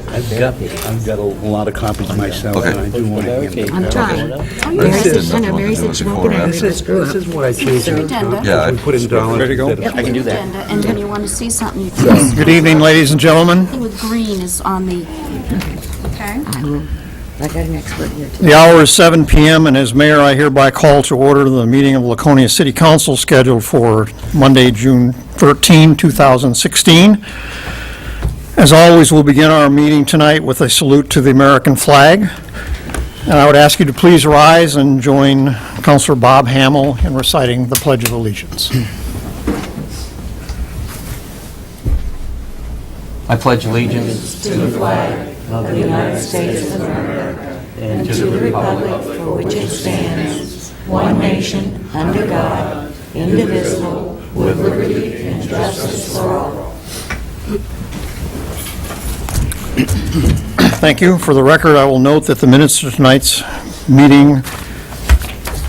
I've got a lot of copies myself, Okay. and I do want to hand them. I'm trying. Mary said she won't get it. This is what I changed. Agenda. Yeah, We put in dollars. Ready to go? instead of- I can do that. And when you want to see something, you can. Good evening, ladies and gentlemen. Anything with green is on the, okay? I got an expert here too. The hour is 7 p.m., and as mayor, I hereby call to order the meeting of Laconia City Council scheduled for Monday, June 13, 2016. As always, we'll begin our meeting tonight with a salute to the American flag. And I would ask you to please rise and join Councilor Bob Hamill in reciting the Pledge of Allegiance. I pledge allegiance To the flag of the United States of America and to the republic for which it stands, one nation, under God, indivisible, with liberty and justice for all. Thank you. For the record, I will note that the minutes of tonight's meeting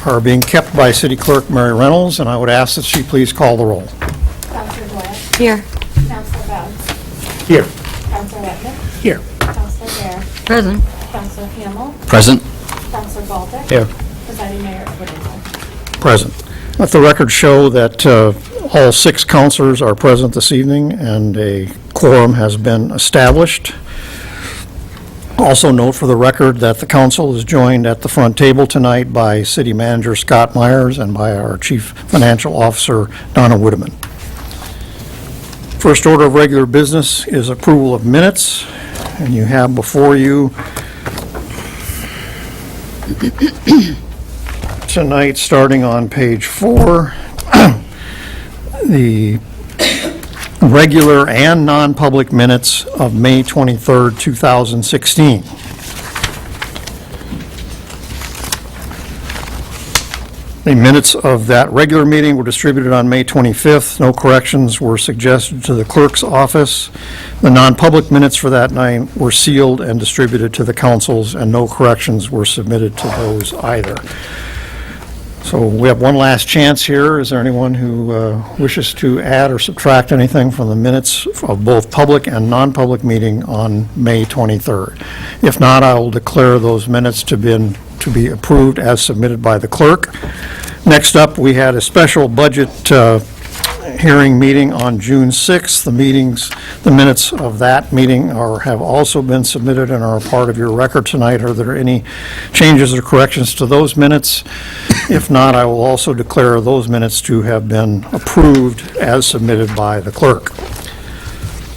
are being kept by City Clerk Mary Reynolds, and I would ask that she please call the roll. Counselor Doyle. Here. Counselor Bowles. Here. Counselor Ratliff. Here. Counselor Bear. Present. Counselor Hamel. present. Counselor Baltic. Here. Presiding Mayor Whittington. Present. Let the record show that all 6 councilors are present this evening, and a quorum has been established. Also note for the record that the council is joined at the front table tonight by City Manager Scott Myers and by our Chief Financial Officer Donna Whitteman. First order of regular business is approval of minutes, and you have before you tonight, starting on page 4, the regular and non-public minutes of May 23rd, 2016. The minutes of that regular meeting were distributed on May 25th. No corrections were suggested to the clerk's office. The non-public minutes for that night were sealed and distributed to the councils, and no corrections were submitted to those either. So we have one last chance here. Is there anyone who wishes to add or subtract anything from the minutes of both public and non-public meeting on May 23rd? If not, I will declare those minutes to be approved as submitted by the clerk. Next up, we had a special budget hearing meeting on June 6th. The minutes of that meeting have also been submitted and are a part of your record tonight. Are there any changes or corrections to those minutes? If not, I will also declare those minutes to have been approved as submitted by the clerk.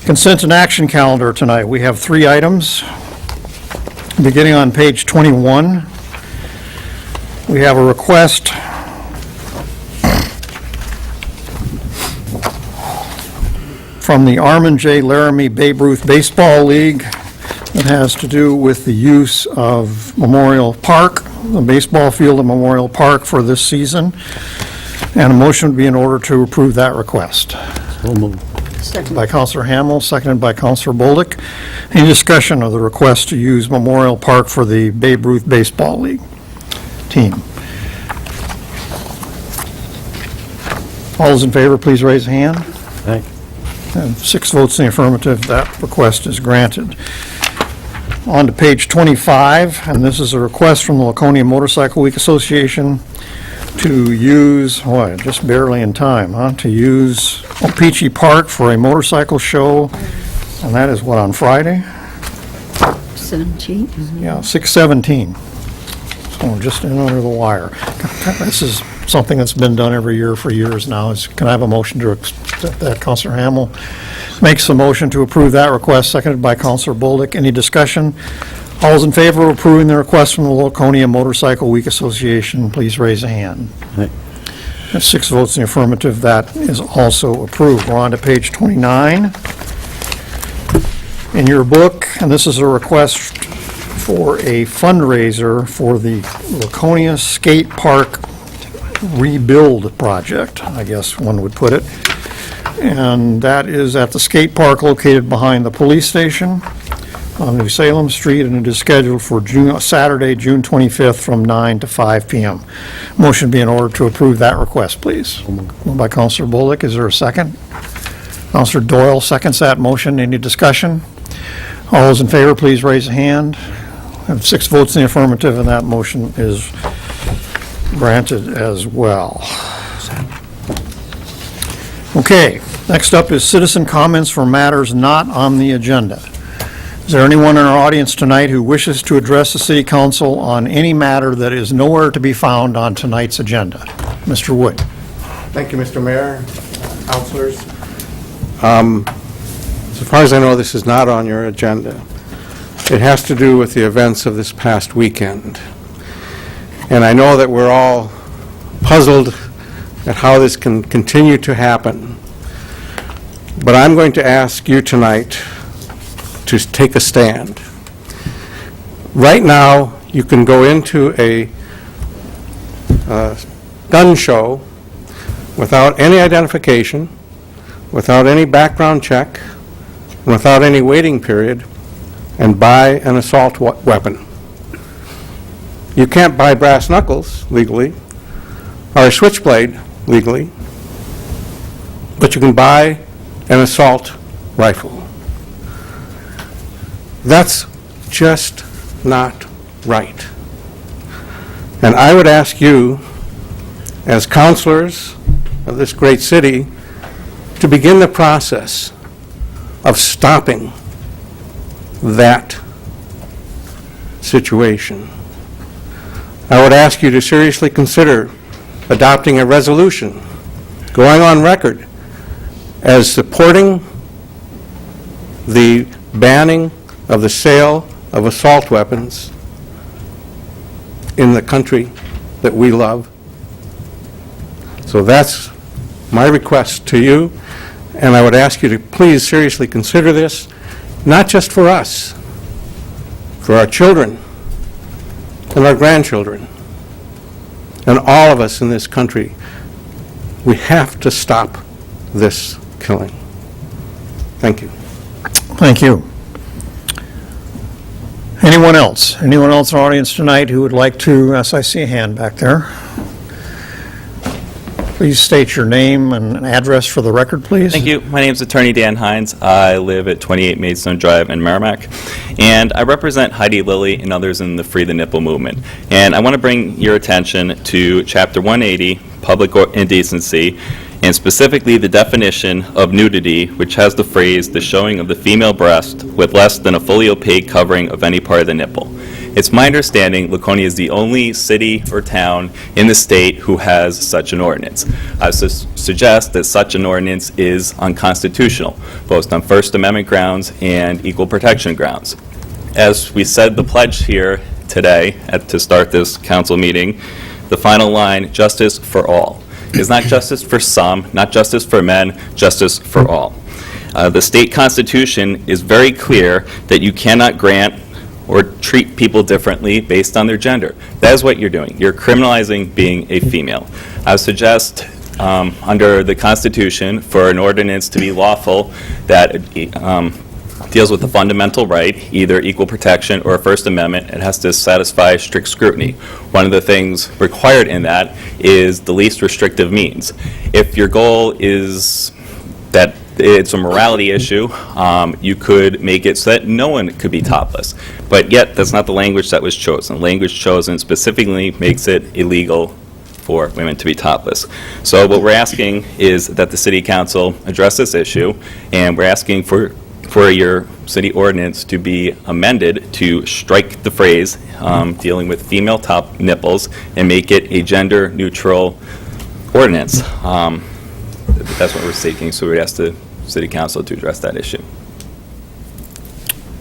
Consent and action calendar tonight. We have 3 items. Beginning on page 21, we have a request from the Armin J. Laramie Babe Ruth Baseball League. It has to do with the use of Memorial Park, the baseball field at Memorial Park for this season. And a motion would be in order to approve that request. So moved. By Councilor Hamill, seconded by Councilor Bolduc. Any discussion of the request to use Memorial Park for the Babe Ruth Baseball League team? All those in favor, please raise a hand. Aye. And 6 votes in the affirmative, that request is granted. On to page 25, and this is a request from the Laconia Motorcycle Week Association to use, just barely in time, to use Opeachy Park for a motorcycle show, and that is on Friday? 17. Yeah, 6/17. So just in under the wire. This is something that's been done every year for years now. Can I have a motion to accept that? Councilor Hamill makes the motion to approve that request, seconded by Councilor Bolduc. Any discussion? All those in favor of approving the request from the Laconia Motorcycle Week Association, please raise a hand. Aye. 6 votes in the affirmative, that is also approved. We're on to page 29. In your book, and this is a request for a fundraiser for the Laconia Skate Park rebuild project, I guess one would put it. And that is at the skate park located behind the police station on New Salem Street, and it is scheduled for Saturday, June 25th from 9 to 5 p.m. Motion be in order to approve that request, please. Moved by Councilor Bolduc. Is there a second? Councilor Doyle seconds that motion. Any discussion? All those in favor, please raise a hand. I have 6 votes in the affirmative, and that motion is granted as well. Okay, next up is citizen comments for matters not on the agenda. Is there anyone in our audience tonight who wishes to address the city council on any matter that is nowhere to be found on tonight's agenda? Mr. Wood. Thank you, Mr. Mayor, councilors. So far as I know, this is not on your agenda. It has to do with the events of this past weekend. And I know that we're all puzzled at how this can continue to happen. But I'm going to ask you tonight to take a stand. Right now, you can go into a gun show without any identification, without any background check, without any waiting period, and buy an assault weapon. You can't buy brass knuckles legally, or a switchblade legally, but you can buy an assault rifle. That's just not right. And I would ask you, as councilors of this great city, to begin the process of stopping that situation. I would ask you to seriously consider adopting a resolution, going on record as supporting the banning of the sale of assault weapons in the country that we love. So that's my request to you, and I would ask you to please seriously consider this, not just for us, for our children and our grandchildren, and all of us in this country. We have to stop this killing. Thank you. Thank you. Anyone else? Anyone else in our audience tonight who would like to, yes, I see a hand back there. Please state your name and address for the record, please. Thank you. My name is Attorney Dan Hines. I live at 28 Maidstone Drive in Merrimack, and I represent Heidi Lilly and others in the Free the Nipple movement. And I want to bring your attention to Chapter 180, Public Indecency, and specifically the definition of nudity, which has the phrase, the showing of the female breast with less than a fully opaque covering of any part of the nipple. It's my understanding Laconia is the only city or town in the state who has such an ordinance. I suggest that such an ordinance is unconstitutional, both on First Amendment grounds and equal protection grounds. As we said the pledge here today to start this council meeting, the final line, justice for all, is not justice for some, not justice for men, justice for all. The state constitution is very clear that you cannot grant or treat people differently based on their gender. That is what you're doing. You're criminalizing being a female. I suggest under the Constitution for an ordinance to be lawful that deals with the fundamental right, either equal protection or First Amendment, it has to satisfy strict scrutiny. One of the things required in that is the least restrictive means. If your goal is that it's a morality issue, you could make it so that no one could be topless. But yet, that's not the language that was chosen. The language chosen specifically makes it illegal for women to be topless. So what we're asking is that the City Council address this issue, and we're asking for your city ordinance to be amended to strike the phrase dealing with female top nipples and make it a gender-neutral ordinance. That's what we're seeking, so we ask the City Council to address that issue.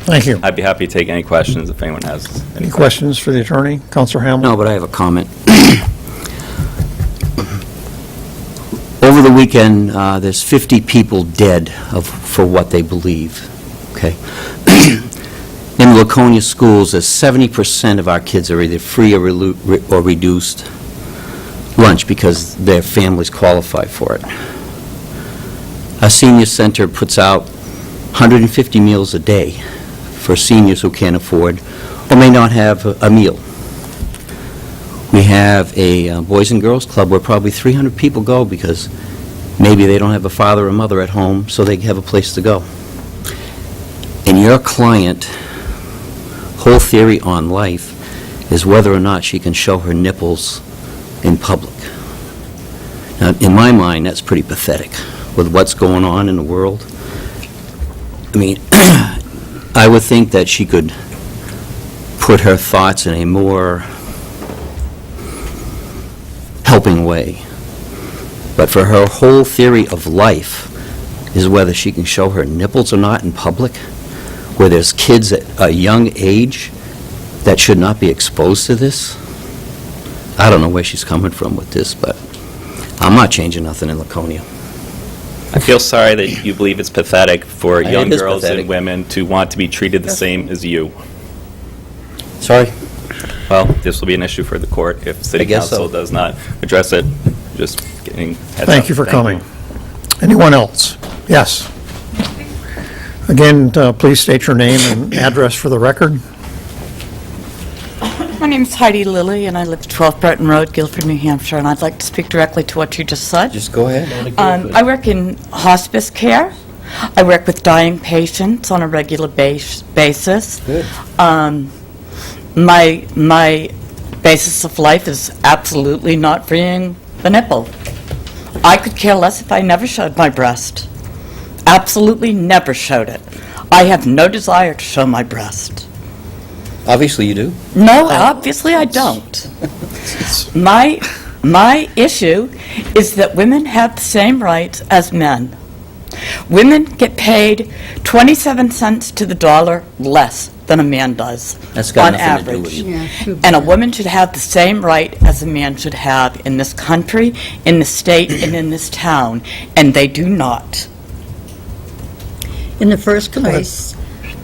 Thank you. I'd be happy to take any questions if anyone has Any questions for the attorney? Councilor Hamel? No, but I have a comment. Over the weekend, there's 50 people dead for what they believe, okay? In Laconia schools, there's 70% of our kids are either free or reduced lunch because their families qualify for it. A senior center puts out 150 meals a day for seniors who can't afford or may not have a meal. We have a Boys and Girls Club where probably 300 people go because maybe they don't have a father or mother at home, so they have a place to go. In your your client, whole theory on life is whether or not she can show her nipples in public. Now, in my mind, that's pretty pathetic with what's going on in the world. I mean, I would think that she could put her thoughts in a more helping way. But for her whole theory of life is whether she can show her nipples or not in public, where there's kids at a young age that should not be exposed to this. I don't know where she's coming from with this, but I'm not changing nothing in Laconia. I feel sorry that you believe it's pathetic for It young is girls pathetic. and women to want to be treated the same as you. Sorry? Well, this will be an issue for the court if city I guess so. council does not address it. Just getting heads up. Thank you for coming. Anyone else? Yes. Again, please state your name and address for the record. My name's Heidi Lilly, and I live at 12 Breton Road, Guilford, New Hampshire, and I'd like to speak directly to what you just said. Just go ahead. I work in hospice care. I work with dying patients on a regular basis. Good. My basis of life is absolutely not freeing the nipple. I could care less if I never showed my breast. Absolutely never showed it. I have no desire to show my breast. Obviously you do. No, obviously I don't. My issue is that women have the same rights as men. Women get paid 27 cents to the dollar less than a man does, That's got on nothing to do with average. you. And a woman should have the same right as a man should have in this country, in the state, and in this town, and they do not. In the first place.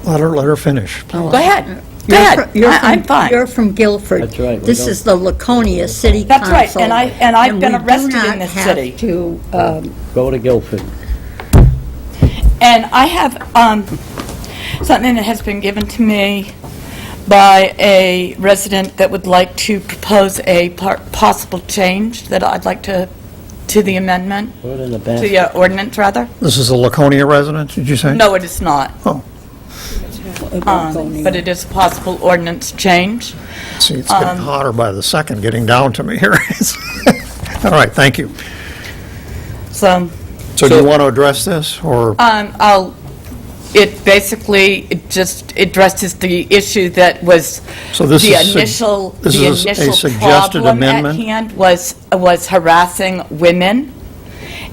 Let her finish. Go ahead. Go ahead. I'm fine. You're from Guilford. That's right. This is the Laconia City Council. That's right, and I've been arrested in this city. And we do not have to, Go to Guilford. And I have something that has been given to me by a resident that would like to propose a possible change that I'd like to the amendment, Put it in the to back. the ordinance, rather. This is a Laconia resident, did you say? No, it is not. Oh, But it is a possible ordinance change. see, it's getting hotter by the second, getting down to me here. All right, thank you. So, So do you want to address this, or? it just addresses the issue that was So this the is initial, this the is a initial suggested problem at amendment? hand was harassing women,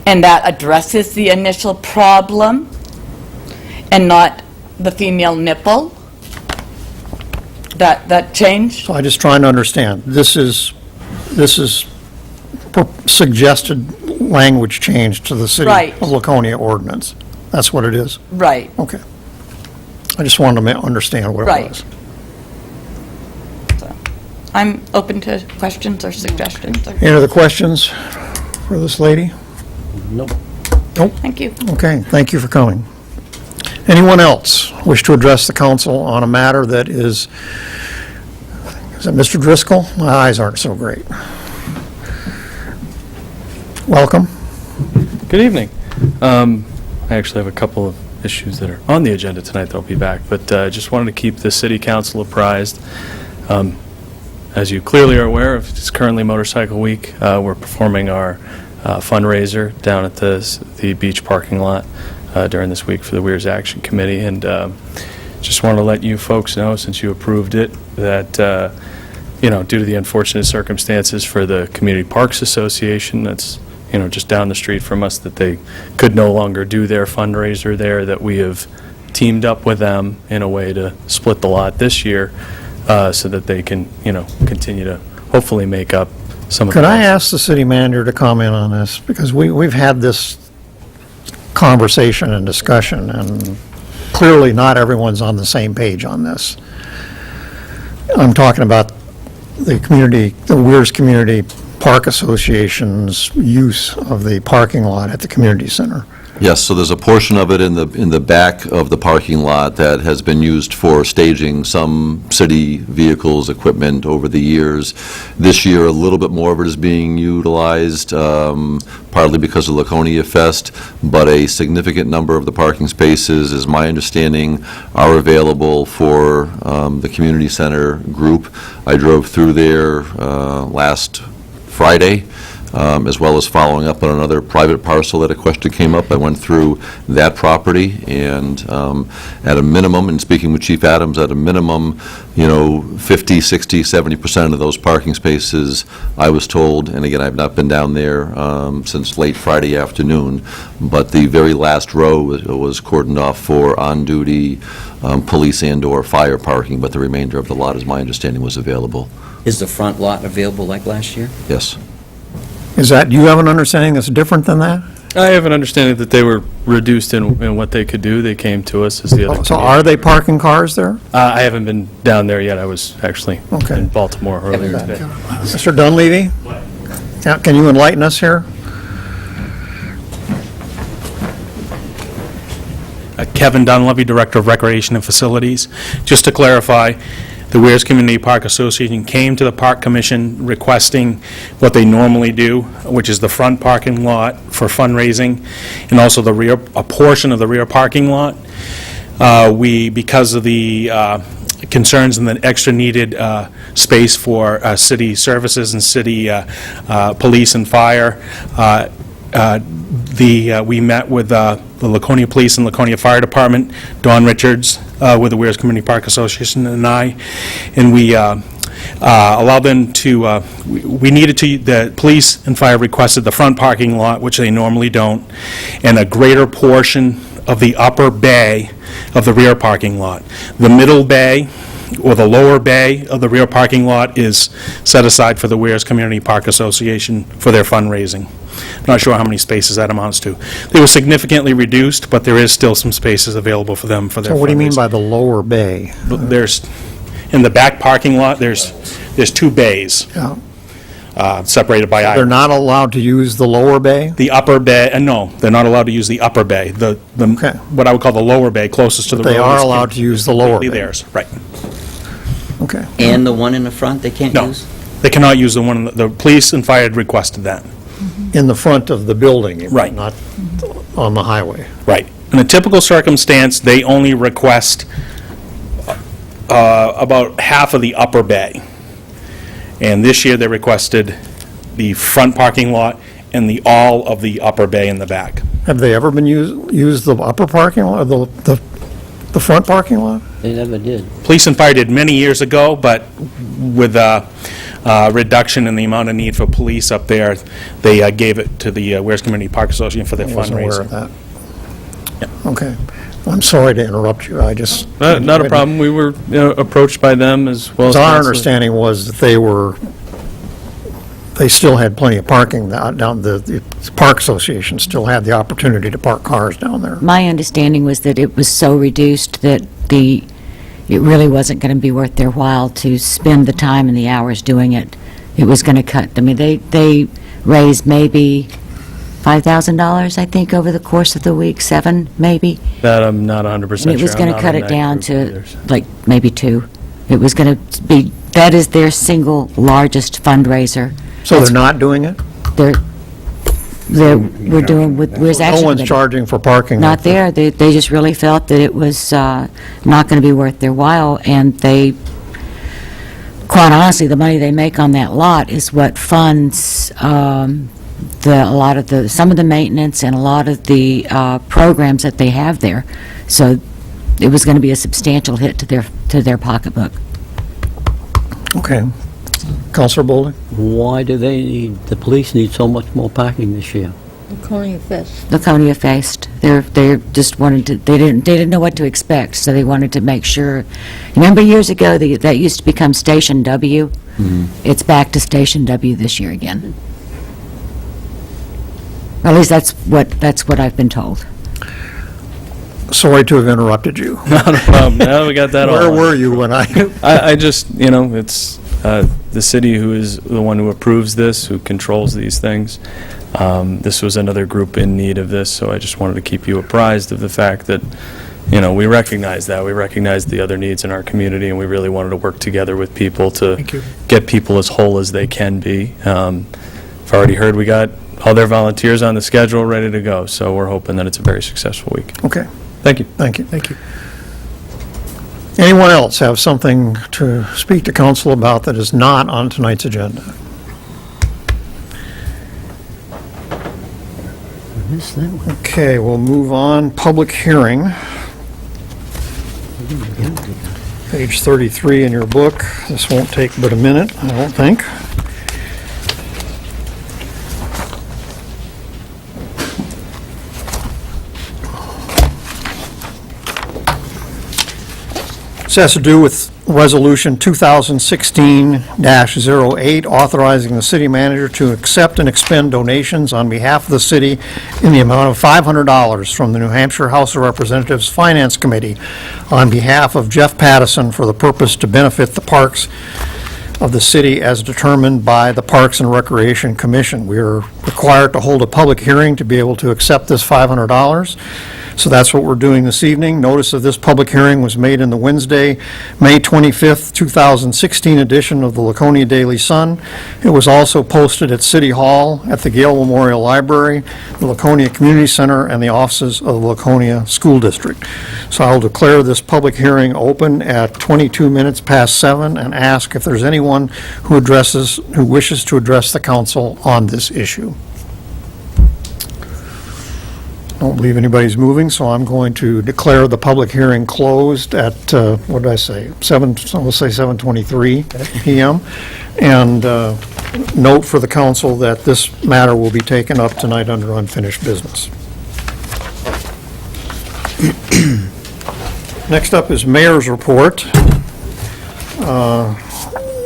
and that addresses the initial problem and not the female nipple. That change? So I'm just trying to understand. This is suggested language change to the City Right. of Laconia ordinance. That's what it is? Right. Okay. I just wanted to understand what it Right. was. I'm open to questions or suggestions. Any other questions for this lady? Nope. Thank you. Okay, thank you for coming. Anyone else wish to address the council on a matter that is that Mr. Driscoll? My eyes aren't so great. Welcome. Good evening. I actually have a couple of issues that are on the agenda tonight that I'll be back, but I just wanted to keep the city council apprised. As you clearly are aware of, it's currently Motorcycle Week. We're performing our fundraiser down at the beach parking lot during this week for the Weirs Action Committee, and just want to let you folks know, since you approved it, that due to the unfortunate circumstances for the Community Parks Association, that's just down the street from us, that they could no longer do their fundraiser there, that we have teamed up with them in a way to split the lot this year so that they can, continue to hopefully make up some of the... Could I ask the city manager to comment on this? Because we've had this conversation and discussion, and clearly not everyone's on the same page on this. I'm talking about the Weirs Community Park Association's use of the parking lot at the community center. Yes, so there's a portion of it in the back of the parking lot that has been used for staging some city vehicles, equipment over the years. This year, a little bit more of it is being utilized, partly because of Laconia Fest, but a significant number of the parking spaces, is my understanding, are available for the community center group. I drove through there last Friday, as well as following up on another private parcel that a question came up. I went through that property, and at a minimum, and speaking with Chief Adams, at a minimum, 50, 60, 70% of those parking spaces, I was told, and again, I've not been down there since late Friday afternoon, but the very last row was cordoned off for on-duty police and/or fire parking, but the remainder of the lot, as my understanding, was available. Is the front lot available like last year? Yes. Is that, you have an understanding that's different than that? I have an understanding that they were reduced in what they could do. They came to us as the other. So are they parking cars there? I haven't been down there yet. I was actually Okay. in Baltimore earlier today. Mr. Dunleavy? Yeah, can you enlighten us here? Kevin Dunleavy, Director of Recreation and Facilities. Just to clarify, the Weirs Community Park Association came to the Park Commission requesting what they normally do, which is the front parking lot for fundraising, and also the rear, a portion of the rear parking lot. Because of the concerns and the extra needed space for city services and city police and fire, we met with the Laconia Police and Laconia Fire Department, Don Richards with the Weirs Community Park Association and we allowed them to, we needed to, the police and fire requested the front parking lot, which they normally don't, and a greater portion of the upper bay of the rear parking lot. The middle bay or the lower bay of the rear parking lot is set aside for the Weirs Community Park Association for their fundraising. I'm not sure how many spaces that amounts to. They were significantly reduced, but there is still some spaces available for them for their fundraising. So what do you mean by the lower bay? There's, in the back parking lot, there's two bays separated by They're islands. not allowed to use the lower bay? The upper bay, no, they're not allowed to use the upper bay. Okay. What I would call the lower bay, closest to the road. They are is allowed to use the lower bay? completely theirs, right. Okay. And the one in the front they can't No, use? they cannot use the one, the police and fire had requested that. In the front of the building? you mean, Right. Not on the highway? Right. In a typical circumstance, they only request about half of the upper bay. And this year, they requested the front parking lot and all of the upper bay in the back. Have they ever been used the upper parking lot, or the front parking lot? They never did. Police and fire did many years ago, but with a reduction in the amount of need for police up there, they gave it to the Weirs Community Park Association for their I wasn't aware of fundraising. that. Okay. I'm sorry to interrupt you, I just... Not a problem. We were approached by them as well as... Our council. understanding was that they still had plenty of parking down, the Park Association still had the opportunity to park cars down there. My understanding was that it was so reduced that it really wasn't going to be worth their while to spend the time and the hours doing it. It was going to cut, I mean, they raised maybe $5,000, I think, over the course of the week, 7, maybe. That I'm not 100% sure. And it was I'm going to not cut in it that down group to, either, so. like, maybe 2. It was going to be, that is their single largest fundraiser. So they're not doing it? We're doing, we're actually... No one's charging for parking? Not there. They just really felt that it was not going to be worth their while, and they, quite honestly, the money they make on that lot is what funds some of the maintenance and a lot of the programs that they have there. So it was going to be a substantial hit to their pocketbook. Okay. Counselor Bowling? Why do the police need so much more parking this year? Laconia Fest. They just wanted to, they didn't know what to expect, so they wanted to make sure. Remember years ago, that used to become Station W? Mm-hmm. It's back to Station W this year again. Or at least that's what I've been told. Sorry to have interrupted you. Not a problem. Now we got that all. Where on. were you when I just, it's the city who is the one who approves this, who controls these things. This was another group in need of this, so I just wanted to keep you apprised of the fact that, we recognize that. We recognize the other needs in our community, and we really wanted to work together with people to get people as whole as they can be. I've already heard we got all their volunteers on the schedule, ready to go, so we're hoping that it's a very successful week. Okay, Thank you. thank you. Thank you. Anyone else have something to speak to council about that is not on tonight's agenda? I missed that one. Okay, we'll move on. Public hearing. Page 33 in your book. This won't take but a minute, I don't think. This has to do with Resolution 2016-08, authorizing the city manager to accept and expend donations on behalf of the city in the amount of $500 from the New Hampshire House of Representatives Finance Committee on behalf of Jeff Pattison for the purpose to benefit the parks of the city as determined by the Parks and Recreation Commission. We are required to hold a public hearing to be able to accept this $500. So that's what we're doing this evening. Notice of this public hearing was made in the Wednesday, May 25th, 2016 edition of the Laconia Daily Sun. It was also posted at City Hall, at the Gale Memorial Library, the Laconia Community Center, and the offices of the Laconia School District. So I'll declare this public hearing open at 22 minutes past 7 and ask if there's anyone who wishes to address the council on this issue. I don't believe anybody's moving, so I'm going to declare the public hearing closed at, what did I say, 7:23 p.m. And note for the council that this matter will be taken up tonight under unfinished business. Next up is mayor's report.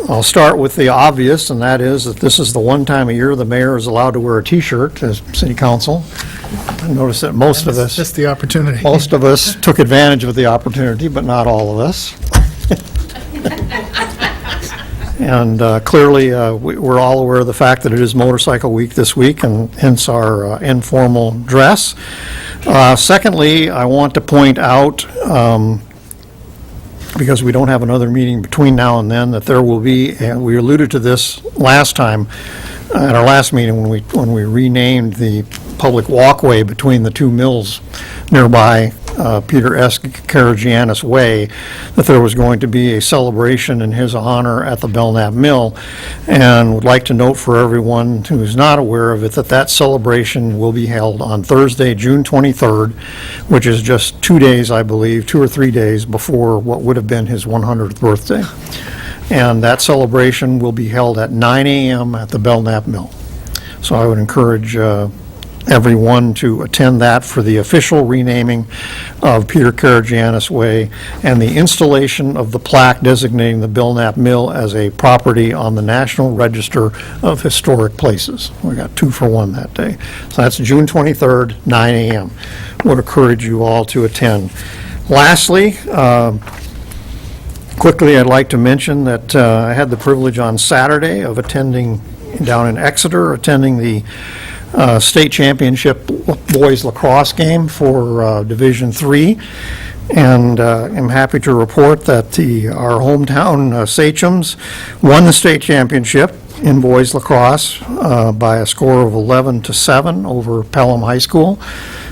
I'll start with the obvious, and that is that this is the one time a year the mayor is allowed to wear a T-shirt as city council. I noticed that most of us... Just the opportunity. Most of us took advantage of the opportunity, but not all of us. And clearly, we're all aware of the fact that it is Motorcycle Week this week, and hence our informal dress. Secondly, I want to point out, because we don't have another meeting between now and then, that there will be, and we alluded to this last time, at our last meeting when we renamed the public walkway between the two mills nearby Peter S. Karagianis Way, that there was going to be a celebration in his honor at the Belknap Mill, and would like to note for everyone who is not aware of it that that celebration will be held on Thursday, June 23rd, which is just 2 days, I believe, 2 or 3 days before what would have been his 100th birthday. And that celebration will be held at 9 a.m. at the Belknap Mill. So I would encourage everyone to attend that for the official renaming of Peter Karagianis Way and the installation of the plaque designating the Belknap Mill as a property on the National Register of Historic Places. We got 2 for 1 that day. So that's June 23rd, 9 a.m. Would encourage you all to attend. Lastly, quickly, I'd like to mention that I had the privilege on Saturday of attending down in Exeter, attending the state championship boys lacrosse game for Division III, and I'm happy to report that our hometown Sachems won the state championship in boys lacrosse by a score of 11-7 over Pelham High School.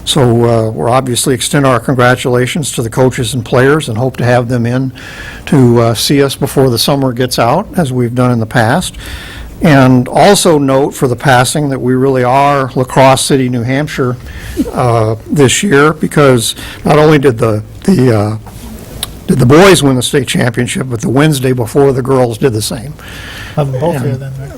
So we're obviously extend our congratulations to the coaches and players and hope to have them in to see us before the summer gets out, as we've done in the past. And also note for the passing that we really are Lacrosse City, New Hampshire this year, because not only did the boys win the state championship, but the Wednesday before the girls did the same. Have them both here then, right?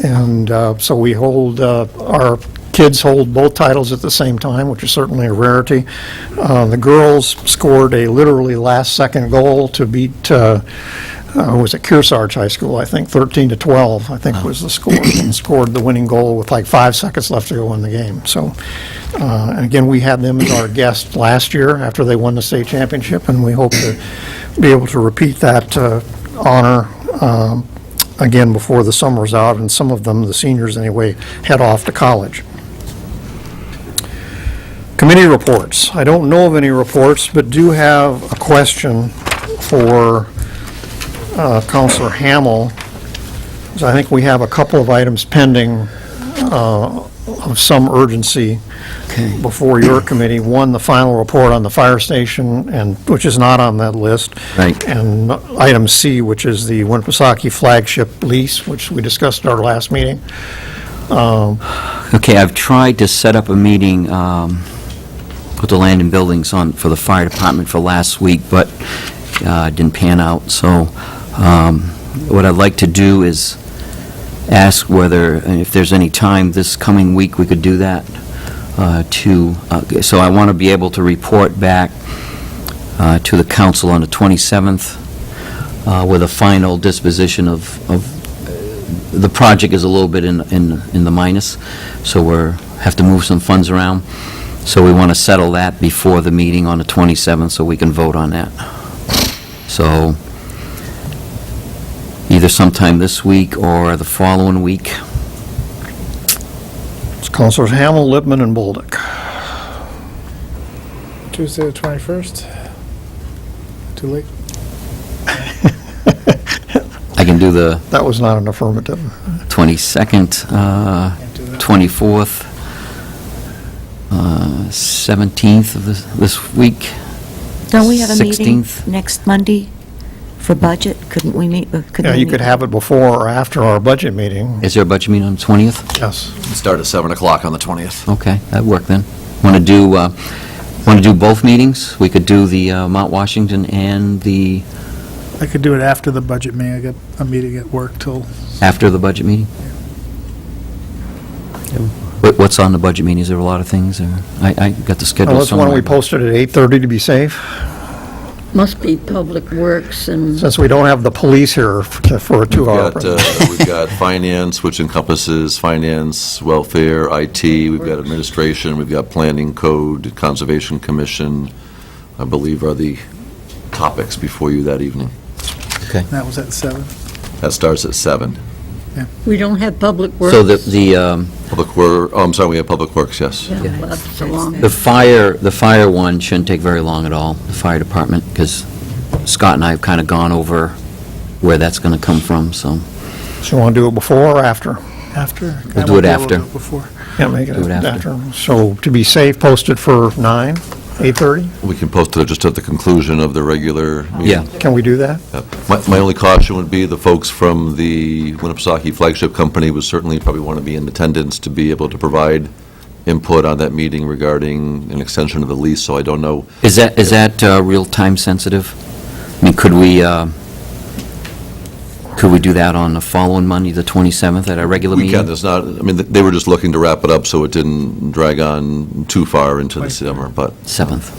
And so we hold, our kids hold both titles at the same time, which is certainly a rarity. The girls scored a literally last-second goal to beat, was it Kearsarge High School, I think, 13-12, I think was the score, and scored the winning goal with like 5 seconds left to go in the game. So, and again, we had them as our guest last year after they won the state championship, and we hope to be able to repeat that honor again before the summer's out, and some of them, the seniors anyway, head off to college. Committee reports. I don't know of any reports, but do have a question for Counselor Hamel. So I think we have a couple of items pending of some urgency before your committee. One, the final report on the fire station, and which is not on that list. Right. And item C, which is the Winnipesaukee flagship lease, which we discussed at our last meeting. Okay, I've tried to set up a meeting with the Land and Buildings for the fire department for last week, but it didn't pan out. So what I'd like to do is ask whether, if there's any time this coming week, we could do that. So I want to be able to report back to the council on the 27th with a final disposition of the project is a little bit in the minus, so have to move some funds around. So we want to settle that before the meeting on the 27th so we can vote on that. So either sometime this week or the following week. It's Counselors Hamel, Lippman, and Bolduc. Tuesday the 21st? Too late? I can do the That was not an affirmative. 22nd, 24th, 17th of this week. Don't we have a meeting 16th. next Monday for budget? Couldn't we meet? Yeah, you could have it before or after our budget meeting. Is there a budget meeting on the 20th? Yes. Start at 7 o'clock on the 20th. Okay, that'd work then. Want to do both meetings? We could do the Mount Washington and the, I could do it after the budget meeting. I got a meeting at work till, after the budget meeting? What's on the budget meeting? Is there a lot of things, or, I got the schedule Unless somewhere. one we posted at 8:30 to be safe, Must be Public Works and... since we don't have the police here for a 2-hour. We've got finance, which encompasses finance, welfare, IT, we've got administration, we've got planning, code, conservation commission, I believe are the topics before you that evening. that was at 7. That starts at 7. We don't have Public Works. So I'm sorry, we have Public Works, yes. Yeah, well, that's so long. the fire one shouldn't take very long at all, the fire department, because Scott and I have kind of gone over where that's going to come from, so. So you want to do it before or after? After? We'll do it after. Before. Yeah, make it Do it after. So to be safe, post it for 9, 8:30? We can post it just at the conclusion of the regular meeting. Yeah. Can we do that? My only caution would be the folks from the Winnipesaukee Flagship Company would certainly probably want to be in attendance to be able to provide input on that meeting regarding an extension of the lease, so I don't know. Is that real time sensitive? I mean, could we do that on the following Monday, the 27th, at our regular We meeting? can, there's not, I mean, they were just looking to wrap it up so it didn't drag on too far into the summer, but 7th.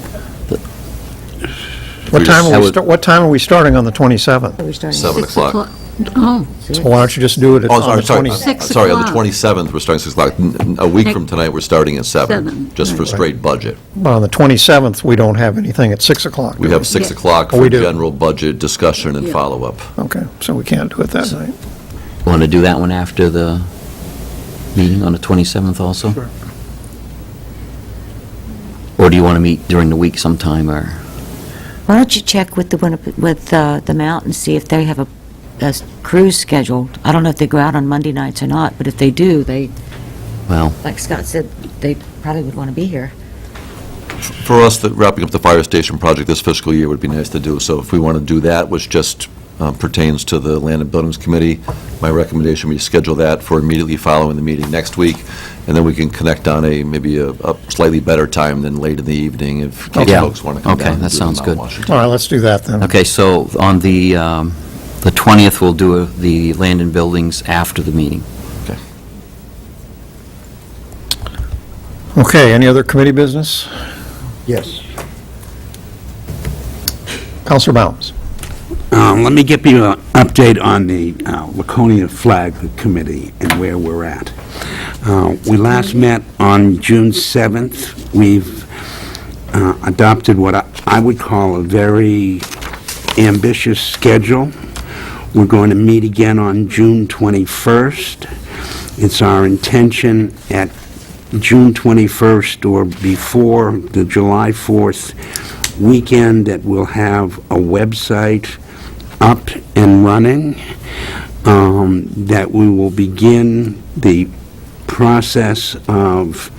What time That are we, would- what time are we starting on the 27th? Are we starting? 7 o'clock. Oh, So why don't you just do it Oh, on the sorry, 20th? 6 sorry, on the o'clock. 27th, we're starting 6 o'clock. A week from tonight, we're starting at 7, 7, just for right. straight budget. But on the 27th, we don't have anything at 6 o'clock. We have 6 Yeah. o'clock Oh, for we do. general budget discussion and Yeah. follow-up. Okay, so we can't do it that night. Want to do that one after the meeting on the 27th also? Sure. Or do you want to meet during the week sometime, or? Why don't you check with the Mount and see if they have a cruise scheduled? I don't know if they go out on Monday nights or not, but if they do, Well, like Scott said, they probably would want to be here. For us, wrapping up the fire station project this fiscal year would be nice to do, so if we want to do that, which just pertains to the Land and Buildings Committee, my recommendation would be schedule that for immediately following the meeting next week, and then we can connect on maybe a slightly better time than late in the evening if Yeah. folks want to come Okay, down. and that do sounds Mount good. Washington. All right, let's do that then. okay, so on the 20th, we'll do the Land and Buildings after the meeting. Okay, any other committee business? Yes. Counselor Bounds. Let me give you an update on the Laconia Flag Committee and where we're at. We last met on June 7th. We've adopted what I would call a very ambitious schedule. We're going to meet again on June 21st. It's our intention at June 21st or before the July 4th weekend that we'll have a website up and running, that we will begin the process of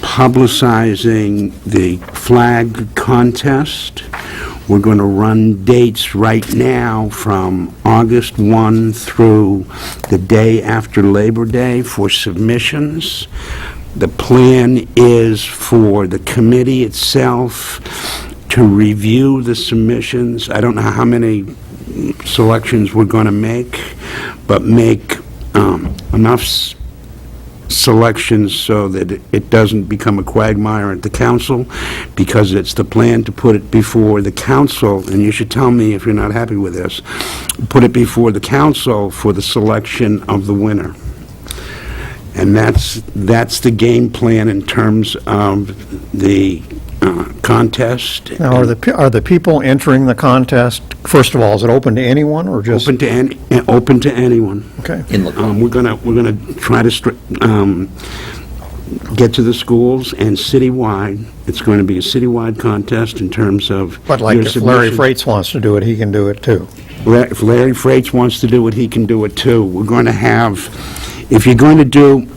publicizing the flag contest. We're going to run dates right now from August 1 through the day after Labor Day for submissions. The plan is for the committee itself to review the submissions. I don't know how many selections we're going to make, but make enough selections so that it doesn't become a quagmire at the council, because it's the plan to put it before the council, and you should tell me if you're not happy with this, put it before the council for the selection of the winner. And that's the game plan in terms of the contest. Now, are the people entering the contest, first of all, is it open to anyone or just? Open to anyone. Okay. We're gonna try to get to the schools and citywide. It's going to be a citywide contest in terms of. But like if Larry Freites wants to do it, he can do it too. If Larry Freites wants to do it, he can do it too. We're going to have, if you're going to do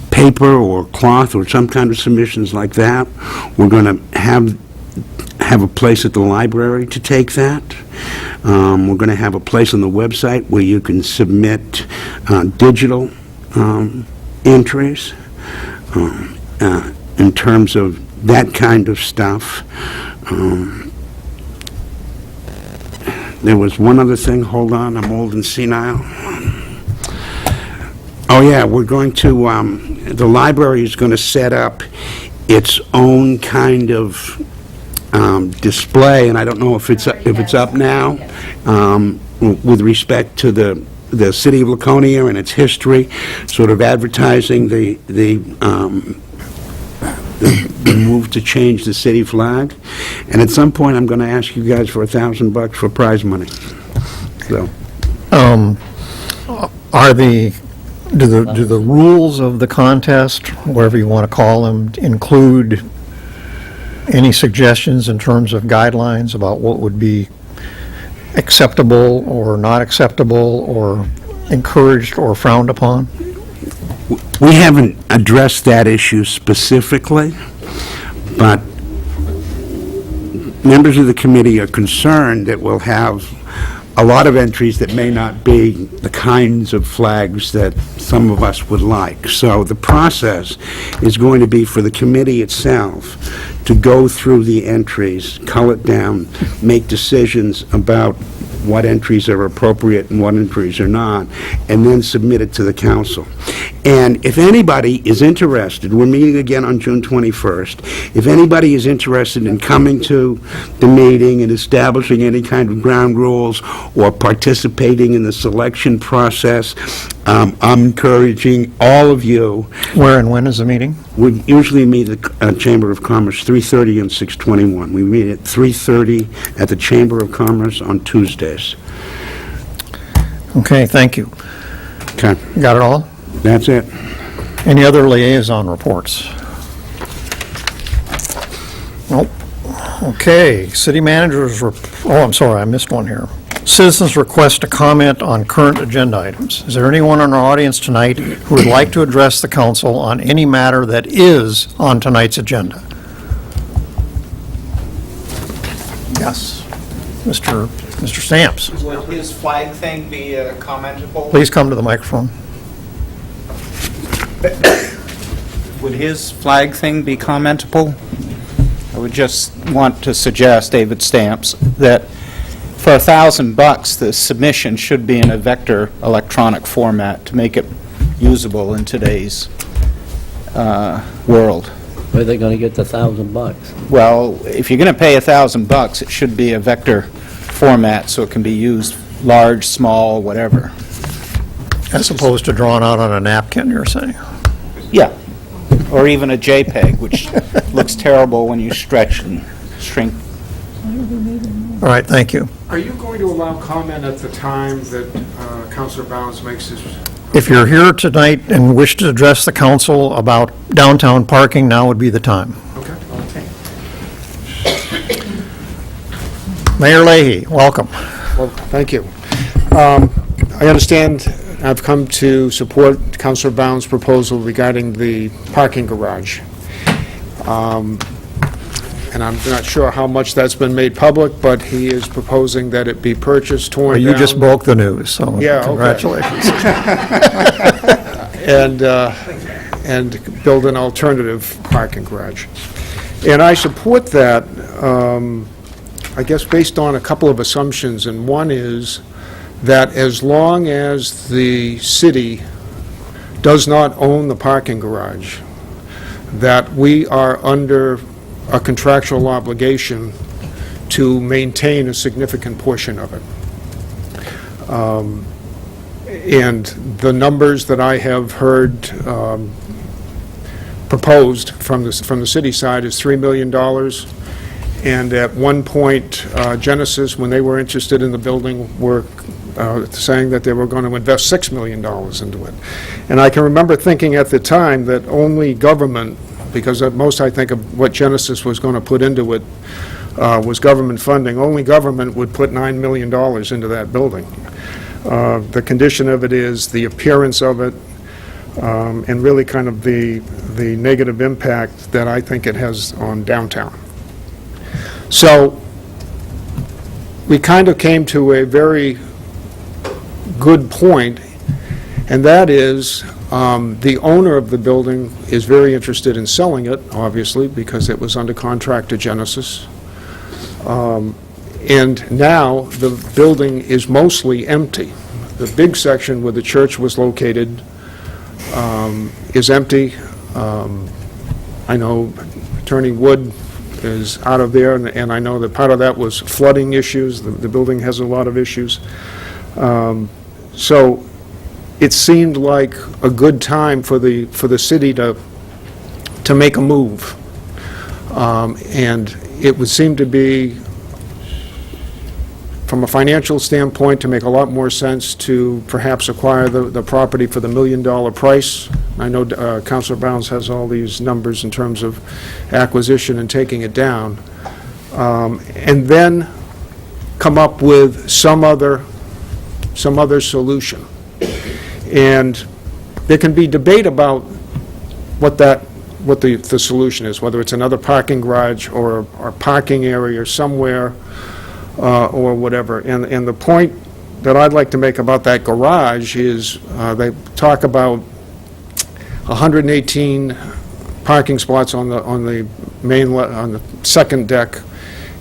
paper or cloth or some kind of submissions like that, we're going to have a place at the library to take that. We're going to have a place on the website where you can submit digital entries in terms of that kind of stuff. There was one other thing. Hold on, I'm old and senile. Oh, yeah, we're going to, the library is going to set up its own kind of display, and I don't know if it's up now, with respect to the city of Laconia and its history, sort of advertising the move to change the city flag. And at some point, I'm going to ask you guys for $1,000 for prize money. So, do the rules of the contest, whatever you want to call them, include any suggestions in terms of guidelines about what would be acceptable or not acceptable or encouraged or frowned upon? we haven't addressed that issue specifically, but members of the committee are concerned that we'll have a lot of entries that may not be the kinds of flags that some of us would like. So the process is going to be for the committee itself to go through the entries, cull it down, make decisions about what entries are appropriate and what entries are not, and then submit it to the council. And if anybody is interested, we're meeting again on June 21st, if anybody is interested in coming to the meeting and establishing any kind of ground rules or participating in the selection process, I'm encouraging all of you. Where and when is the meeting? We usually meet at the Chamber of Commerce, 3:30 and 6:21. We meet at 3:30 at the Chamber of Commerce on Tuesdays. Okay, thank you. Okay. Got it all? That's it. Any other liaison reports? Nope. Okay, city managers, I'm sorry, I missed one here. Citizens request a comment on current agenda items. Is there anyone in our audience tonight who would like to address the council on any matter that is on tonight's agenda? Yes, Mr. Stamps. Will his flag thing be commentable? Please come to the microphone. Would his flag thing be commentable? I would just want to suggest, David Stamps, that for $1,000, the submission should be in a vector electronic format to make it usable in today's world. Where are they going to get the $1,000? Well, if you're going to pay $1,000, it should be a vector format so it can be used large, small, whatever. As opposed to drawn out on a napkin, you're saying? Yeah, or even a JPEG, which looks terrible when you stretch and shrink. All right, thank you. Are you going to allow comment at the time that Councilor Bounds makes his If you're here tonight and wish to address the council about downtown parking, now would be the time. Okay. Mayor Leahy, welcome. Well, thank you. I understand I've come to support Councilor Bound's proposal regarding the parking garage. And I'm not sure how much that's been made public, but he is proposing that it be purchased, torn Well, down. you just broke the news, so Yeah, okay. congratulations. And build an alternative parking garage. And I support that, I guess, based on a couple of assumptions, and one is that as long as the city does not own the parking garage, that we are under a contractual obligation to maintain a significant portion of it. And the numbers that I have heard proposed from the city side is $3 million. And at one point, Genesis, when they were interested in the building, were saying that they were going to invest $6 million into it. And I can remember thinking at the time that only government, because at most I think of what Genesis was going to put into it was government funding, only government would put $9 million into that building. The condition of it is the appearance of it, and really kind of the negative impact that I think it has on downtown. So we kind of came to a very good point, and that is the owner of the building is very interested in selling it, obviously, because it was under contract to Genesis. And now the building is mostly empty. The big section where the church was located is empty. I know Attorney Wood is out of there, and I know that part of that was flooding issues. The building has a lot of issues. So it seemed like a good time for the city to make a move. And it would seem to be, from a financial standpoint, to make a lot more sense to perhaps acquire the property for the $1 million price. I know Councilor Bounds has all these numbers in terms of acquisition and taking it down. And then come up with some other solution. And there can be debate about what the solution is, whether it's another parking garage or a parking area somewhere, or whatever. And the point that I'd like to make about that garage is they talk about 118 parking spots on the main on the second deck,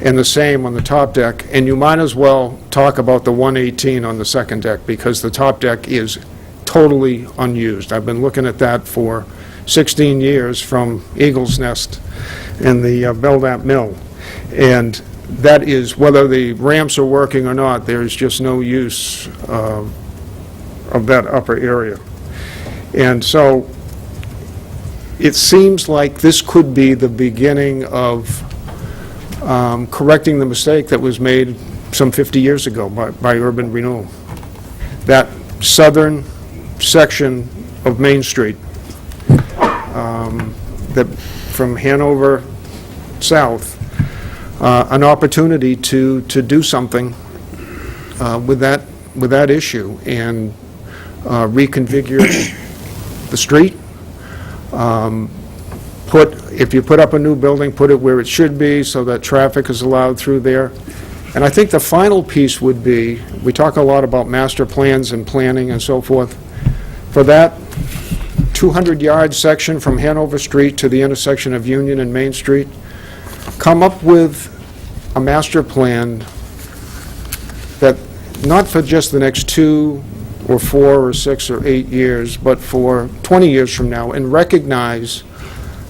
and the same on the top deck. And you might as well talk about the 118 on the second deck, because the top deck is totally unused. I've been looking at that for 16 years from Eagle's Nest and the Belknap Mill. And that is, whether the ramps are working or not, there's just no use of that upper area. And so it seems like this could be the beginning of correcting the mistake that was made some 50 years ago by urban renewal. That southern section of Main Street, that from Hanover south, an opportunity to do something with that issue and reconfigure the street. If you put up a new building, put it where it should be so that traffic is allowed through there. And I think the final piece would be, we talk a lot about master plans and planning and so forth. For that 200-yard section from Hanover Street to the intersection of Union and Main Street, come up with a master plan that, not for just the next 2 or 4 or 6 or 8 years, but for 20 years from now, and recognize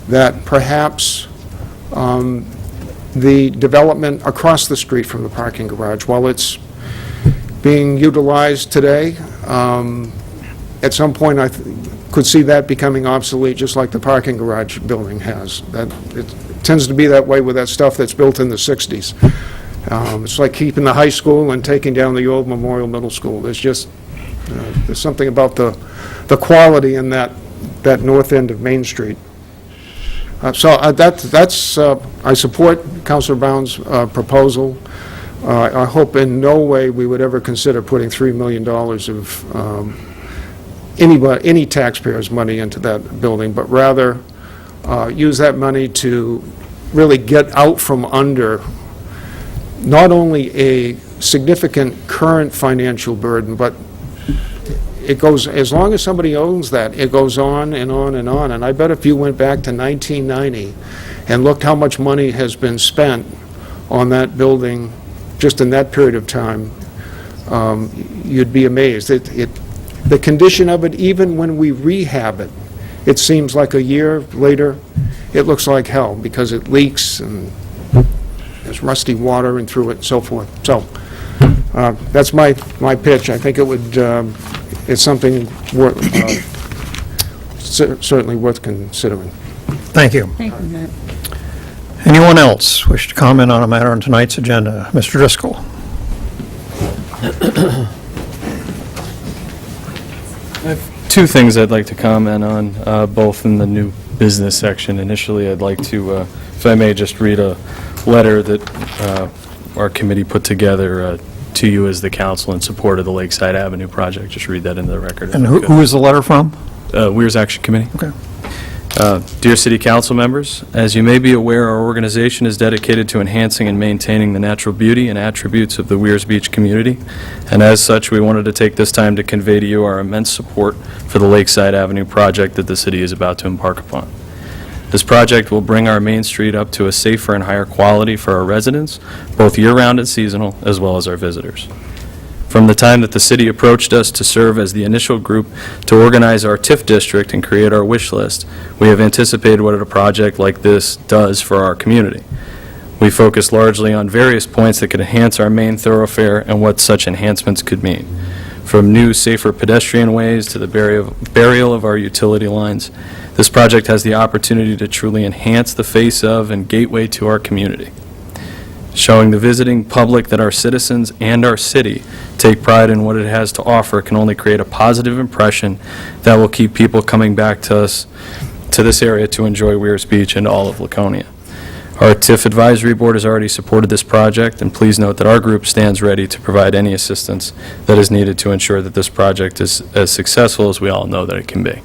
that perhaps the development across the street from the parking garage, while it's being utilized today, at some point I could see that becoming obsolete, just like the parking garage building has. That it tends to be that way with that stuff that's built in the 60s. It's like keeping the high school and taking down the old Memorial Middle School. There's just There's something about the quality in that north end of Main Street. I support Councilor Brown's proposal. I hope in no way we would ever consider putting $3 million of any taxpayer's money into that building, but rather use that money to really get out from under not only a significant current financial burden, but it goes, as long as somebody owns that, it goes on and on and on. And I bet if you went back to 1990 and looked how much money has been spent on that building just in that period of time, you'd be amazed. The condition of it, even when we rehab it, it seems like a year later, it looks like hell because it leaks and there's rusty water and through it and so forth. So that's my pitch. I think it would, it's something certainly worth considering. Thank you. Anyone else wish to comment on a matter on tonight's agenda? Mr. Driscoll. I have two things I'd like to comment on, both in the new business section. Initially, I'd like to, if I may, just read a letter that our committee put together to you as the council in support of the Lakeside Avenue project. Just read that into the record. And who is the letter from? Weir's Action Committee. Okay. Dear City Council members, as you may be aware, our organization is dedicated to enhancing and maintaining the natural beauty and attributes of the Weirs Beach community, and as such, we wanted to take this time to convey to you our immense support for the Lakeside Avenue project that the city is about to embark upon. This project will bring our Main Street up to a safer and higher quality for our residents, both year-round and seasonal, as well as our visitors. From the time that the city approached us to serve as the initial group to organize our TIF district and create our wish list, we have anticipated what a project like this does for our community. We focused largely on various points that could enhance our main thoroughfare and what such enhancements could mean. From new, safer pedestrian ways to the burial of our utility lines, this project has the opportunity to truly enhance the face of and gateway to our community. Showing the visiting public that our citizens and our city take pride in what it has to offer can only create a positive impression that will keep people coming back to us, to this area to enjoy Weirs Beach and all of Laconia. Our TIF Advisory Board has already supported this project, and please note that our group stands ready to provide any assistance that is needed to ensure that this project is as successful as we all know that it can be.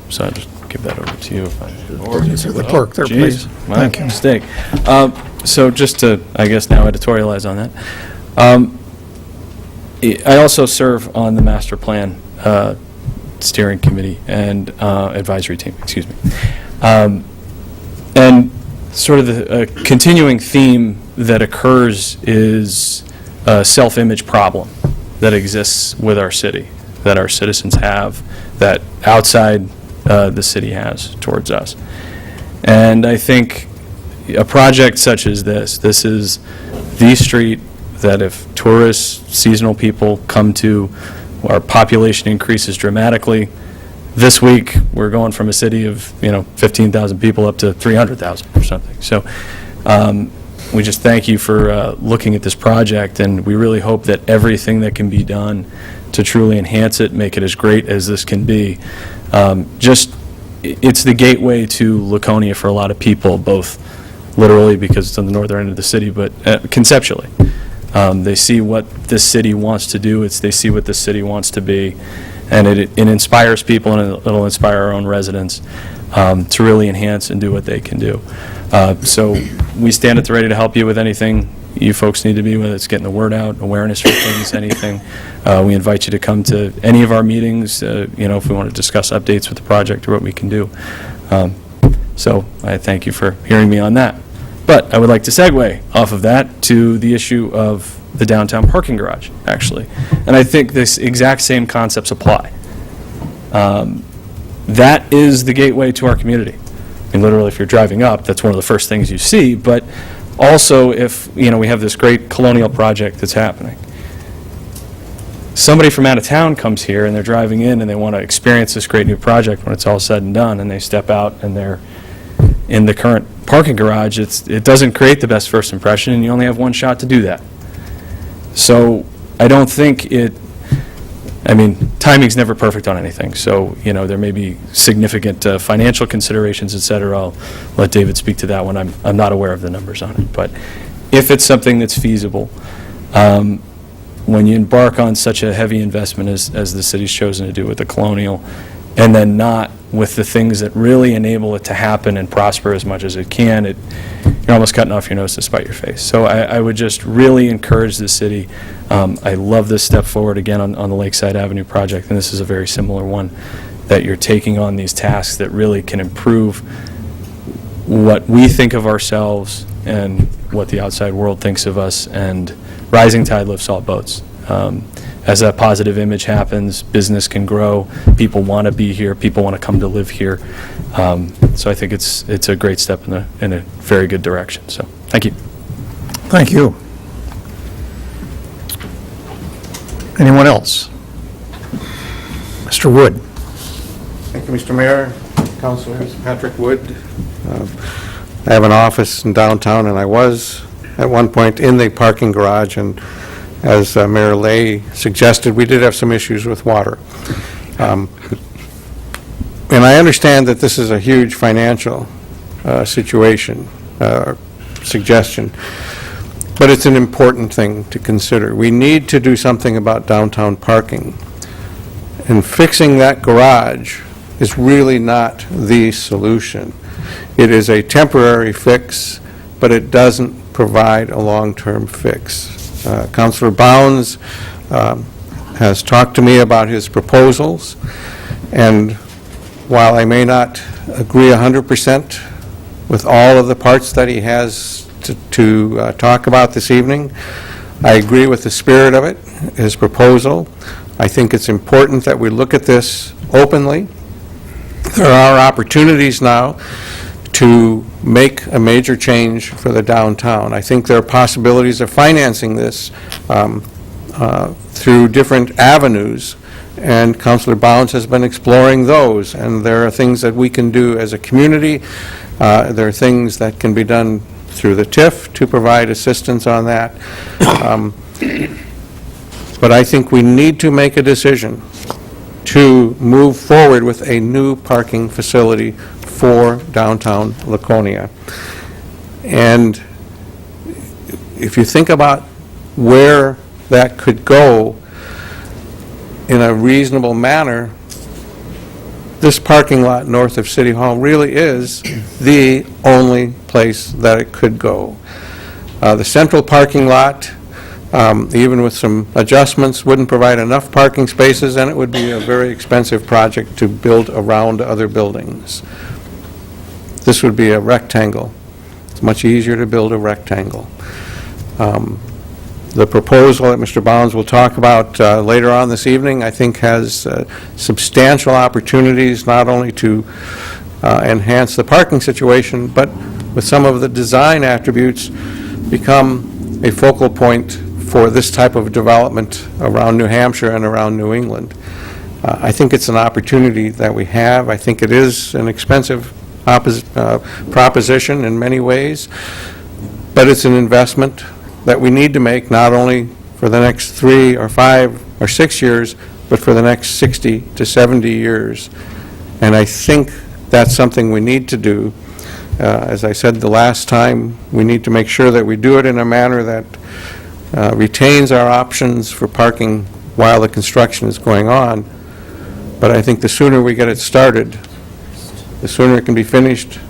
So I'll just give that over to you. The clerk there, please. Thank you. Mistake. So just to, I guess, now editorialize on that. I also serve on the master plan steering committee and advisory team, excuse me. And sort of the continuing theme that occurs is a self-image problem that exists with our city, that our citizens have, that outside the city has towards us. And I think a project such as this is the street that if tourists, seasonal people come to, our population increases dramatically. This week, we're going from a city of, 15,000 people up to 300,000 or something. So we just thank you for looking at this project, and we really hope that everything that can be done to truly enhance it, make it as great as this can be, it's the gateway to Laconia for a lot of people, both literally because it's on the northern end of the city, but conceptually. They see what this city wants to do, they see what this city wants to be, and it inspires people, and it'll inspire our own residents to really enhance and do what they can do. So we stand at the ready to help you with anything you folks need to be, whether it's getting the word out, awareness for things, anything. We invite you to come to any of our meetings, if we want to discuss updates with the project or what we can do. So I thank you for hearing me on that. But I would like to segue off of that to the issue of the downtown parking garage, actually. And I think this exact same concepts apply. That is the gateway to our community. I mean, literally, if you're driving up, that's one of the first things you see. But also, if, we have this great colonial project that's happening. Somebody from out of town comes here, and they're driving in, and they want to experience this great new project when it's all said and done, and they step out, and they're in the current parking garage. It doesn't create the best first impression, and you only have one shot to do that. So I don't think I mean, timing's never perfect on anything, so, there may be significant financial considerations, et cetera. I'll let David speak to that one. I'm not aware of the numbers on it, but if it's something that's feasible, when you embark on such a heavy investment as the city's chosen to do with the Colonial, and then not with the things that really enable it to happen and prosper as much as it can, you're almost cutting off your nose to spite your face. So I would just really encourage the city. I love this step forward again on the Lakeside Avenue project, and this is a very similar one, that you're taking on these tasks that really can improve what we think of ourselves and what the outside world thinks of us, and rising tide lifts all boats. As that positive image happens, business can grow, people want to be here, people want to come to live here. So I think it's a great step in a very good direction. So, thank you. Thank you. Anyone else? Mr. Wood. Thank you, Mr. Mayor, Councilors. Patrick Wood. I have an office in downtown, and I was at one point in the parking garage, and as Mayor Lay suggested, we did have some issues with water. And I understand that this is a huge financial situation, suggestion, but it's an important thing to consider. We need to do something about downtown parking, and fixing that garage is really not the solution. It is a temporary fix, but it doesn't provide a long-term fix. Councilor Bounds has talked to me about his proposals, and while I may not agree 100% with all of the parts that he has to talk about this evening, I agree with the spirit of it, his proposal. I think it's important that we look at this openly. There are opportunities now to make a major change for the downtown. I think there are possibilities of financing this through different avenues, and Councilor Bounds has been exploring those, and there are things that we can do as a community. There are things that can be done through the TIF to provide assistance on that. But I think we need to make a decision to move forward with a new parking facility for downtown Laconia. And if you think about where that could go in a reasonable manner, this parking lot north of City Hall really is the only place that it could go. The central parking lot, even with some adjustments, wouldn't provide enough parking spaces, and it would be a very expensive project to build around other buildings. This would be a rectangle. It's much easier to build a rectangle. The proposal that Mr. Bounds will talk about later on this evening, I think, has substantial opportunities not only to enhance the parking situation, but with some of the design attributes, become a focal point for this type of development around New Hampshire and around New England. I think it's an opportunity that we have. I think it is an expensive proposition in many ways, but it's an investment that we need to make not only for the next 3 or 5 or 6 years, but for the next 60 to 70 years. And I think that's something we need to do. As I said the last time, we need to make sure that we do it in a manner that retains our options for parking while the construction is going on. But I think the sooner we get it started, the sooner it can be finished,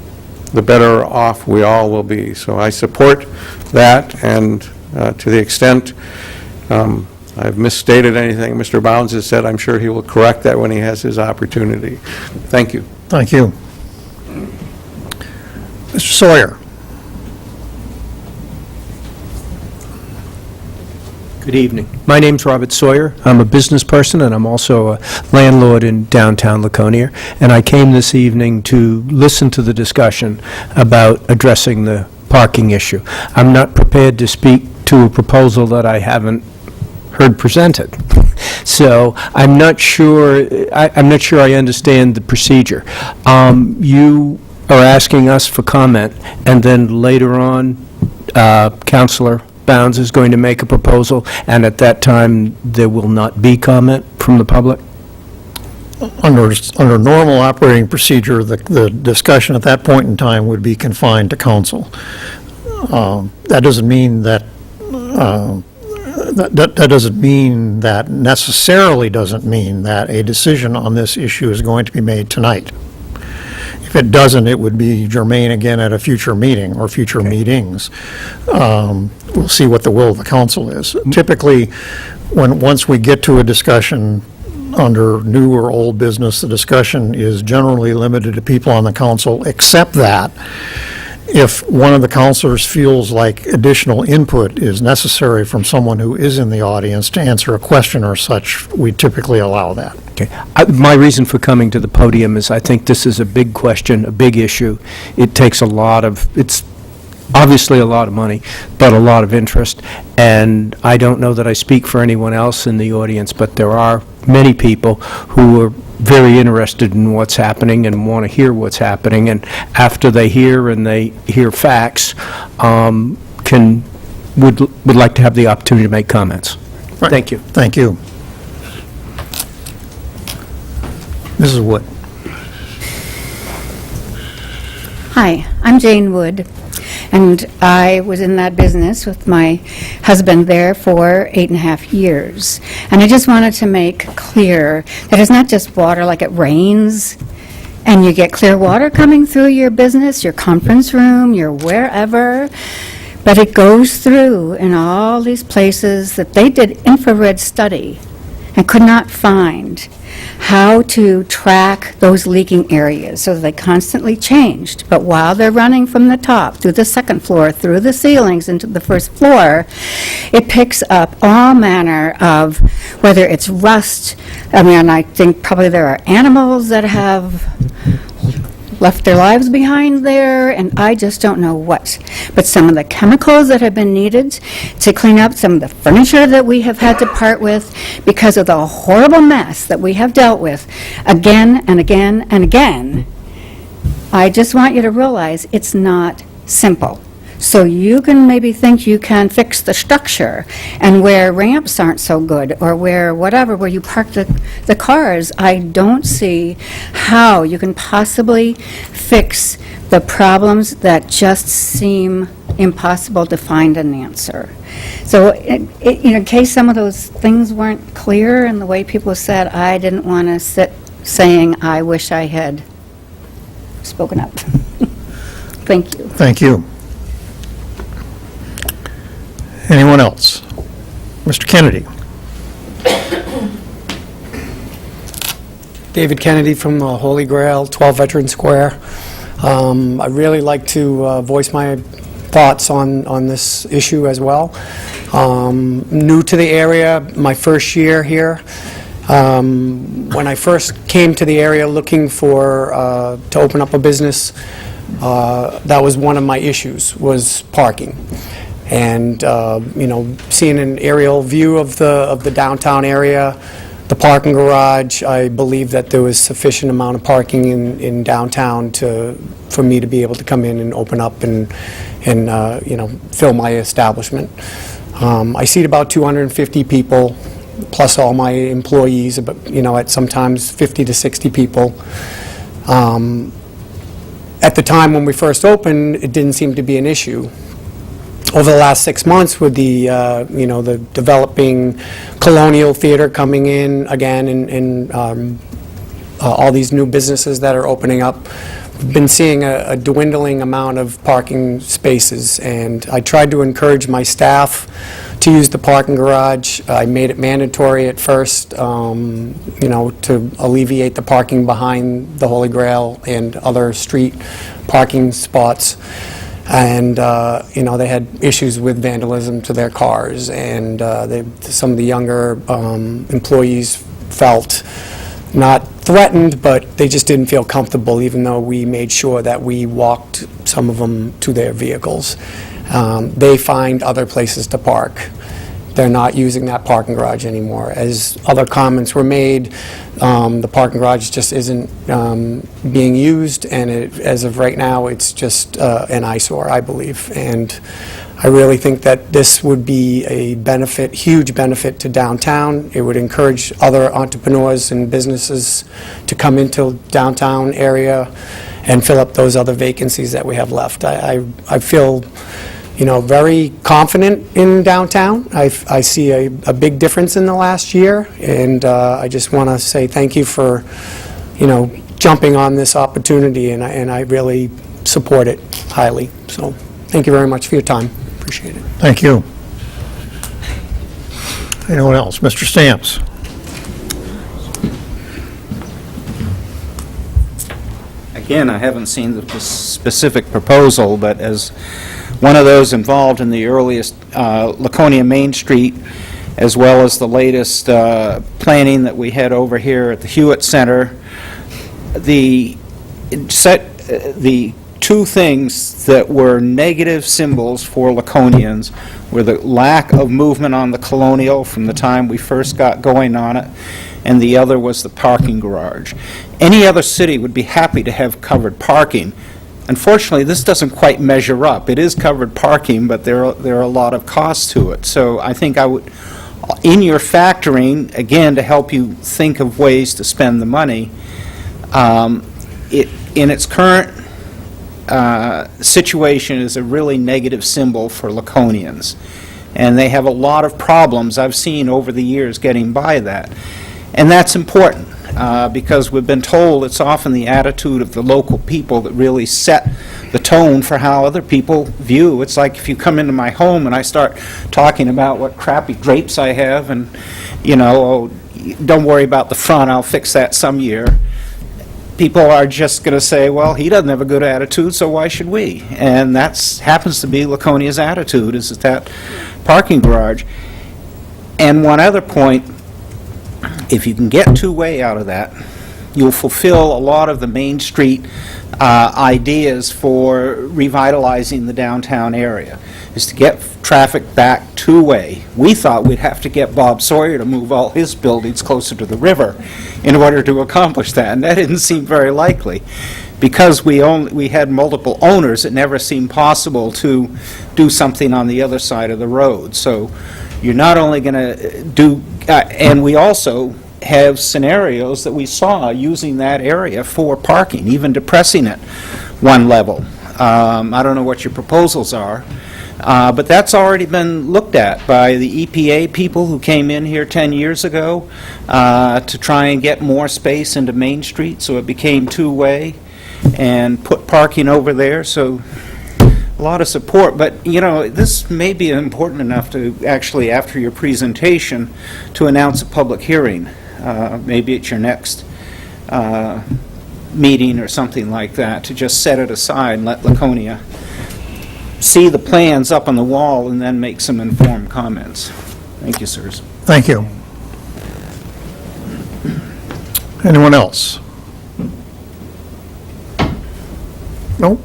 the better off we all will be. So I support that, and to the extent I've misstated anything Mr. Bounds has said, I'm sure he will correct that when he has his opportunity. Thank you. Thank you. Mr. Sawyer. Good evening. My name's Robert Sawyer. I'm a business person, and I'm also a landlord in downtown Laconia. And I came this evening to listen to the discussion about addressing the parking issue. I'm not prepared to speak to a proposal that I haven't heard presented. So I'm not sure I understand the procedure. You are asking us for comment, and then later on, Councilor Bounds is going to make a proposal, and at that time, there will not be comment? from the public? Under normal operating procedure, the discussion at that point in time would be confined to council. That doesn't mean that, that doesn't mean that, necessarily doesn't mean that a decision on this issue is going to be made tonight. If it doesn't, it would be germane again at a future meeting or future meetings. We'll see what the will of the council is. Typically, once we get to a discussion under new or old business, the discussion is generally limited to people on the council, except that if one of the councilors feels like additional input is necessary from someone who is in the audience to answer a question or such, we typically allow that. Okay. My reason for coming to the podium is I think this is a big question, a big issue. It takes it's obviously a lot of money, but a lot of interest. And I don't know that I speak for anyone else in the audience, but there are many people who are very interested in what's happening and want to hear what's happening. And after they hear facts, would like to have the opportunity to make comments. Right. Thank you. Thank you. Mrs. Wood. Hi, I'm Jane Wood, and I was in that business with my husband there for 8.5 years. And I just wanted to make clear that it's not just water like it rains and you get clear water coming through your business, your conference room, your wherever, but it goes through in all these places that they did infrared study and could not find how to track those leaking areas, so they constantly changed. But while they're running from the top, through the second floor, through the ceilings into the first floor, it picks up all manner of, whether it's rust, I think probably there are animals that have left their lives behind there, and I just don't know what. But some of the chemicals that have been needed to clean up some of the furniture that we have had to part with because of the horrible mess that we have dealt with again and again and again, I just want you to realize it's not simple. So you can maybe think you can fix the structure, and where ramps aren't so good, or where you park the cars, I don't see how you can possibly fix the problems that just seem impossible to find an answer. So in case some of those things weren't clear in the way people said, I didn't want to sit saying I wish I had spoken up. Thank you. Thank you. Anyone else? Mr. Kennedy. David Kennedy from the Holy Grail, 12 Veteran Square. I'd really like to voice my thoughts on this issue as well. New to the area, my first year here. When I first came to the area looking to open up a business, that was one of my issues, was parking. And seeing an aerial view of the downtown area, the parking garage, I believe that there was sufficient amount of parking in downtown for me to be able to come in and open up and fill my establishment. I seat about 250 people, plus all my employees, but at sometimes 50 to 60 people. At the time when we first opened, it didn't seem to be an issue. Over the last 6 months, with the the developing Colonial Theater coming in again, and all these new businesses that are opening up, we've been seeing a dwindling amount of parking spaces. And I tried to encourage my staff to use the parking garage. I made it mandatory at first, to alleviate the parking behind the Holy Grail and other street parking spots. And, they had issues with vandalism to their cars, and some of the younger employees felt not threatened, but they just didn't feel comfortable, even though we made sure that we walked some of them to their vehicles. They find other places to park. They're not using that parking garage anymore. As other comments were made, the parking garage just isn't being used, and as of right now, it's just an eyesore, I believe. And I really think that this would be a benefit, huge benefit to downtown. It would encourage other entrepreneurs and businesses to come into downtown area and fill up those other vacancies that we have left. I feel, very confident in downtown. I see a big difference in the last year, and I just want to say thank you for, jumping on this opportunity, and I really support it highly. So thank you very much for your time. Appreciate it. Thank you. Anyone else? Mr. Stamps? Again, I haven't seen the specific proposal, but as one of those involved in the earliest Laconia Main Street, as well as the latest planning that we had over here at the Hewitt Center, the two things that were negative symbols for Laconians were the lack of movement on the Colonial from the time we first got going on it, and the other was the parking garage. Any other city would be happy to have covered parking. Unfortunately, this doesn't quite measure up. It is covered parking, but there are a lot of costs to it. So I think I would, in your factoring, again, to help you think of ways to spend the money, in its current situation is a really negative symbol for Laconians. And they have a lot of problems I've seen over the years getting by that. And that's important because we've been told it's often the attitude of the local people that really set the tone for how other people view. It's like if you come into my home and I start talking about what crappy drapes I have and, oh, don't worry about the front, I'll fix that some year. People are just going to say, well, he doesn't have a good attitude, so why should we? And that happens to be Laconia's attitude, is that parking garage. And one other point, if you can get two-way out of that, you'll fulfill a lot of the Main Street ideas for revitalizing the downtown area, is to get traffic back two-way. We thought we'd have to get Bob Sawyer to move all his buildings closer to the river in order to accomplish that, and that didn't seem very likely. Because we had multiple owners, it never seemed possible to do something on the other side of the road. So you're not only going to do, and we also have scenarios that we saw using that area for parking, even depressing it one level. I don't know what your proposals are, but that's already been looked at by the EPA people who came in here 10 years ago to try and get more space into Main Street so it became two-way and put parking over there. So a lot of support, but this may be important enough to actually, after your presentation, to announce a public hearing, maybe at your next meeting or something like that, to just set it aside and let Laconia see the plans up on the wall and then make some informed comments. Thank you, sirs. Thank you. Anyone else? No?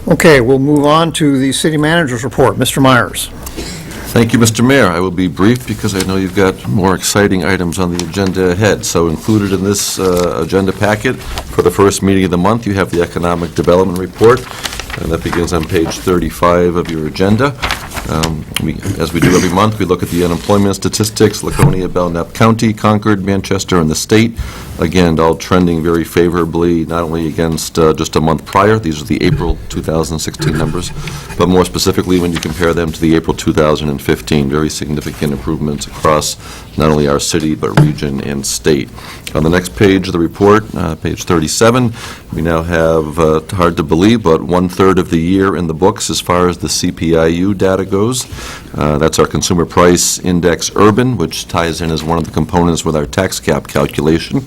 Okay, we'll move on to the city manager's report. Mr. Myers. Thank you, Mr. Mayor. I will be brief because I know you've got more exciting items on the agenda ahead. So included in this agenda packet for the first meeting of the month, you have the Economic Development Report, and that begins on page 35 of your agenda. As we do every month, we look at the unemployment statistics, Laconia, Belknap County, Concord, Manchester, and the state. Again, all trending very favorably, not only against just a month prior, these are the April 2016 numbers, but more specifically when you compare them to the April 2015, very significant improvements across not only our city, but region and state. On the next page of the report, page 37, we now have, hard to believe, but 1/3 of the year in the books as far as the CPIU data goes. That's our Consumer Price Index Urban, which ties in as one of the components with our tax cap calculation.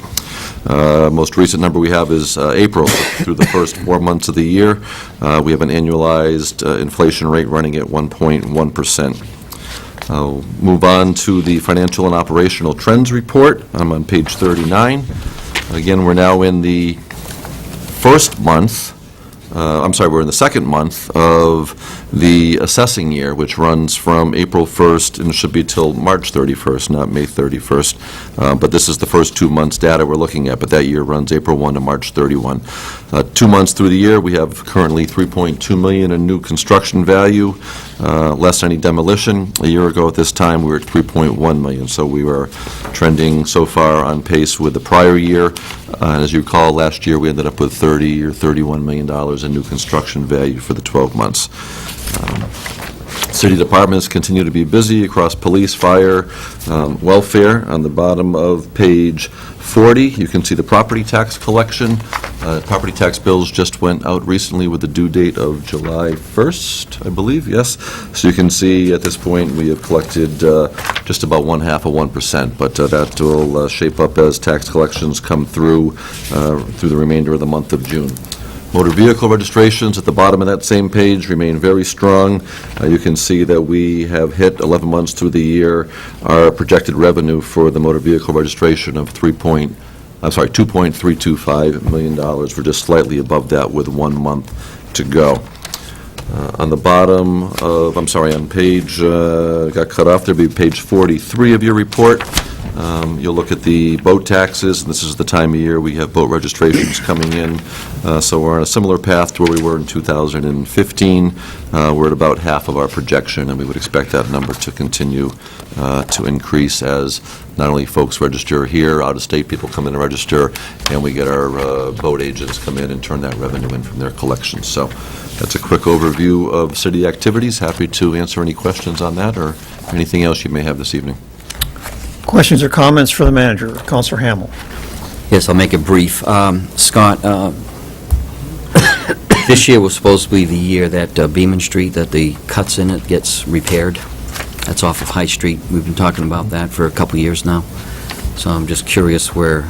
Most recent number we have is April, through the first 4 months of the year. We have an annualized inflation rate running at 1.1%. I'll move on to the Financial and Operational Trends Report. I'm on page 39. Again, we're now in the first month we're in the second month of the assessing year, which runs from April 1st and should be till March 31st, not May 31st. But this is the first 2 months' data we're looking at, but that year runs April 1 to March 31. 2 months through the year, we have currently $3.2 million in new construction value, less any demolition. A year ago at this time, we were at $3.1 million, so we were trending so far on pace with the prior year. As you recall, last year we ended up with $30 or $31 million in new construction value for the 12 months. City departments continue to be busy across police, fire, welfare. On the bottom of page 40, you can see the property tax collection. Property tax bills just went out recently with the due date of July 1st, I believe, yes. So you can see at this point we have collected just about 0.5%, but that will shape up as tax collections come through the remainder of the month of June. Motor vehicle registrations at the bottom of that same page remain very strong. You can see that we have hit 11 months through the year our projected revenue for the motor vehicle registration of $2.325 million. We're just slightly above that with 1 month to go. On the bottom of, on page, got cut off, there'll be page 43 of your report. You'll look at the boat taxes, and this is the time of year we have boat registrations coming in. So we're on a similar path to where we were in 2015. We're at about half of our projection, and we would expect that number to continue to increase as not only folks register here, out-of-state people come in and register, and we get our boat agents come in and turn that revenue in from their collections. So that's a quick overview of city activities. Happy to answer any questions on that or anything else you may have this evening. Questions or comments for the manager? Councilor Hamel. Yes, I'll make it brief. Scott, this year was supposed to be the year that Beaman Street, that the cuts in it gets repaired. That's off of High Street. We've been talking about that for a couple years now. So I'm just curious where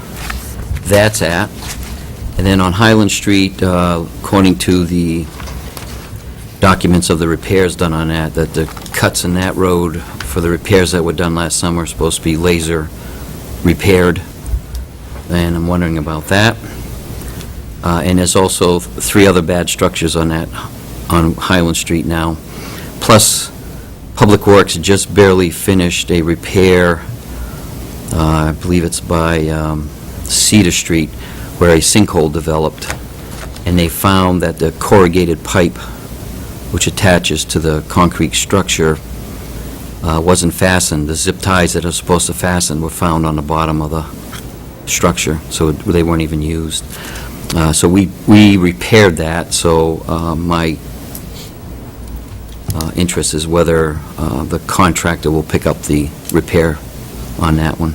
that's at. And then on Highland Street, according to the documents of the repairs done on that the cuts in that road for the repairs that were done last summer are supposed to be laser repaired. And I'm wondering about that. And there's also 3 other bad structures on Highland Street now. Plus, Public Works just barely finished a repair, I believe it's by Cedar Street, where a sinkhole developed, and they found that the corrugated pipe, which attaches to the concrete structure, wasn't fastened. The zip ties that are supposed to fasten were found on the bottom of the structure, so they weren't even used. So we repaired that, so my interest is whether the contractor will pick up the repair on that one.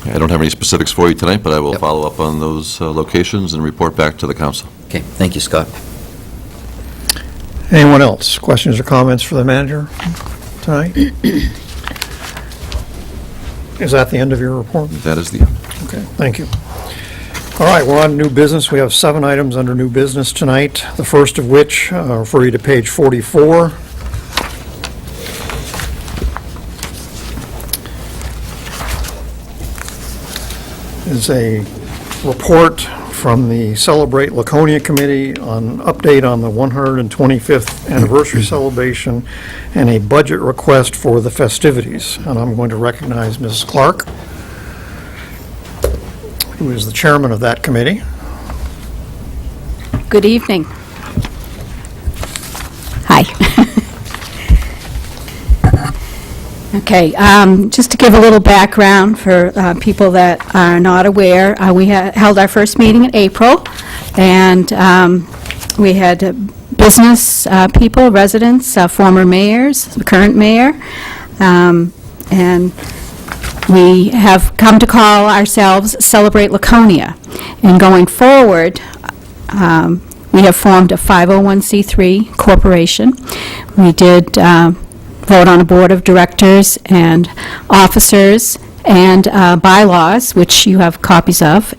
I don't have any specifics for you tonight, but I will follow up on those locations and report back to the council. Okay, thank you, Scott. Anyone else? Questions or comments for the manager tonight? Is that the end of your report? That is the end. Okay, thank you. All right, we're on new business. We have 7 items under new business tonight, the first of which, I'll refer you to page 44. Is a report from the Celebrate Laconia Committee on update on the 125th anniversary celebration and a budget request for the festivities. And I'm going to recognize Mrs. Clark, who is the chairman of that committee. Good evening. Hi. Okay, just to give a little background for people that are not aware, we held our first meeting in April, and we had business people, residents, former mayors, the current mayor, and we have come to call ourselves Celebrate Laconia. And going forward, we have formed a 501c3 corporation. We did vote on a board of directors and officers and bylaws, which you have copies of,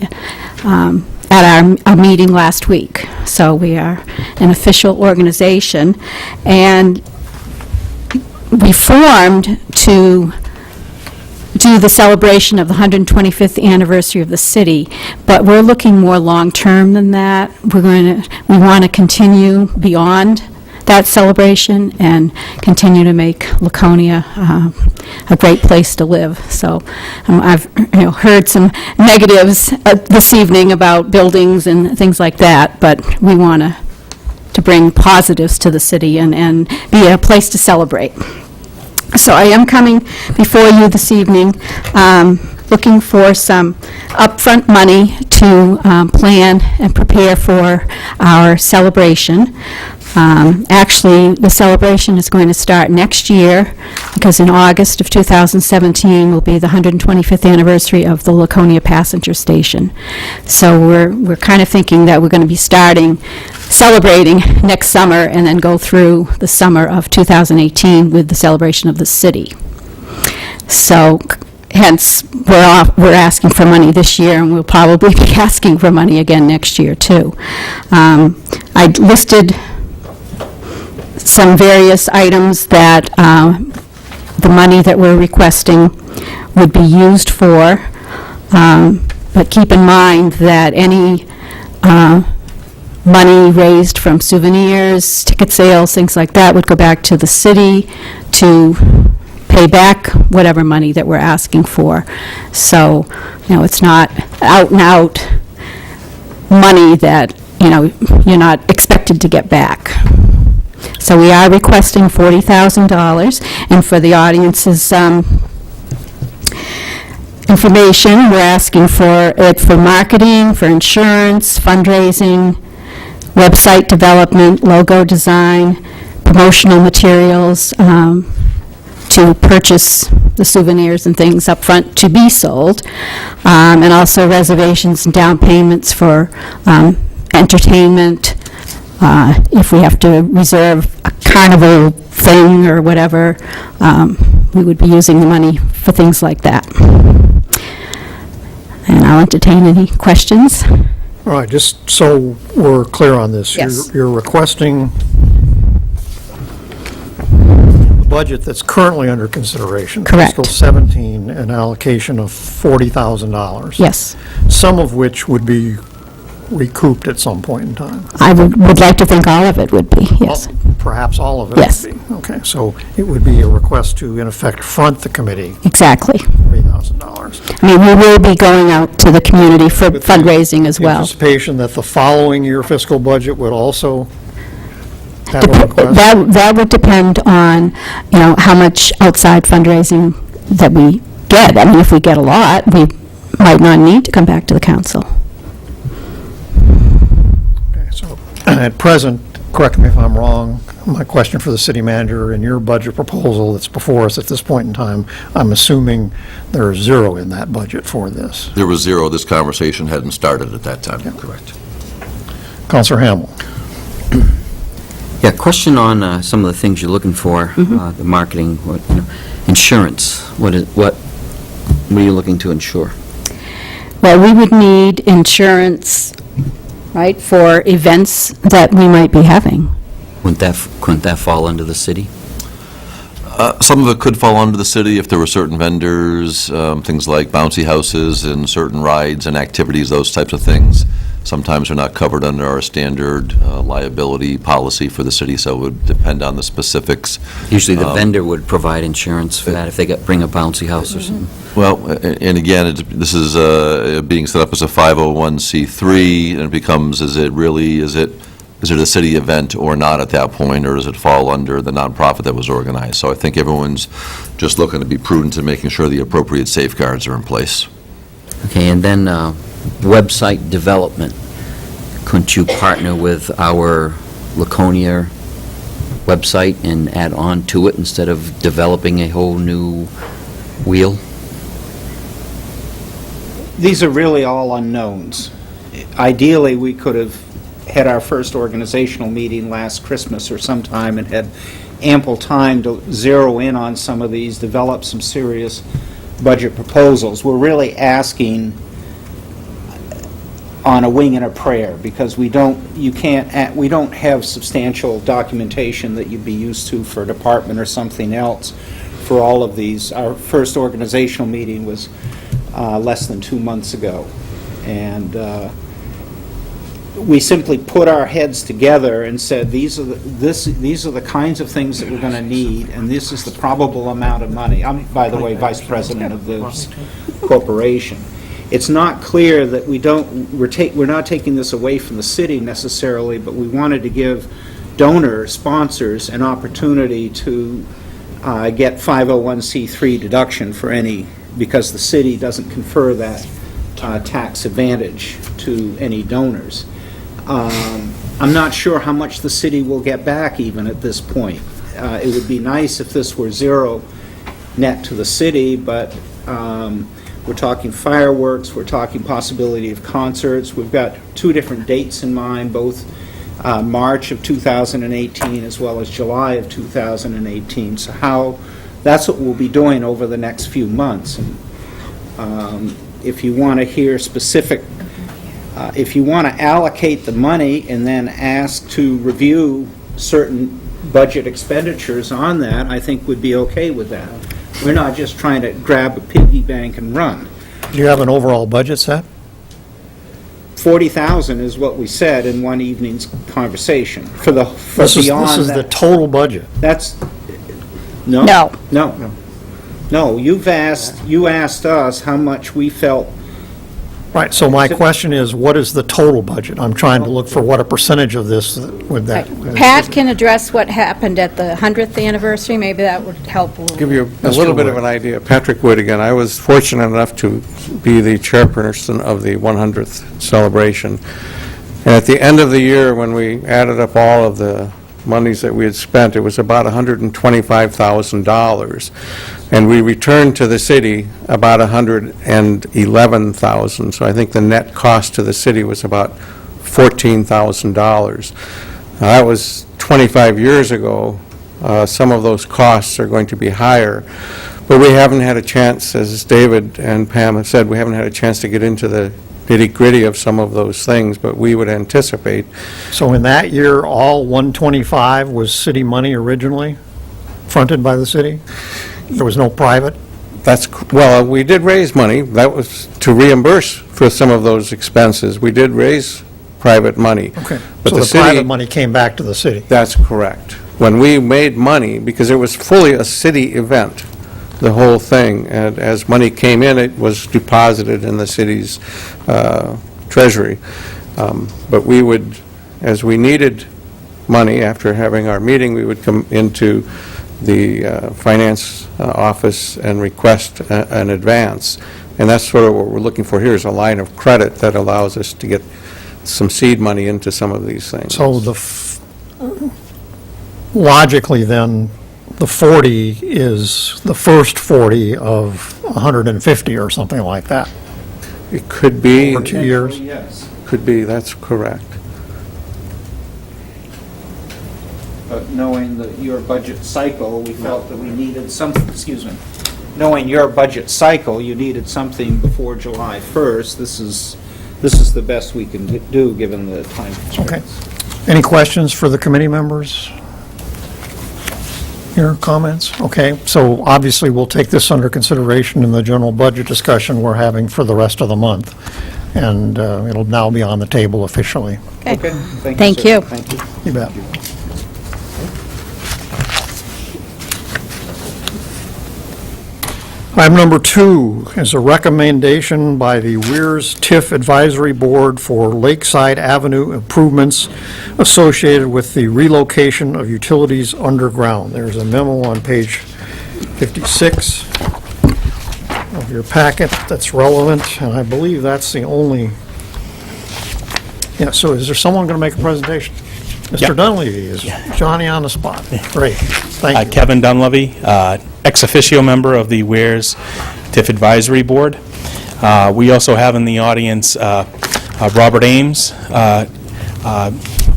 at our meeting last week. So we are an official organization, and we formed to do the celebration of the 125th anniversary of the city, but we're looking more long-term than that. We want to continue beyond that celebration and continue to make Laconia a great place to live. So I've heard some negatives this evening about buildings and things like that, but we want to bring positives to the city and be a place to celebrate. So I am coming before you this evening looking for some upfront money to plan and prepare for our celebration. Actually, the celebration is going to start next year, because in August of 2017 will be the 125th anniversary of the Laconia Passenger Station. So we're kind of thinking that we're going to be celebrating next summer and then go through the summer of 2018 with the celebration of the city. So hence, we're asking for money this year, and we'll probably be asking for money again next year, too. I listed some various items that the money that we're requesting would be used for, but keep in mind that any money raised from souvenirs, ticket sales, things like that would go back to the city to pay back whatever money that we're asking for. So, it's not out-and-out money that, you're not expected to get back. So we are requesting $40,000, and for the audience's information, we're asking for it for marketing, for insurance, fundraising, website development, logo design, promotional materials, to purchase the souvenirs and things up front to be sold, and also reservations and down payments for entertainment. If we have to reserve a carnival thing or whatever, we would be using the money for things like that. And I'll entertain any questions. All right, just so we're clear on this. Yes. You're requesting the budget that's currently under consideration. Correct. Fiscal 17, an allocation of $40,000. Yes. Some of which would be recouped at some point in time. I would like to think all of it would be, yes. Perhaps all of it Yes. would be. Okay, so it would be a request to, in effect, front the committee Exactly. $3,000. I mean, we will be going out to the community for fundraising as well. Anticipation that the following year fiscal budget would also have a request? That would depend on, how much outside fundraising that we get. I mean, if we get a lot, we might not need to come back to the council. Okay, so at present, correct me if I'm wrong, my question for the city manager, in your budget proposal that's before us at this point in time, I'm assuming there is zero in that budget for this. There was zero. This conversation hadn't started at that time. Correct. Councilor Hamel. Yeah, question on some of the things you're looking for, the marketing, insurance. What are you looking to insure? Well, we would need insurance, right, for events that we might be having. Couldn't that fall under the city? Some of it could fall under the city if there were certain vendors, things like bouncy houses and certain rides and activities, those types of things. Sometimes they're not covered under our standard liability policy for the city, so it would depend on the specifics. Usually the vendor would provide insurance for that if they bring a bouncy house or something. Well, and again, this is being set up as a 501c3, and it becomes, is it a city event or not at that point, or does it fall under the nonprofit that was organized? So I think everyone's just looking to be prudent and making sure the appropriate safeguards are in place. Okay, and then website development. Couldn't you partner with our Laconia website and add on to it instead of developing a whole new wheel? These are really all unknowns. Ideally, we could have had our first organizational meeting last Christmas or sometime and had ample time to zero in on some of these, develop some serious budget proposals. We're really asking on a wing and a prayer, because we don't have substantial documentation that you'd be used to for a department or something else for all of these. Our first organizational meeting was less than 2 months ago, and we simply put our heads together and said, these are the kinds of things that we're going to need, and this is the probable amount of money. I'm, by the way, vice president of this corporation. It's not clear that we're not taking this away from the city necessarily, but we wanted to give donor sponsors an opportunity to get 501c3 deduction for any, because the city doesn't confer that tax advantage to any donors. I'm not sure how much the city will get back even at this point. It would be nice if this were zero net to the city, but we're talking fireworks, we're talking possibility of concerts. We've got 2 different dates in mind, both March of 2018 as well as July of 2018. So that's what we'll be doing over the next few months. And if you want to hear specific, if you want to allocate the money and then ask to review certain budget expenditures on that, I think would be okay with that. We're not just trying to grab a piggy bank and run. Do you have an overall budget set? 40,000 is what we said in one evening's conversation. This is the total budget. That's No. No. You asked us how much we felt. Right, so my question is, what is the total budget? I'm trying to look for what a percentage of this would that. Pat can address what happened at the 100th anniversary. Maybe that would help a little. Give you a little bit of an idea. Patrick Wood again. I was fortunate enough to be the chairperson of the 100th celebration. And at the end of the year, when we added up all of the monies that we had spent, it was about $125,000. And we returned to the city about $111,000. So I think the net cost to the city was about $14,000. That was 25 years ago. Some of those costs are going to be higher. But we haven't had a chance, as David and Pam have said, we haven't had a chance to get into the nitty-gritty of some of those things, but we would anticipate. So in that year, all 125 was city money originally, fronted by the city? There was no private? Well, we did raise money. That was to reimburse for some of those expenses. We did raise private money. Okay, But so the private money came back to the city? That's correct. When we made money, because it was fully a city event, the whole thing, and as money came in, it was deposited in the city's treasury. But we would, as we needed money after having our meeting, we would come into the finance office and request an advance. And that's sort of what we're looking for here, is a line of credit that allows us to get some seed money into some of these things. So logically then, the 40 is the first 40 of 150 or something like that? It could be. Over 2 years? Yes. Could be, that's correct. But knowing your budget cycle, we felt that we needed something, knowing your budget cycle, you needed something before July 1st. This is the best we can do, given the time constraints. Okay. Any questions for the committee members? Your comments? Okay, so obviously we'll take this under consideration in the general budget discussion we're having for the rest of the month, and it'll now be on the table officially. Okay. Thank you. Thank you. You bet. Item number 2 is a recommendation by the Weirs TIF Advisory Board for Lakeside Avenue improvements associated with the relocation of utilities underground. There's a memo on page 56 of your packet that's relevant, and I believe that's the only... Yeah, so is there someone going to make a presentation? Mr. Dunleavy, is Johnny on the spot? Great, thank you. Kevin Dunleavy, ex officio member of the Weirs TIF Advisory Board. We also have in the audience Robert Ames,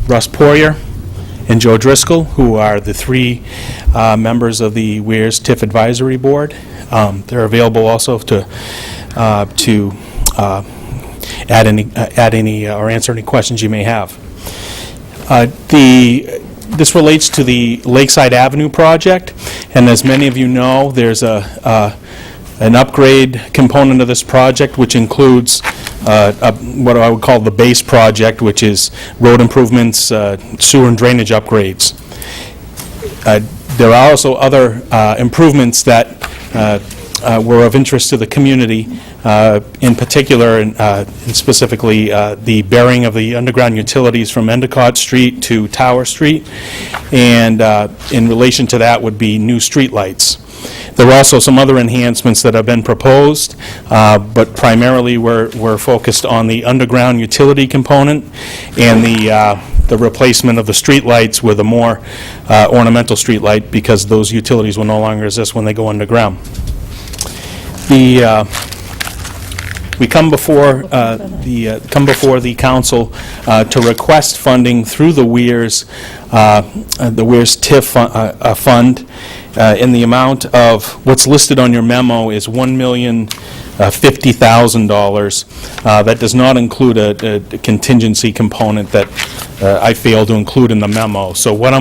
Russ Poirier, and Joe Driscoll, who are the 3 members of the Weirs TIF Advisory Board. They're available also to add any or answer any questions you may have. The This relates to the Lakeside Avenue project, and as many of you know, there's an upgrade component of this project, which includes what I would call the base project, which is road improvements, sewer and drainage upgrades. There are also other improvements that were of interest to the community, in particular and specifically the burying of the underground utilities from Endicott Street to Tower Street, and in relation to that would be new streetlights. There are also some other enhancements that have been proposed, but primarily we're focused on the underground utility component and the replacement of the streetlights with a more ornamental streetlight, because those utilities will no longer exist when they go underground. We come before the council to request funding through the Weirs TIF fund in the amount of, what's listed on your memo is $1,050,000. That does not include a contingency component that I failed to include in the memo. So what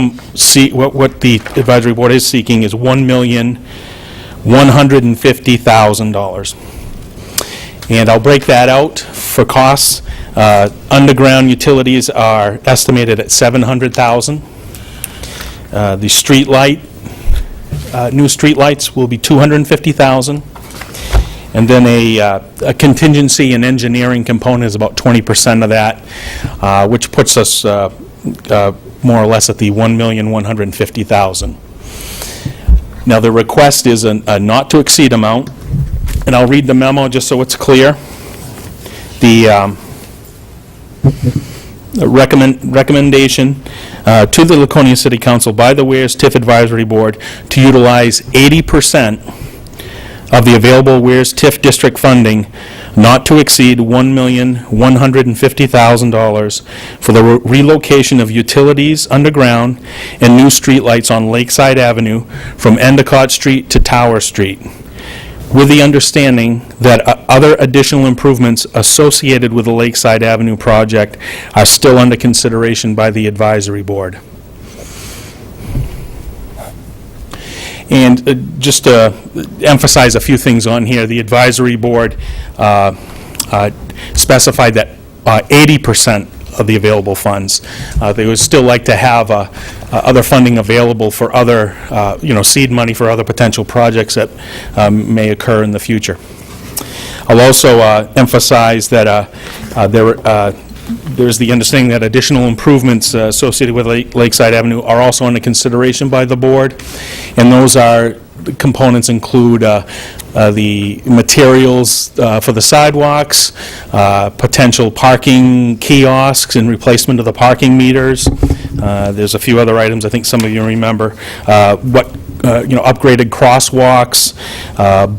the advisory board is seeking is $1,150,000. And I'll break that out for costs. Underground utilities are estimated at $700,000. The street light, new street lights will be $250,000. And then a contingency and engineering component is about 20% of that, which puts us more or less at the $1,150,000. Now, the request is a not-to-exceed amount, and I'll read the memo just so it's clear. The recommendation to the Laconia City Council by the Weirs TIF Advisory Board to utilize 80% of the available Weirs TIF district funding not to exceed $1,150,000 for the relocation of utilities underground and new streetlights on Lakeside Avenue from Endicott Street to Tower Street, with the understanding that other additional improvements associated with the Lakeside Avenue project are still under consideration by the advisory board. And just to emphasize a few things on here, the advisory board specified that 80% of the available funds, they would still like to have other funding available for other, seed money for other potential projects that may occur in the future. I'll also emphasize that there's the understanding that additional improvements associated with Lakeside Avenue are also under consideration by the board, and those components include the materials for the sidewalks, potential parking kiosks and replacement of the parking meters. There's a few other items I think some of you remember. Upgraded crosswalks,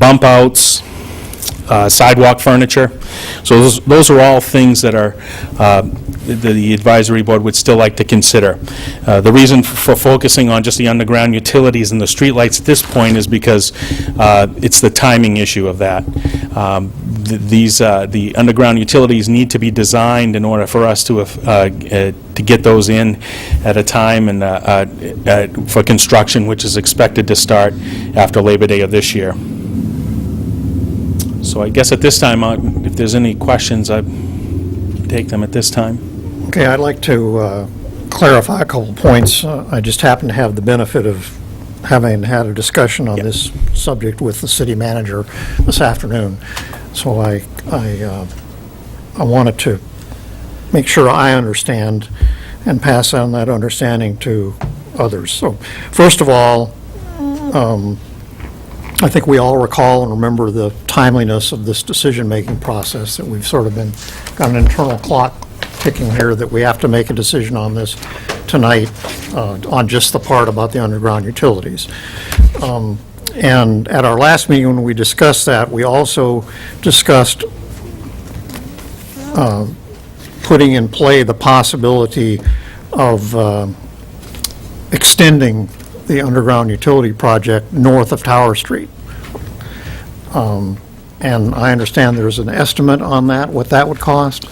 bump outs, sidewalk furniture. So those are all things that are the advisory board would still like to consider. The reason for focusing on just the underground utilities and the streetlights at this point is because it's the timing issue of that. The underground utilities need to be designed in order for us to get those in at a time and for construction, which is expected to start after Labor Day of this year. So I guess at this time, if there's any questions, I'd take them at this time. Okay, I'd like to clarify a couple points. I just happen to have the benefit of having had a discussion on this subject with the city manager this afternoon. So I wanted to make sure I understand and pass on that understanding to others. So first of all, I think we all recall and remember the timeliness of this decision-making process, that we've sort of got an internal clock ticking here, that we have to make a decision on this tonight on just the part about the underground utilities. And at our last meeting when we discussed that, we also discussed putting in play the possibility of extending the underground utility project north of Tower Street. And I understand there's an estimate on that, what that would cost?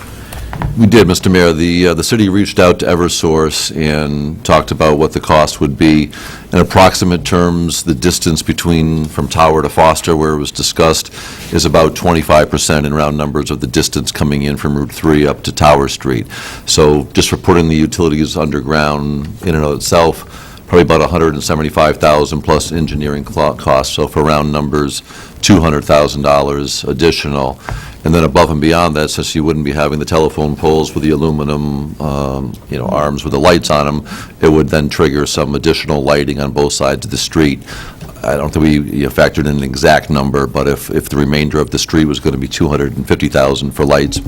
We did, Mr. Mayor. The city reached out to Eversource and talked about what the cost would be. In approximate terms, the distance from Tower to Foster, where it was discussed, is about 25% in round numbers of the distance coming in from Route 3 up to Tower Street. So just for putting the utilities underground in and of itself, probably about $175,000 plus engineering costs. So for round numbers, $200,000 additional. And then above and beyond that, since you wouldn't be having the telephone poles with the aluminum, arms with the lights on them, it would then trigger some additional lighting on both sides of the street. I don't think we factored in an exact number, but if the remainder of the street was going to be $250,000 for lights,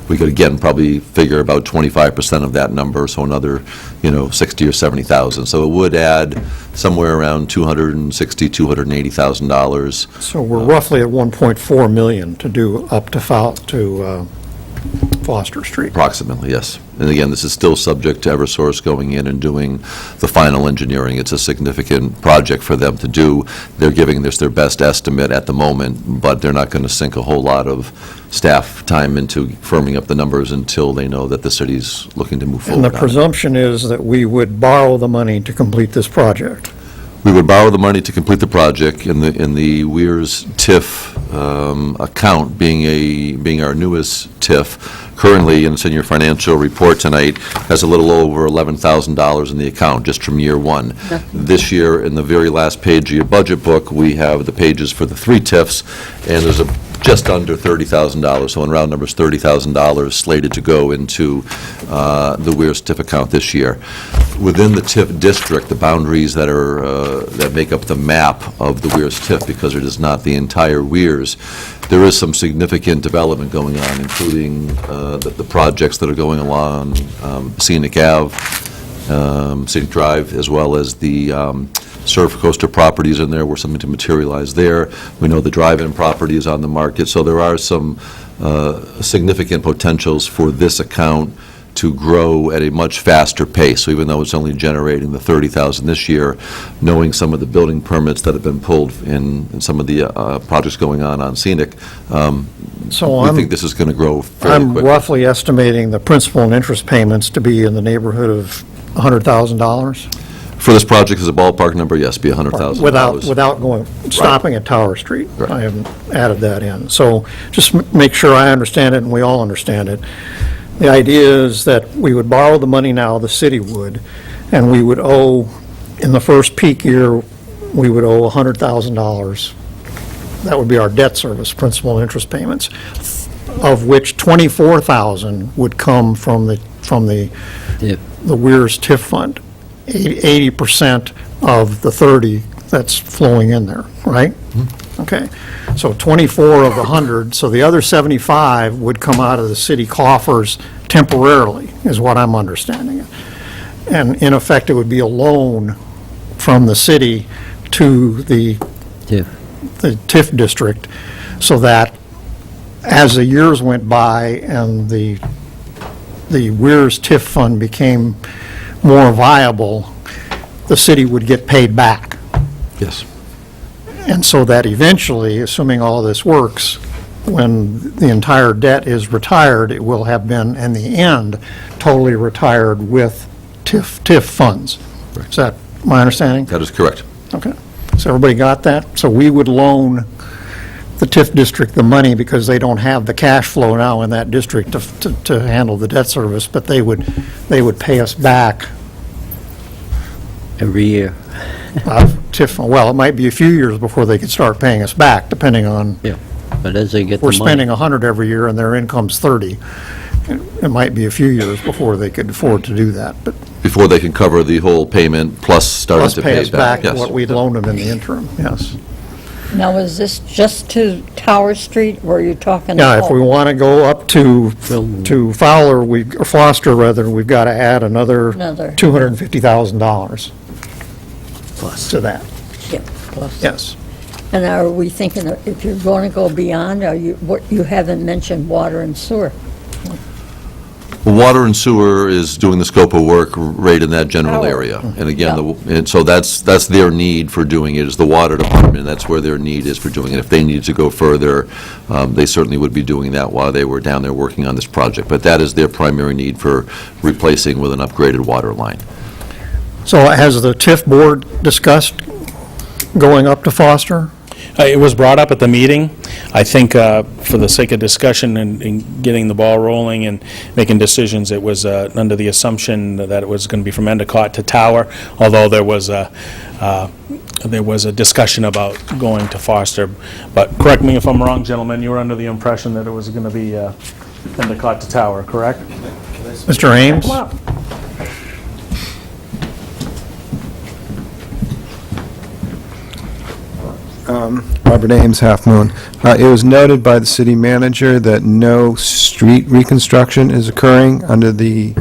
we could again probably figure about 25% of that number, so another, $60,000 or $70,000. So it would add somewhere around $260,000, $280,000. So we're roughly at 1.4 million to do up to Foster Street. Approximately, yes. And again, this is still subject to Eversource going in and doing the final engineering. It's a significant project for them to do. They're giving this their best estimate at the moment, but they're not going to sink a whole lot of staff time into firming up the numbers until they know that the city's looking to move forward. And the presumption is that we would borrow the money to complete this project. We would borrow the money to complete the project in the Weirs TIF account, being our newest TIF. Currently, and it's in your financial report tonight, has a little over $11,000 in the account just from year one. This year, in the very last page of your budget book, we have the pages for the 3 TIFs, and there's just under $30,000, so in round numbers, $30,000 slated to go into the Weirs TIF account this year. Within the TIF district, the boundaries that make up the map of the Weirs TIF, because it is not the entire Weirs, there is some significant development going on, including the projects that are going along Scenic Ave, Scenic Drive, as well as the surf coaster properties in there, where something to materialize there. We know the drive-in property is on the market, so there are some significant potentials for this account to grow at a much faster pace. So even though it's only generating the $30,000 this year, knowing some of the building permits that have been pulled in some of the projects going on Scenic, we think this is going to grow fairly quickly. I'm roughly estimating the principal and interest payments to be in the neighborhood of $100,000. For this project, as a ballpark number, yes, be $100,000. Without stopping at Tower Street. Right. I haven't added that in. So just make sure I understand it and we all understand it. The idea is that we would borrow the money now, the city would, and we would owe, in the first peak year, we would owe $100,000. That would be our debt service, principal and interest payments, of which $24,000 would come from the Weirs TIF fund. 80% of the 30 that's flowing in there, right? Okay, so 24 of the 100, so the other 75 would come out of the city coffers temporarily, is what I'm understanding it. And in effect, it would be a loan from the city to the TIF district, so that as the years went by and the Weirs TIF fund became more viable, the city would get paid back. Yes. And so that eventually, assuming all this works, when the entire debt is retired, it will have been, in the end, totally retired with TIF funds. Is that my understanding? That is correct. Okay. So everybody got that? So we would loan the TIF district the money because they don't have the cash flow now in that district to handle the debt service, but they would pay us back every year. TIF, well, it might be a few years before they could start paying us back, depending on. Yeah, but as they get the We're money. spending 100 every year and their income's 30. It might be a few years before they could afford to do that, but. Before they can cover the whole payment plus starting Plus to pay pay us it back. back Yes. what we'd loaned them in the interim, yes. Now, is this just to Tower Street, or are you talking? Yeah, if we want to go up to Fowler, or Foster, rather, we've got to add another $250,000 to that. Yeah, plus. Yes. And are we thinking, if you're going to go beyond, you haven't mentioned water and sewer? The water and sewer is doing the scope of work right in that general area. And again, and so that's their need for doing it, is the water department, and that's where their need is for doing it. If they needed to go further, they certainly would be doing that while they were down there working on this project. But that is their primary need for replacing with an upgraded water line. So has the TIF board discussed going up to Foster? It was brought up at the meeting. I think for the sake of discussion and getting the ball rolling and making decisions, it was under the assumption that it was going to be from Endicott to Tower, although there was a discussion about going to Foster. But correct me if I'm wrong, gentlemen, you were under the impression that it was going to be Endicott to Tower, correct? Mr. Ames? Come on up. Robert Ames, Half Moon. It was noted by the city manager that no street reconstruction is occurring under the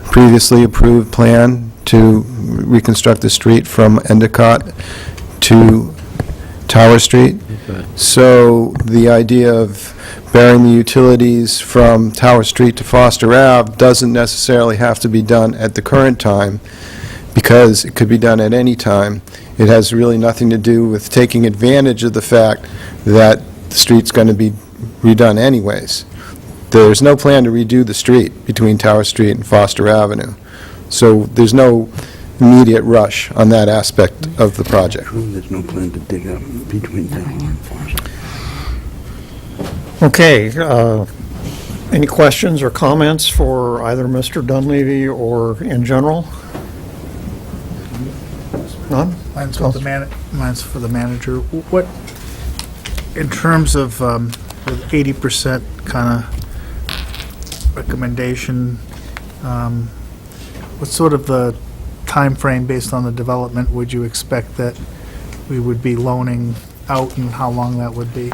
previously approved plan to reconstruct the street from Endicott to Tower Street. So the idea of burying the utilities from Tower Street to Foster Ave doesn't necessarily have to be done at the current time, because it could be done at any time. It has really nothing to do with taking advantage of the fact that the street's going to be redone anyways. There's no plan to redo the street between Tower Street and Foster Avenue. So there's no immediate rush on that aspect of the project. There's no plan to dig up between Tower and Foster. Okay, any questions or comments for either Mr. Dunleavy or in general? None? Mine's for the manager. What, in terms of the 80% kind of recommendation, what sort of the time frame based on the development would you expect that we would be loaning out, and how long that would be?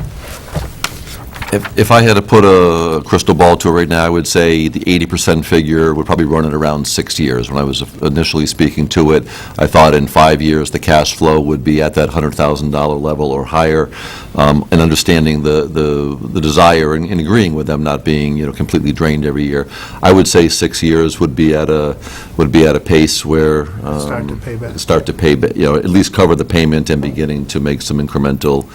If I had to put a crystal ball to it right now, I would say the 80% figure would probably run at around 6 years. When I was initially speaking to it, I thought in 5 years the cash flow would be at that $100,000 level or higher, and understanding the desire and agreeing with them not being, completely drained every year. I would say 6 years would be at a pace where Start to pay back. start to pay, at least cover the payment and beginning to make some incremental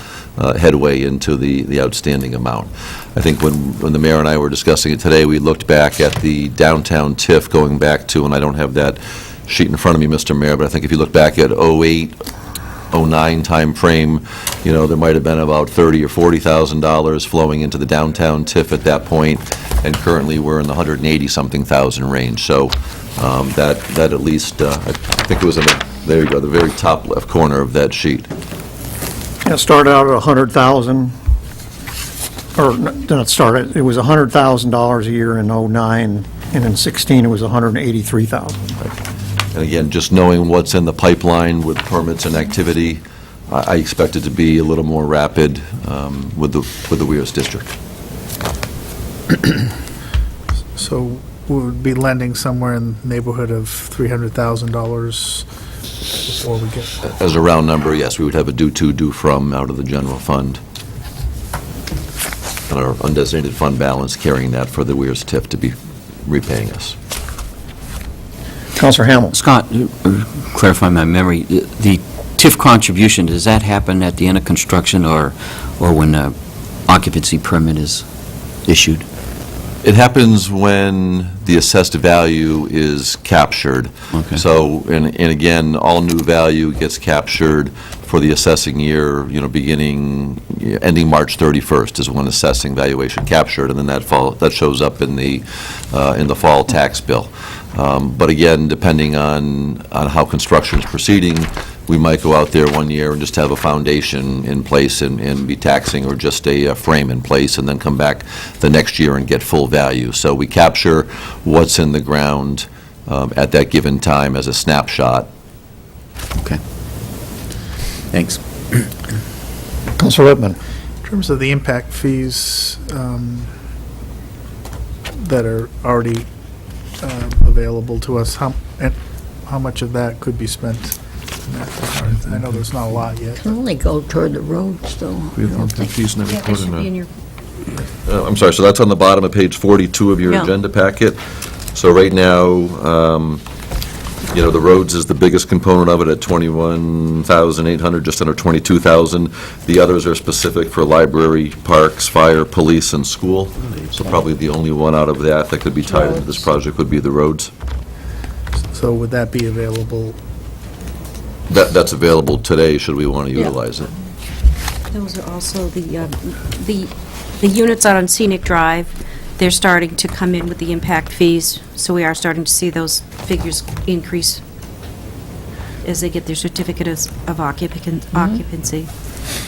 headway into the outstanding amount. I think when the mayor and I were discussing it today, we looked back at the downtown TIF going back to, and I don't have that sheet in front of me, Mr. Mayor, but I think if you look back at 08, 09 timeframe, there might have been about $30,000 or $40,000 flowing into the downtown TIF at that point, and currently we're in the 180-something thousand range. So that at least, I think it was there you go, the very top left corner of that sheet. It started out at 100,000, or didn't start it was $100,000 a year in '09, and in '16 it was 183,000. And again, just knowing what's in the pipeline with permits and activity, I expect it to be a little more rapid with the Weirs district. So we would be lending somewhere in the neighborhood of $300,000 before we get... As a round number, yes, we would have a due from out of the general fund, and our undesignated fund balance carrying that for the Weirs TIF to be repaying us. Councilor Hamel. Scott, clarify my memory, the TIF contribution, does that happen at the end of construction or when an occupancy permit is issued? It happens when the assessed value is captured. Okay. So, and again, all new value gets captured for the assessing year, ending March 31st is when assessing valuation captured, and then that shows up in the fall tax bill. But again, depending on how construction is proceeding, we might go out there one year and just have a foundation in place and be taxing, or just a frame in place, and then come back the next year and get full value. So we capture what's in the ground at that given time as a snapshot. Okay. Thanks. Councilor Lippman. In terms of the impact fees that are already available to us, how much of that could be spent in that regard? I know there's not a lot yet. Can only go toward the roads, though. We have impact fees never Yeah, put that in should be a... in your... I'm sorry, so that's on the bottom of page 42 of your Yeah. agenda packet. So right now, the roads is the biggest component of it at 21,800, just under 22,000. The others are specific for library, parks, fire, police, and school. So probably the only one out of that could be tied into this project would be the roads. So would that be available? That's available today, should we want to utilize it. Those are also the units out on Scenic Drive. They're starting to come in with the impact fees, so we are starting to see those figures increase as they get their certificate of occupancy.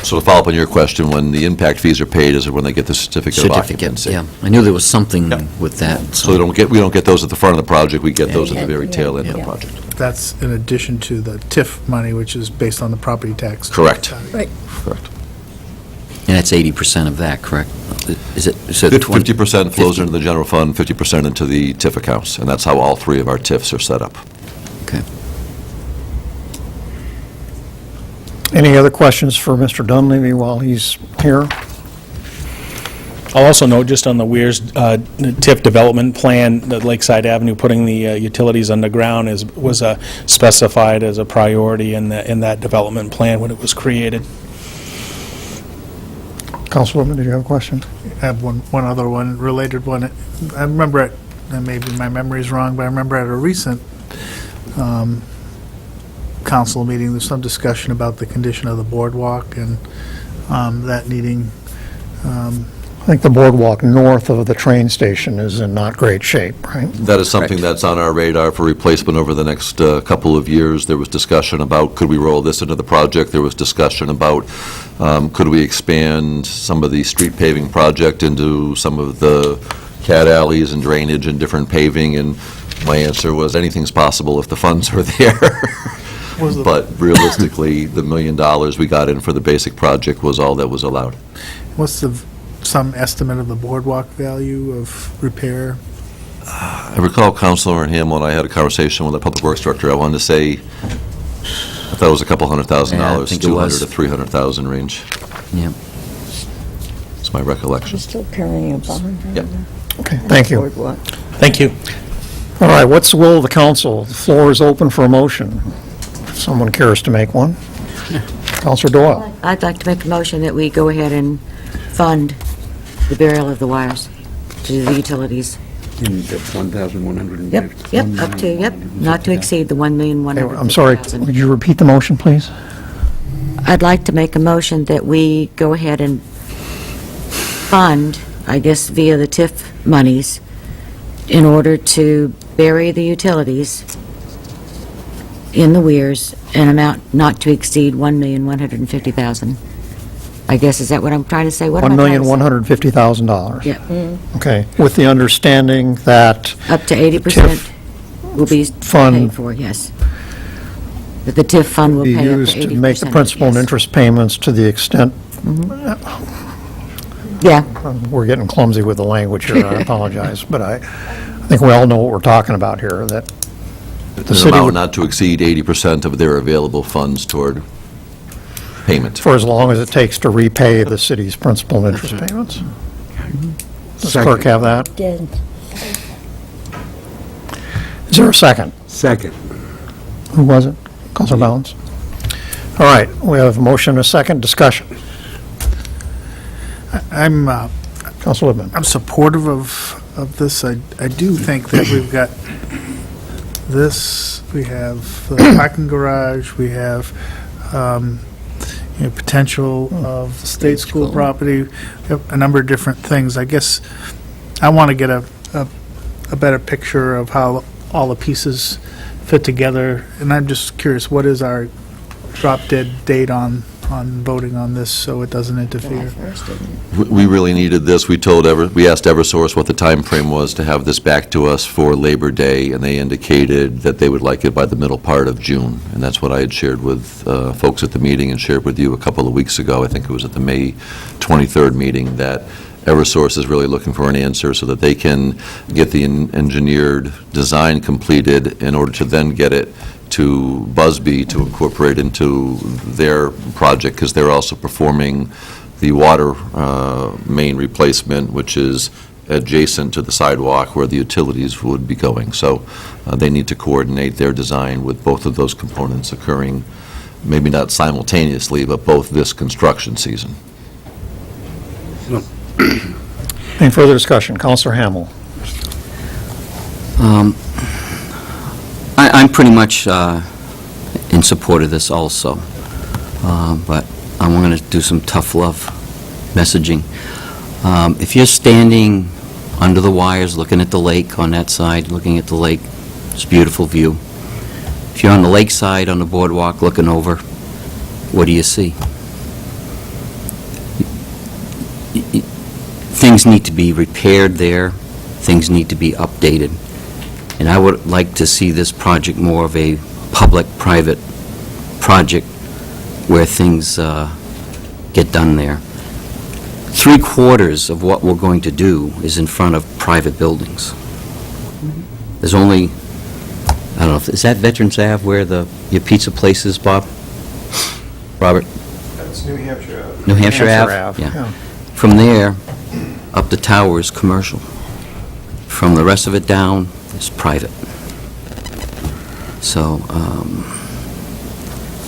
So to follow up on your question, when the impact fees are paid, is it when they get the certificate of occupancy? Yeah. I knew there was something with that. So we don't get those at the front of the project, we get those at the very tail end of the project. That's in addition to the TIF money, which is based on the property tax. Correct. Right. Correct. And that's 80% of that, correct? Is it? So 50% flows into the general fund, 50% into the TIF accounts, and that's how all three of our TIFs are set up. Okay. Any other questions for Mr. Dunleavy while he's here? I'll also note, just on the Weirs TIF development plan, that Lakeside Avenue, putting the utilities underground was specified as a priority in that development plan when it was created. Councilwoman, did you have a question? I have one other one, related one. I remember and maybe my memory's wrong, but I remember at a recent council meeting, there's some discussion about the condition of the boardwalk and that needing... I think the boardwalk north of the train station is in not great shape, right? That is something that's on our radar for replacement over the next couple of years. There was discussion about, could we roll this into the project? There was discussion about, could we expand some of the street paving project into some of the cat alleys and drainage and different paving? And my answer was, anything's possible if the funds are there. But realistically, the $1 million we got in for the basic project was all that was allowed. What's some estimate of the boardwalk value of repair? I recall Councilor Hamel and I had a conversation with the Public Works Director. I wanted to say, I thought it was a couple $100,000, Yeah, I think it 200 was. to 300,000 range. Yeah. That's my recollection. We're still carrying a bond. Yep. Okay, thank you. Boardwalk. Thank you. All right, what's the will of the council? The floor is open for a motion. If someone cares to make one. Councilor Doyle. I'd like to make a motion that we go ahead and fund the burial of the wires to the utilities. In the 1,150? Not to exceed the $1,150,000. I'm sorry, would you repeat the motion, please? I'd like to make a motion that we go ahead and fund, I guess via the TIF monies, in order to bury the utilities in the Weirs, an amount not to exceed $1,150,000. I guess, is that what I'm trying to say? What am I trying to say? $1,150,000. Yeah. Okay, with the understanding that Up to 80% will be paid for, yes. That the TIF fund will be pay up to 80%. used to make the principal and interest payments to the extent, Yeah. we're getting clumsy with the language here, I apologize, but I think we all know what we're talking about here, that the An city amount would, not to exceed 80% of their available funds toward payment. for as long as it takes to repay the city's principal and interest payments. Does the clerk have that? Did. Is there a second? Second. Who was it? Councilor Bowens? All right, we have a motion and a second. Discussion. I'm Councilor Lippman. I'm supportive of this. I do think that we've got this, we have the parking garage, we have potential of state school property, a number of different things. I guess I want to get a better picture of how all the pieces fit together, and I'm just curious, what is our drop-dead date on voting on this so it doesn't interfere? We really needed this. We asked Eversource what the time frame was to have this back to us for Labor Day, and they indicated that they would like it by the middle part of June. And that's what I had shared with folks at the meeting and shared with you a couple of weeks ago. I think it was at the May 23rd meeting, that Eversource is really looking for an answer so that they can get the engineered design completed in order to then get it to Busby to incorporate into their project, because they're also performing the water main replacement, which is adjacent to the sidewalk where the utilities would be going. So they need to coordinate their design with both of those components occurring, maybe not simultaneously, but both this construction season. Any further discussion? Counselor Hamel. I'm pretty much in support of this also, but I'm going to do some tough love messaging. If you're standing under the wires looking at the lake on that side, looking at the lake, it's a beautiful view. If you're on the lake side on the boardwalk looking over, what do you see? Things need to be repaired there. Things need to be updated. And I would like to see this project more of a public-private project where things get done there. 3/4 of what we're going to do is in front of private buildings. There's only, I don't know, is that Veterans Ave where your pizza place is, Bob? Robert? That's New Hampshire Ave. New Hampshire Ave? Yeah. From there, up the tower is commercial. From the rest of it down, it's private. So,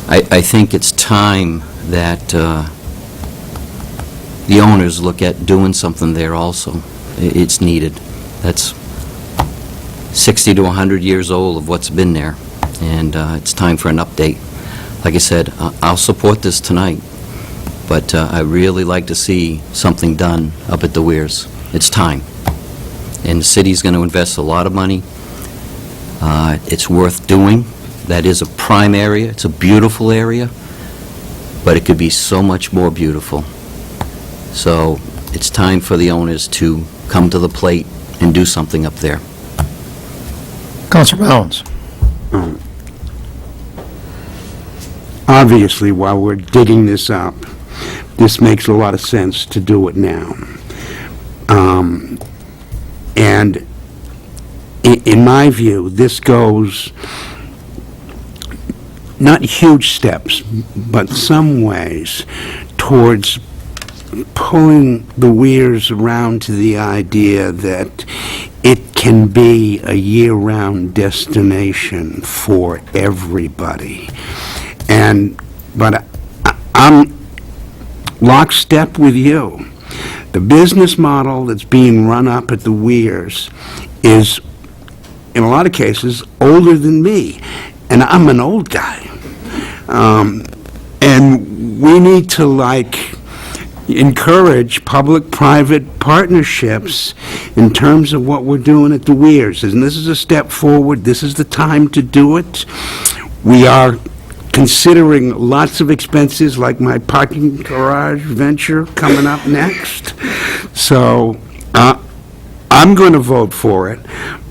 I think it's time that the owners look at doing something there also. It's needed. That's 60 to 100 years old of what's been there, and it's time for an update. Like I said, I'll support this tonight, but I really like to see something done up at the Weirs. It's time. And the city's going to invest a lot of money. It's worth doing. That is a prime area. It's a beautiful area, but it could be so much more beautiful. So it's time for the owners to come to the plate and do something up there. Councilor Bounds. Obviously, while we're digging this up, this makes a lot of sense to do it now. And in my view, this goes not huge steps, but some ways towards pulling the Weirs around to the idea that it can be a year-round destination for everybody. But I'm lockstep with you. The business model that's being run up at the Weirs is, in a lot of cases, older than me, and I'm an old guy. And we need to, encourage public-private partnerships in terms of what we're doing at the Weirs. And this is a step forward. This is the time to do it. We are considering lots of expenses, like my parking garage venture coming up next. So I'm going to vote for it,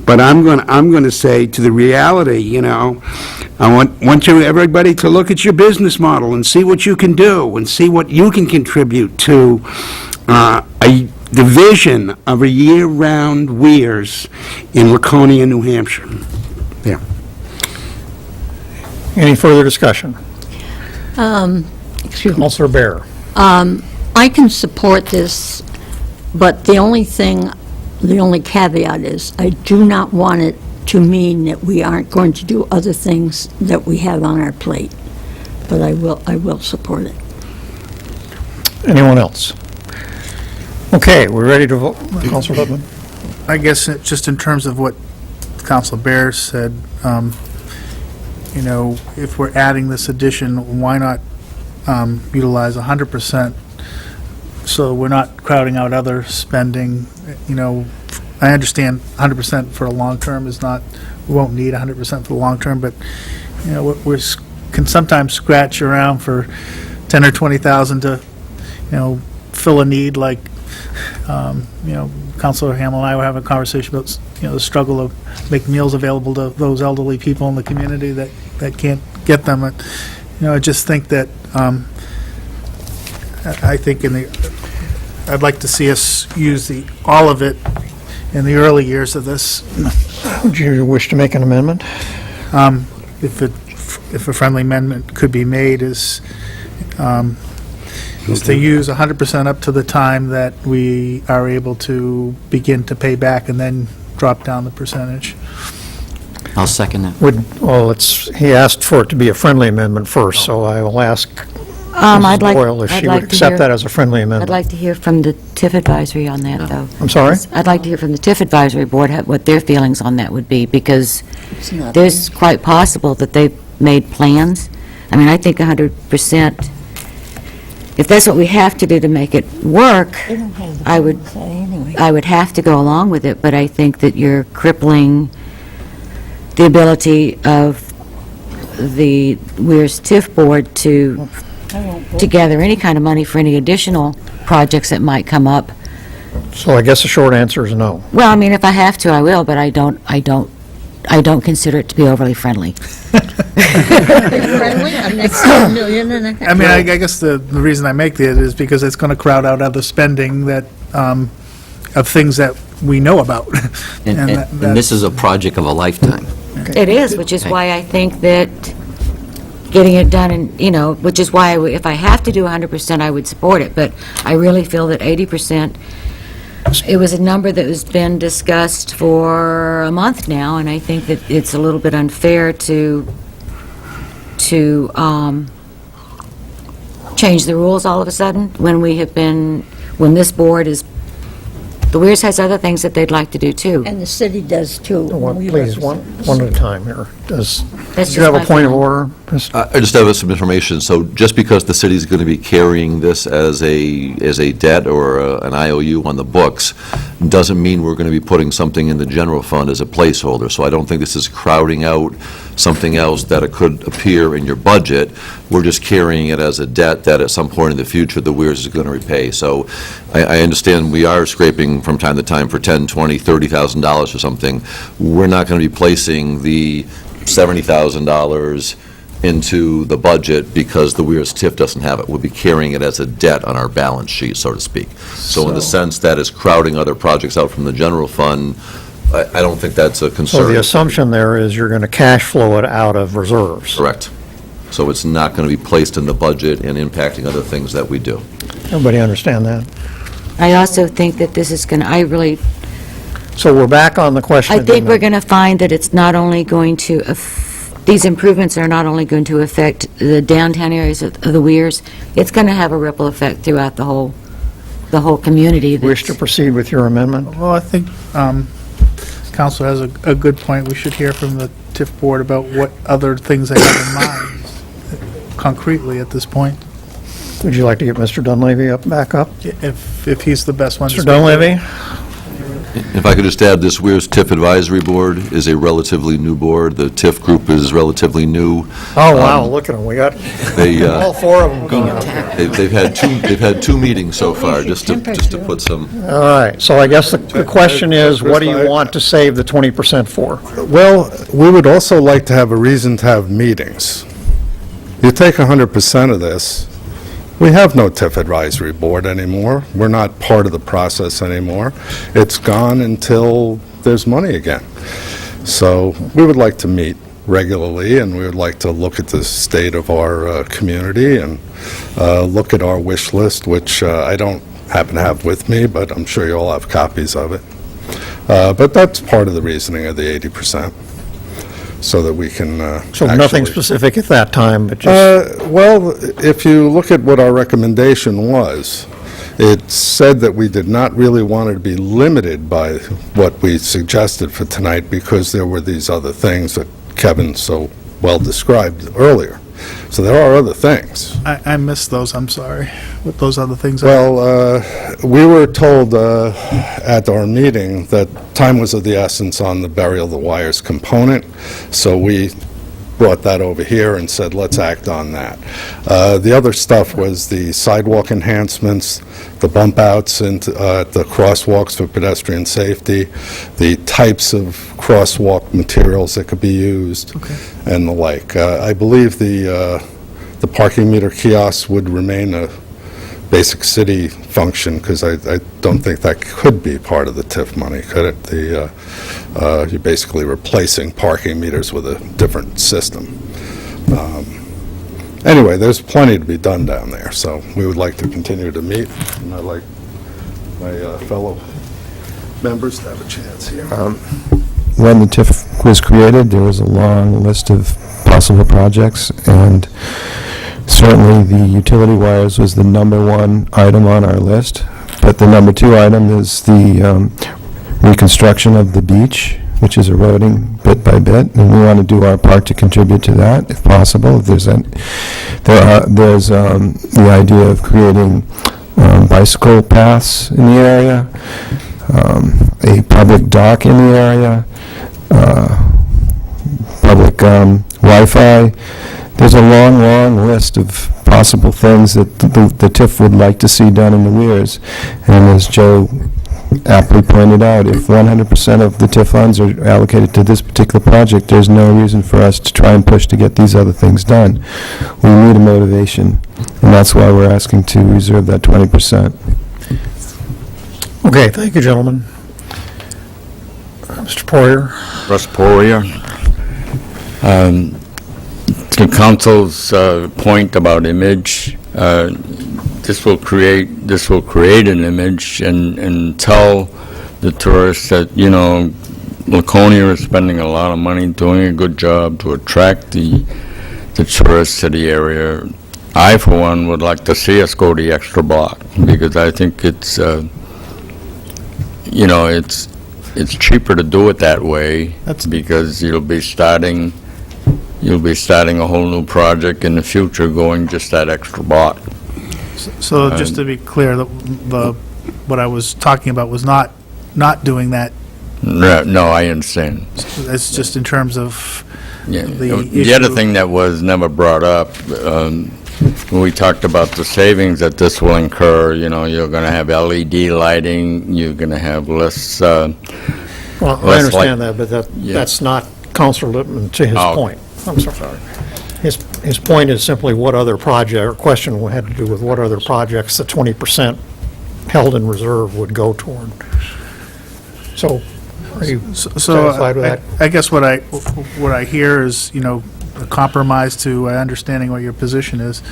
but I'm going to say to the reality, I want everybody to look at your business model and see what you can do and see what you can contribute to the vision of a year-round Weirs in Laconia, New Hampshire. Yeah. Any further discussion? Excuse me. Councilor Bear. I can support this, but the only caveat is I do not want it to mean that we aren't going to do other things that we have on our plate. But I will support it. Anyone else? Okay, we're ready to vote. Councilor Littman? I guess just in terms of what Councilor Bear said, if we're adding this addition, why not utilize 100% so we're not crowding out other spending? I understand 100% for a long term is not, we won't need 100% for the long term, but, we can sometimes scratch around for 10 or 20,000 to, fill a need, like, Councilor Hamel and I were having a conversation about, the struggle of making meals available to those elderly people in the community that can't get them. I just think that, I think I'd like to see us use all of it in the early years of this. Would you wish to make an amendment? If a friendly amendment could be made, is is to use 100% up to the time that we are able to begin to pay back and then drop down the percentage. I'll second that. Well, he asked for it to be a friendly amendment first, so I will ask I'd Mrs. like, Boyle if I'd she like would to accept hear- that as a friendly I'd amendment. like to hear from the TIF advisory on that, though. I'm sorry? I'd like to hear from the TIF advisory board what their feelings on that would be, because not there's quite possible that they've made plans. I mean, I think 100%, if that's what we have to do to make it work, I would have to go along with it, but I think that you're crippling the ability of the Weirs TIF board to gather any kind of money for any additional projects that might come up. So I guess the short answer is no. Well, I mean, if I have to, I will, but I don't consider it to be overly friendly. Friendly, an extra $1.5 million. I mean, I guess the reason I make it is because it's going to crowd out other spending that, of things that we know about. And this is a project of a lifetime. It is, which is why I think that getting it done, and, which is why if I have to do 100%, I would support it, but I really feel that 80%, it was a number that has been discussed for a month now, and I think that it's a little bit unfair to change the rules all of a sudden when this board is, the Weirs has other things that they'd like to do, too. And the city does, too. Please, one at a time here. Do That's you just have a my point of feeling. order? I just have some information. So just because the city's going to be carrying this as a debt or an IOU on the books, doesn't mean we're going to be putting something in the general fund as a placeholder. So I don't think this is crowding out something else that it could appear in your budget. We're just carrying it as a debt that at some point in the future, the Weirs is going to repay. So I understand we are scraping from time to time for $10,000, $20,000, $30,000 or something. We're not going to be placing the $70,000 into the budget because the Weirs TIF doesn't have it. We'll be carrying it as a debt on our balance sheet, so to speak. So in the sense that it's crowding other projects out from the general fund, I don't think that's a concern. So the assumption there is you're going to cash flow it out of reserves. Correct. So it's not going to be placed in the budget and impacting other things that we do. Everybody understand that? I also think that this is going to, So we're back on the question. I think we're going to find that it's not only going to, these improvements are not only going to affect the downtown areas of the Weirs, it's going to have a ripple effect throughout the whole community. Wish to proceed with your amendment? Well, I think Council has a good point. We should hear from the TIF board about what other things they have in mind concretely at this point. Would you like to get Mr. Dunleavy back up? If he's the best one to Mr. speak. Dunleavy? If I could just add, this Weirs TIF Advisory Board is a relatively new board. The TIF group is relatively new. Oh, wow, look at them. We got all four of them going. They've had two meetings so far, just to put some. All right, so I guess the question is, what do you want to save the 20% for? Well, we would also like to have a reason to have meetings. You take 100% of this, we have no TIF advisory board anymore. We're not part of the process anymore. It's gone until there's money again. So we would like to meet regularly, and we would like to look at the state of our community and look at our wish list, which I don't happen to have with me, but I'm sure you all have copies of it. But that's part of the reasoning of the 80%, so that we can So nothing specific at that time, but just... well, if you look at what our recommendation was, it said that we did not really want it to be limited by what we suggested for tonight because there were these other things that Kevin so well described earlier. So there are other things. I missed those, I'm sorry. What those other things are? Well, we were told at our meeting that time was of the essence on the burial of the wires component, so we brought that over here and said, let's act on that. The other stuff was the sidewalk enhancements, the bump outs into the crosswalks for pedestrian safety, the types of crosswalk materials that could be used, and the like. I believe the parking meter kiosks would remain a basic city function, because I don't think that could be part of the TIF money, could it? You're basically replacing parking meters with a different system. Anyway, there's plenty to be done down there, so we would like to continue to meet, and I'd like my fellow members to have a chance here. When the TIF was created, there was a long list of possible projects, and certainly the utility wires was the number one item on our list, but the number two item is the reconstruction of the beach, which is eroding bit by bit, and we want to do our part to contribute to that, if possible. If there's there's the idea of creating bicycle paths in the area, a public dock in the area, public Wi-Fi. There's a long, long list of possible things that the TIF would like to see done in the Weirs. And as Joe aptly pointed out, if 100% of the TIF funds are allocated to this particular project, there's no reason for us to try and push to get these other things done. We need a motivation, and that's why we're asking to reserve that 20%. Okay, thank you, gentlemen. Mr. Poirier? Russ Poirier. To council's point about image, this will create an image and tell the tourists that, you know, Laconia is spending a lot of money doing a good job to attract the tourists to the area. I, for one, would like to see us go the extra block, because I think it's, you know, it's cheaper to do it that way, because you'll be starting a whole new project in the future going just that extra block. So just to be clear, what I was talking about was not doing that. No, I understand. It's just in terms of The issue. other thing that was never brought up, when we talked about the savings that this will incur, you know, you're going to have LED lighting, you're going to have less... Well, I understand that, but that's not Counselor Lippman to his point. I'm sorry. His point is simply what other project, or question had to do with what other projects the 20% held in reserve would go toward. So, are you satisfied with that? I guess what I hear is, you know, a compromise to understanding what your position is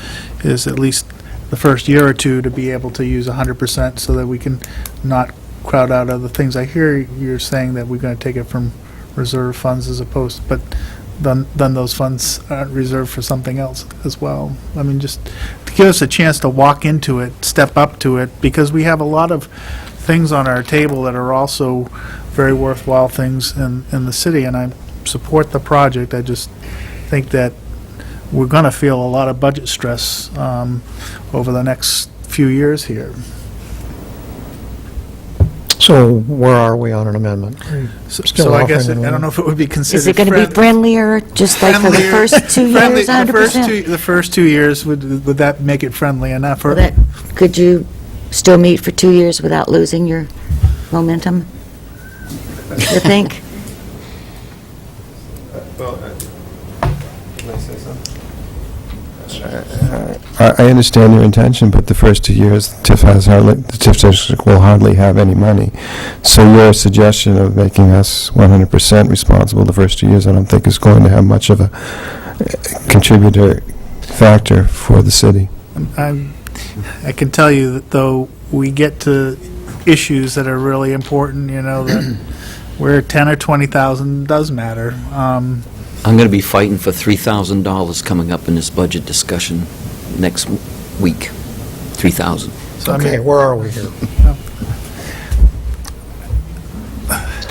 at least the first year or two to be able to use 100% so that we can not crowd out other things. I hear you're saying that we're going to take it from reserve funds as opposed, but then those funds aren't reserved for something else as well. I mean, just to give us a chance to walk into it, step up to it, because we have a lot of things on our table that are also very worthwhile things in the city, and I support the project. I just think that we're going to feel a lot of budget stress over the next few years here. So where are we on an amendment? So I guess, I don't know if it would be considered... Is it going to be friendlier, just like for the first 2 years, 100%? The first 2 years, would that make it friendly enough? Or Could you still meet for 2 years without losing your momentum, you think? Can I say something? I understand your intention, but the first 2 years, the TIF district will hardly have any money. So your suggestion of making us 100% responsible the first 2 years, I don't think is going to have much of a contributor factor for the city. I can tell you that though we get to issues that are really important, you know, that where 10 or 20,000 does matter. I'm going to be fighting for $3,000 coming up in this budget discussion next week. 3,000. Okay, where are we here?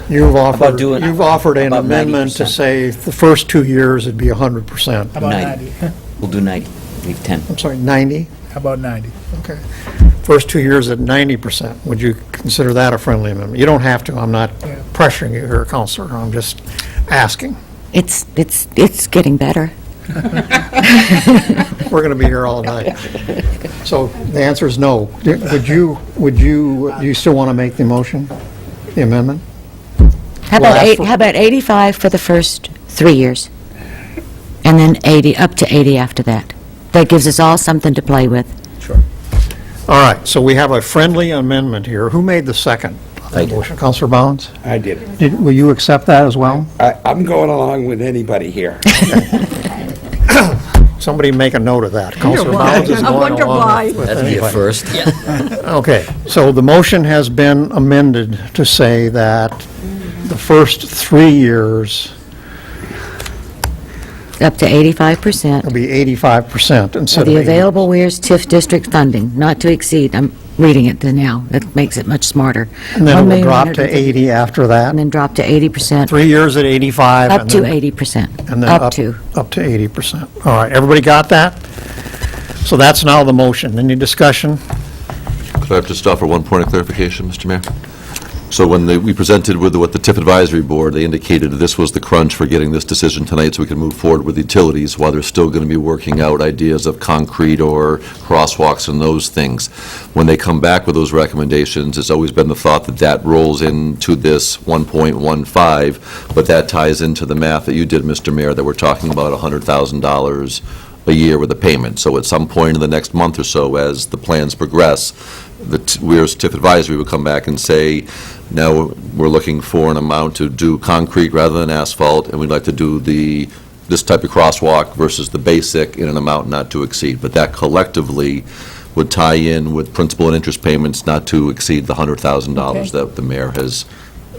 You've offered an amendment to say the first 2 years it'd be 100%. How about 90? We'll do 90. Leave 10. I'm sorry, 90? How about 90? Okay. First 2 years at 90%. Would you consider that a friendly amendment? You don't have to. I'm not pressuring you here, Counselor. I'm just asking. It's getting better. We're going to be here all night. So the answer is no. Would you still want to make the motion, the amendment? How about 85 for the first 3 years? And then 80, up to 80 after that. That gives us all something to play with. Sure. All right, so we have a friendly amendment here. Who made the second motion? Counselor Bounds? I did. Will you accept that as well? I'm going along with anybody here. Somebody make a note of that. Counselor Bounds is I going wonder along why. with That'd be a anybody. first. Okay, so the motion has been amended to say that the first 3 years Up to 85% will be 85% instead of of the 80. available Weirs TIF district funding, not to exceed, I'm reading it now, that makes it much smarter. And then it will drop to 1,150,000, 80 after that. And then drop to 80%, 3 years at 85. up and to then- 80%, And then up to. Up to 80%. All right, everybody got that? So that's now the motion. Any discussion? Could I have just offer one point of clarification, Mr. Mayor? So when we presented with the TIF Advisory Board, they indicated that this was the crunch for getting this decision tonight so we can move forward with utilities while they're still going to be working out ideas of concrete or crosswalks and those things. When they come back with those recommendations, it's always been the thought that that rolls into this 1.15, but that ties into the math that you did, Mr. Mayor, that we're talking about $100,000 a year with a payment. So at some point in the next month or so, as the plans progress, the Weirs TIF Advisory would come back and say, now we're looking for an amount to do concrete rather than asphalt, and we'd like to do this type of crosswalk versus the basic in an amount not to exceed. But that collectively would tie in with principal and interest payments not to exceed the $100,000 that the mayor has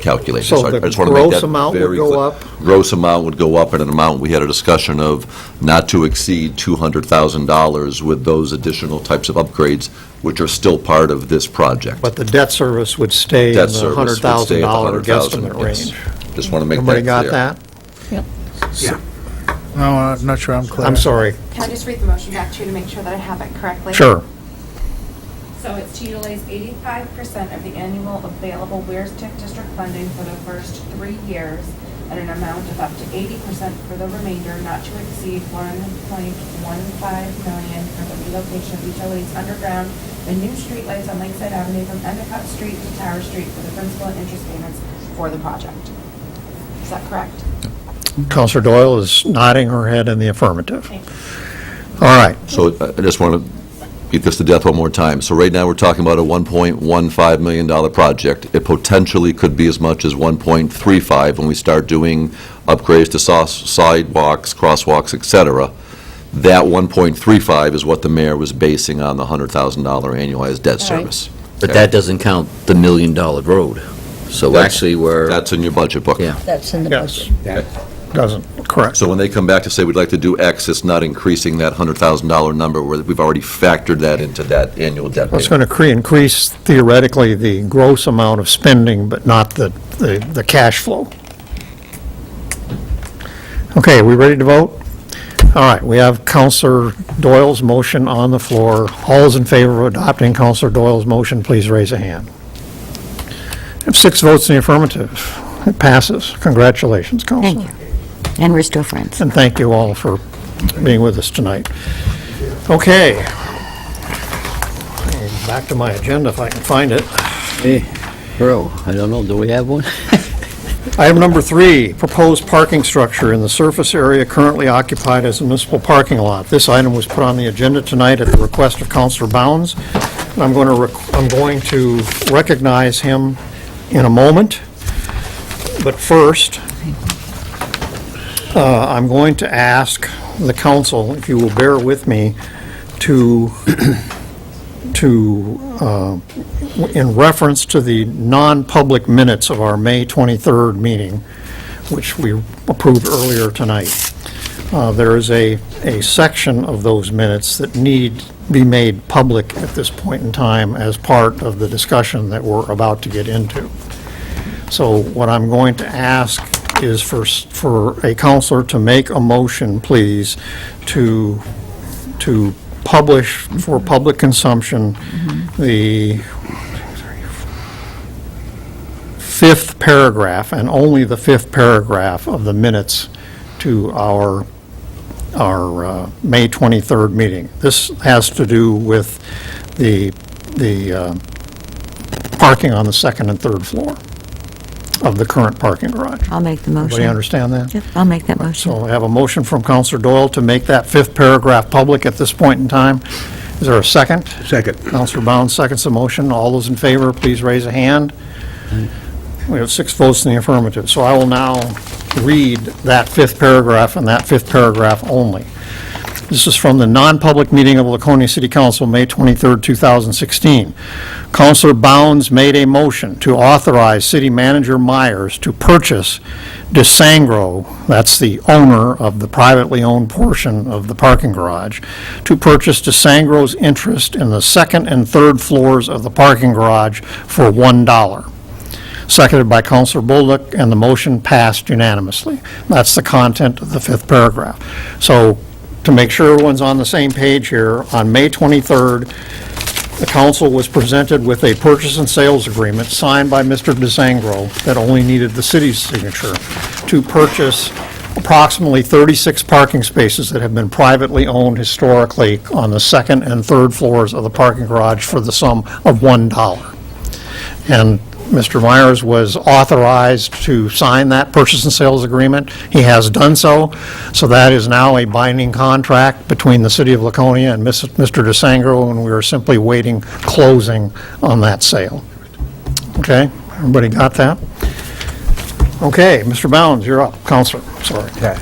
calculated. So I the just wanna make gross that amount would very go clear. up? Gross amount would go up, and an amount, we had a discussion of not to exceed $200,000 with those additional types of upgrades, which are still part of this project. But the debt service would stay in Debt the service would stay at the $100,000 $100,000, guesstimate yes. range. Just want to make that clear. Everybody got that? No, I'm not sure I'm clear. I'm sorry. Can I just read the motion back to you to make sure that I have it correctly? Sure. So it's to utilize 85% of the annual available Weirs TIF district funding for the first 3 years at an amount of up to 80% for the remainder, not to exceed $1.15 million for the relocation of utilities underground and new streetlights on Lakeside Avenue from Endicott Street to Tower Street for the principal and interest payments for the project. Is that correct? Counselor Doyle is nodding her head in the affirmative. All right. So I just want to beat this to death one more time. So right now, we're talking about a $1.15 million project. It potentially could be as much as 1.35 when we start doing upgrades to sidewalks, crosswalks, et cetera. That 1.35 is what the mayor was basing on the $100,000 annualized debt service. But that doesn't count the $1 million road. So That's- actually, we're, That's in your budget book. yeah. That's in the Yes. budget. Doesn't, correct. So when they come back to say, we'd like to do X, it's not increasing that $100,000 number, where we've already factored that into that annual debt It's payment. going to increase theoretically the gross amount of spending, but not the cash flow. Okay, we ready to vote? All right, we have Counselor Doyle's motion on the floor. All those in favor of adopting Counselor Doyle's motion, please raise a hand. I have 6 votes in the affirmative. It passes. Congratulations, Counselor. Thank you. And we're still friends. And thank you all for being with us tonight. Okay. Back to my agenda if I can find it. Hey, bro, I don't know, do we have one? Item number 3, proposed parking structure in the surface area currently occupied as a municipal parking lot. This item was put on the agenda tonight at the request of Councilor Bounds. I'm going to recognize him in a moment. But first, I'm going to ask the council, if you will bear with me, in reference to the non-public minutes of our May 23rd meeting, which we approved earlier tonight, there is a section of those minutes that need be made public at this point in time as part of the discussion that we're about to get into. So what I'm going to ask is for a counselor to make a motion, please, to publish for public consumption the 5th paragraph, and only the 5th paragraph of the minutes to our May 23rd meeting. This has to do with the parking on the 2nd and 3rd floor of the current parking garage. I'll make the motion. Everybody understand that? Yep, I'll make that motion. So I have a motion from Counselor Doyle to make that 5th paragraph public at this point in time. Is there a second? Second. Counselor Bounds seconds the motion. All those in favor, please raise a hand. We have 6 votes in the affirmative. So I will now read that 5th paragraph and that 5th paragraph only. This is from the non-public meeting of Laconia City Council, May 23rd, 2016. Councilor Bounds made a motion to authorize City Manager Myers to purchase DeSangro, that's the owner of the privately owned portion of the parking garage, to purchase DeSangro's interest in the second and third floors of the parking garage for $1. Seconded by Councilor Bolduc, and the motion passed unanimously. That's the content of the fifth paragraph. So, to make sure everyone's on the same page here, on May 23rd, the council was presented with a purchase and sales agreement signed by Mr. DeSangro that only needed the city's signature to purchase approximately 36 parking spaces that have been privately owned historically on the second and third floors of the parking garage for the sum of $1. And Mr. Myers was authorized to sign that purchase and sales agreement. He has done so, so that is now a binding contract between the City of Laconia and Mr. DeSangro, and we are simply waiting closing on that sale. Okay, everybody got that? Okay, Mr. Bounds, you're up. Counselor, sorry. Okay.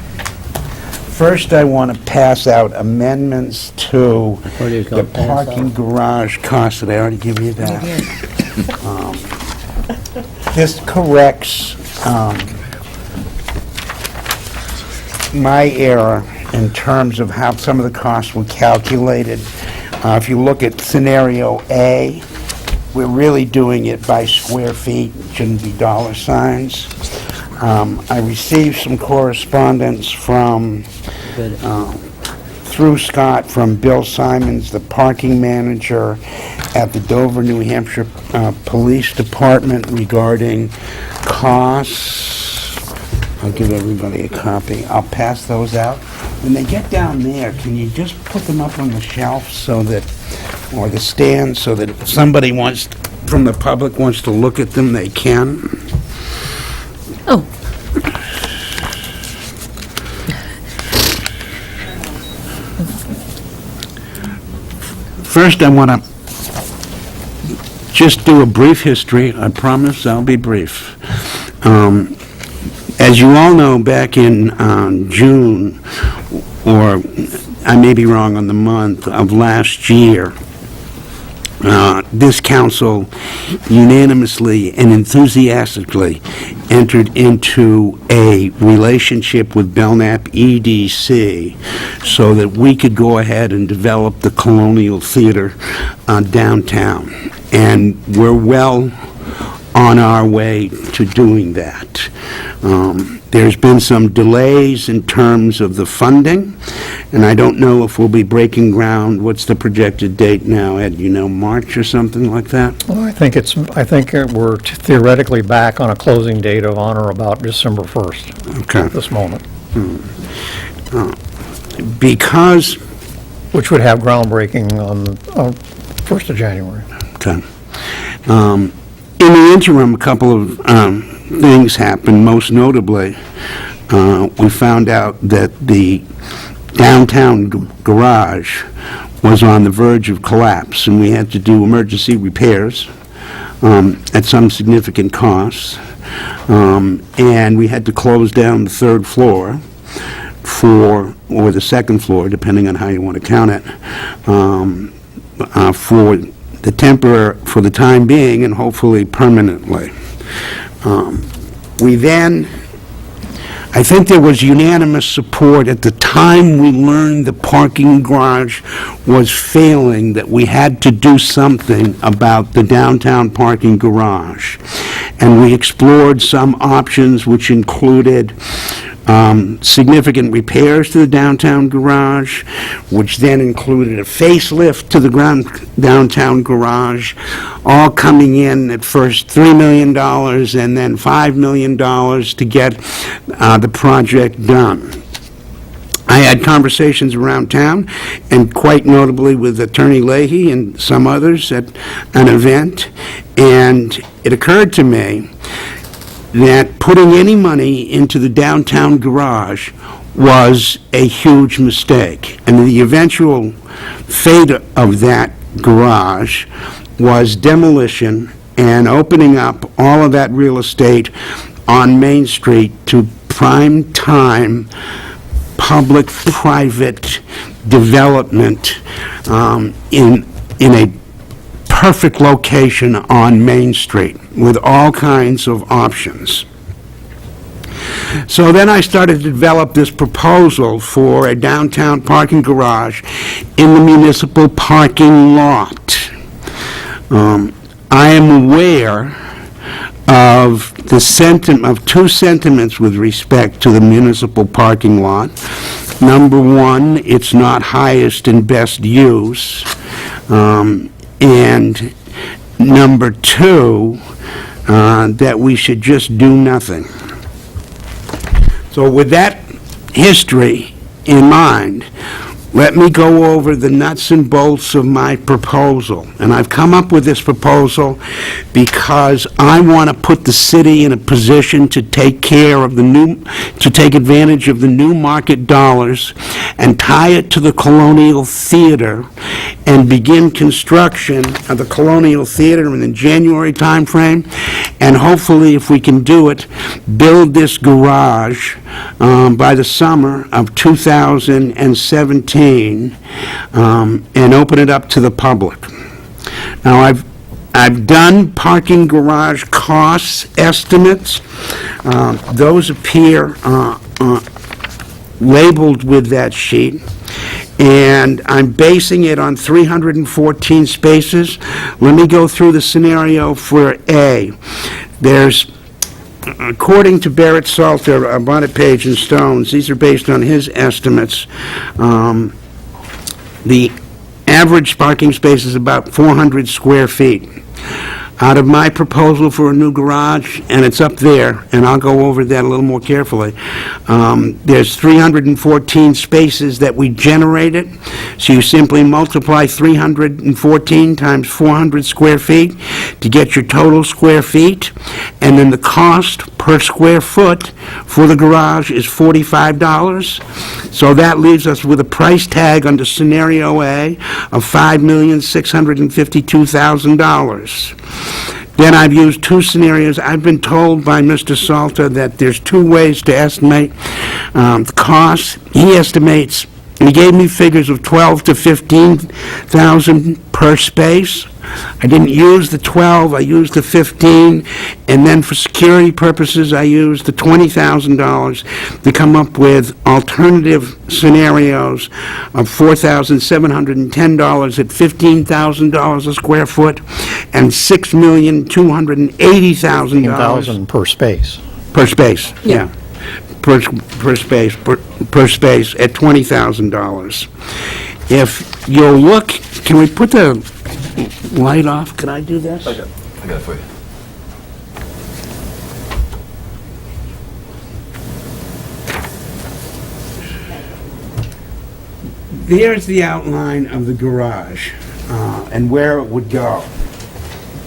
First, I want to pass out amendments to the parking garage cost. Did I already give you that? This corrects my error in terms of how some of the costs were calculated. If you look at scenario A, we're really doing it by square feet, it shouldn't be dollar signs. I received some correspondence from, through Scott, from Bill Simons, the parking manager at the Dover, New Hampshire Police Department regarding costs. I'll give everybody a copy. I'll pass those out. When they get down there, can you just put them up on the shelf so that, or the stand, so that if somebody wants, from the public wants to look at them, they can? Oh. First, I want to just do a brief history. I promise I'll be brief. As you all know, back in June, or I may be wrong on the month, of last year, this council unanimously and enthusiastically entered into a relationship with Belknap EDC so that we could go ahead and develop the Colonial Theater downtown. And we're well on our way to doing that. There's been some delays in terms of the funding, and I don't know if we'll be breaking ground. What's the projected date now, Ed? You know, March or something like that? Well, I think we're theoretically back on a closing date of on or about December 1st. Okay. At this moment. Because... Which would have groundbreaking on 1st of January. Okay. In the interim, a couple of things happened. Most notably, we found out that the downtown garage was on the verge of collapse, and we had to do emergency repairs at some significant cost, and we had to close down the third floor or the second floor, depending on how you want to count it, for the time being and hopefully permanently. I think there was unanimous support at the time we learned the parking garage was failing, that we had to do something about the downtown parking garage. And we explored some options which included significant repairs to the downtown garage, which then included a facelift to the downtown garage, all coming in at first $3 million and then $5 million to get the project done. I had conversations around town, and quite notably with Attorney Leahy and some others at an event, and it occurred to me that putting any money into the downtown garage was a huge mistake. And the eventual fate of that garage was demolition and opening up all of that real estate on Main Street to prime time public-private development in a perfect location on Main Street with all kinds of options. So then I started to develop this proposal for a downtown parking garage in the municipal parking lot. I am aware of two sentiments with respect to the municipal parking lot. Number one, it's not highest and best use. And number two, that we should just do nothing. So with that history in mind, let me go over the nuts and bolts of my proposal. And I've come up with this proposal because I want to put the city in a position to take advantage of the new market dollars and tie it to the Colonial Theater and begin construction of the Colonial Theater in the January timeframe. And hopefully, if we can do it, build this garage by the summer of 2017 and open it up to the public. Now, I've done parking garage costs estimates. Those appear labeled with that sheet, and I'm basing it on 314 spaces. Let me go through the scenario for A. There's, according to Barrett Salter, Bonnet Page and Stones, these are based on his estimates. The average parking space is about 400 square feet. Out of my proposal for a new garage, and it's up there, and I'll go over that a little more carefully, there's 314 spaces that we generated, so you simply multiply 314 times 400 square feet to get your total square feet, and then the cost per square foot for the garage is $45. So that leaves us with a price tag under scenario A of $5,652,000. Then I've used two scenarios. I've been told by Mr. Salter that there's two ways to estimate the cost. He estimates, he gave me figures of $12,000 to $15,000 per space. I didn't use the 12, I used the 15, and then for security purposes, I used the $20,000 to come up with alternative scenarios of $4,710 at $15,000 a square foot and $6,280,000. $15,000 per space. Per space, yeah. Per space at $20,000. If you'll look, can we put the light off? Can I do this? I got it for you. There's the outline of the garage and where it would go.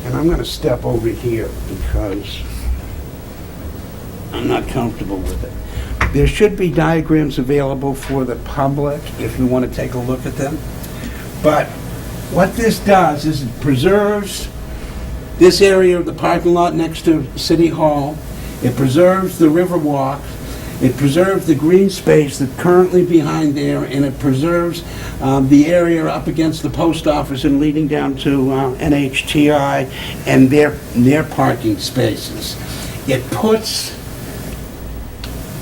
And I'm going to step over here because I'm not comfortable with it. There should be diagrams available for the public if you want to take a look at them. But what this does is it preserves this area of the parking lot next to City Hall. It preserves the Riverwalk. It preserves the green space that's currently behind there, and it preserves the area up against the post office and leading down to NHTI and their parking spaces. It puts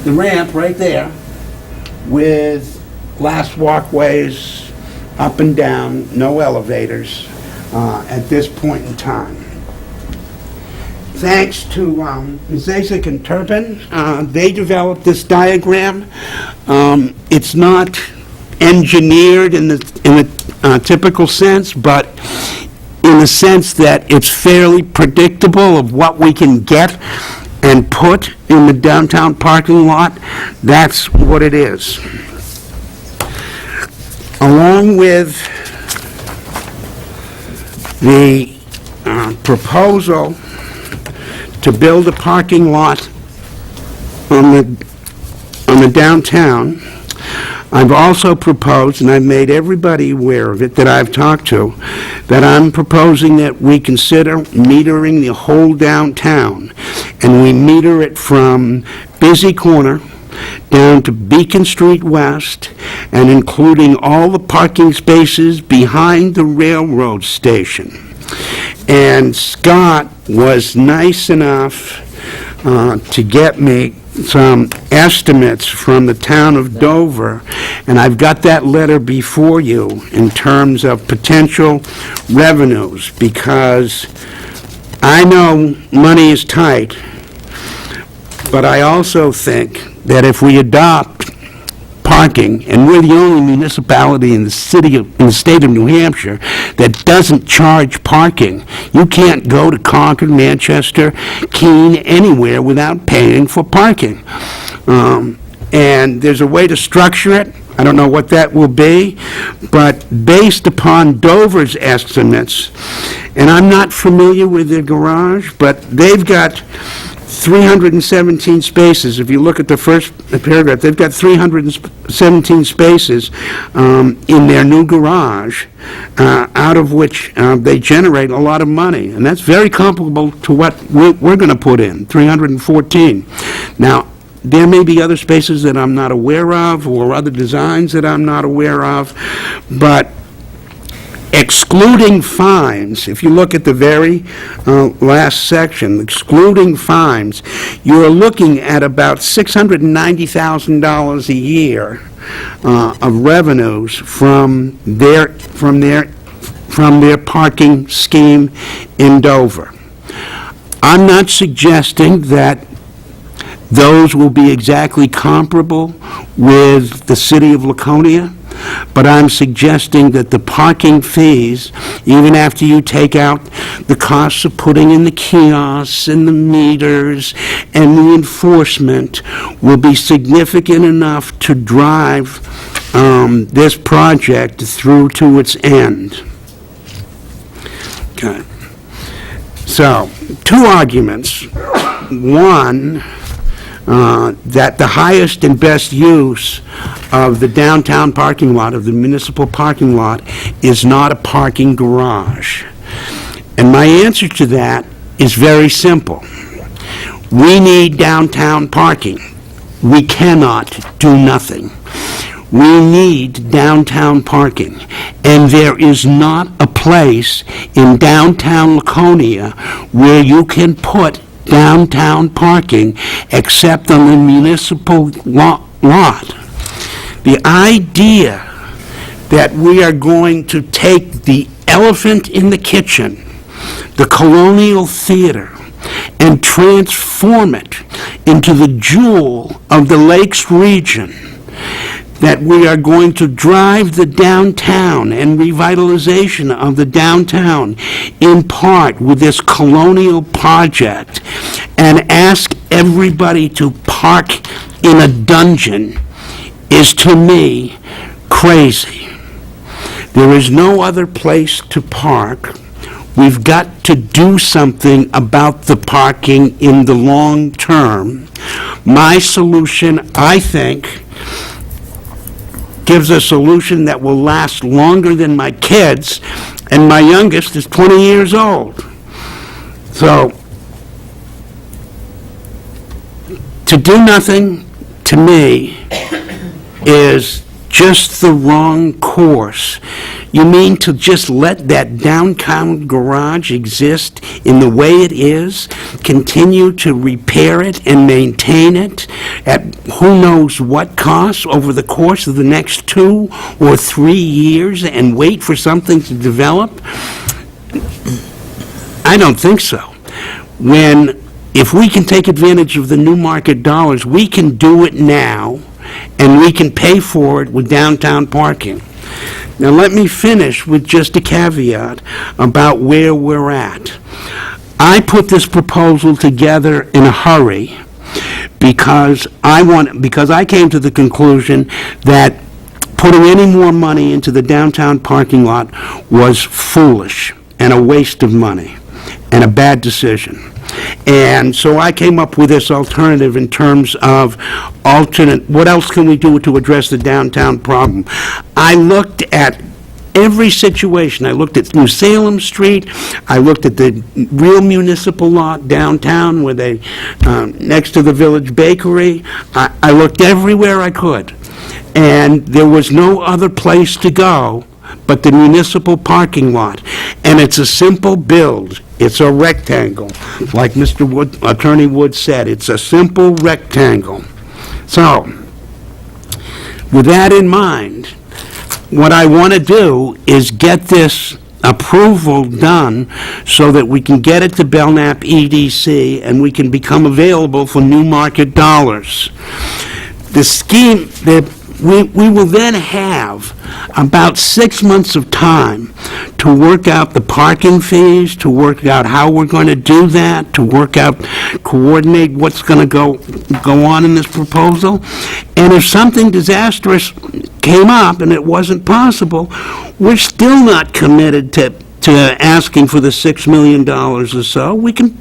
the ramp right there with glass walkways up and down, no elevators at this point in time. Thanks to Zazek and Turpin, they developed this diagram. It's not engineered in the typical sense, but in the sense that it's fairly predictable of what we can get and put in the downtown parking lot. That's what it is. Along with the proposal to build a parking lot on the downtown, I've also proposed, and I've made everybody aware of it that I've talked to, that I'm proposing that we consider metering the whole downtown, and we meter it from Busy Corner down to Beacon Street West, and including all the parking spaces behind the railroad station. And Scott was nice enough to get me some estimates from the town of Dover, and I've got that letter before you in terms of potential revenues, because I know money is tight, but I also think that if we adopt parking, and we're the only municipality in the state of New Hampshire that doesn't charge parking. You can't go to Concord, Manchester, Keene, anywhere without paying for parking. And there's a way to structure it. I don't know what that will be, but based upon Dover's estimates, and I'm not familiar with their garage, but they've got 317 spaces. If you look at the first paragraph, they've got 317 spaces in their new garage, out of which they generate a lot of money. And that's very comparable to what we're going to put in, 314. Now, there may be other spaces that I'm not aware of, or other designs that I'm not aware of, but excluding fines, if you look at the very last section, excluding fines, you're looking at about $690,000 a year of revenues from their parking scheme in Dover. I'm not suggesting that those will be exactly comparable with the city of Laconia, but I'm suggesting that the parking fees, even after you take out the costs of putting in the kiosks and the meters and the enforcement, will be significant enough to drive this project through to its end. Okay. So, two arguments. One, that the highest and best use of the downtown parking lot, of the municipal parking lot, is not a parking garage. And my answer to that is very simple. We need downtown parking. We cannot do nothing. We need downtown parking. And there is not a place in downtown Laconia where you can put downtown parking except on the municipal lot. The idea that we are going to take the elephant in the kitchen, the Colonial Theater, and transform it into the jewel of the Lakes region, that we are going to drive the downtown and revitalization of the downtown in part with this colonial project, and ask everybody to park in a dungeon, is to me crazy. There is no other place to park. We've got to do something about the parking in the long term. My solution, I think, gives a solution that will last longer than my kids, and my youngest is 20 years old. So, to do nothing, to me, is just the wrong course. You mean to just let that downtown garage exist in the way it is, continue to repair it and maintain it at who knows what cost over the course of the next 2 or 3 years, and wait for something to develop? I don't think so. If we can take advantage of the new market dollars, we can do it now, and we can pay for it with downtown parking. Now, let me finish with just a caveat about where we're at. I put this proposal together in a hurry because I came to the conclusion that putting any more money into the downtown parking lot was foolish and a waste of money and a bad decision. And so I came up with this alternative in terms of what else can we do to address the downtown problem? I looked at every situation. I looked at New Salem Street, I looked at the real municipal lot downtown where they, next to the Village Bakery. I looked everywhere I could, and there was no other place to go but the municipal parking lot. And it's a simple build. It's a rectangle. Like Mr. Wood, Attorney Wood said, it's a simple rectangle. So, with that in mind, what I want to do is get this approval done so that we can get it to Belknap EDC and we can become available for new market dollars. The scheme, we will then have about 6 months of time to work out the parking fees, to work out how we're going to do that, to work out, coordinate what's going to go on in this proposal. And if something disastrous came up and it wasn't possible, we're still not committed to asking for the $6 million or so. We can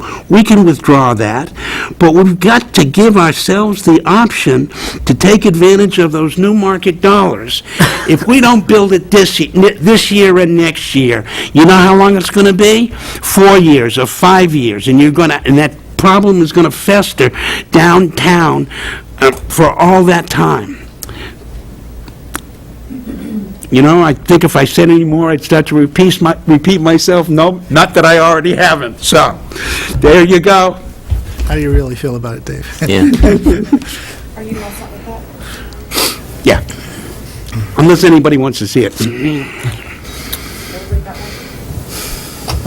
withdraw that, but we've got to give ourselves the option to take advantage of those new market dollars. If we don't build it this year and next year, you know how long it's going to be? 4 years or 5 years, and that problem is going to fester downtown for all that time. You know, I think if I said any more, I'd start to repeat myself. No, not that I already haven't. So, there you go. How do you really feel about it, Dave? Yeah. Are you all set with that? Yeah. Unless anybody wants to see it.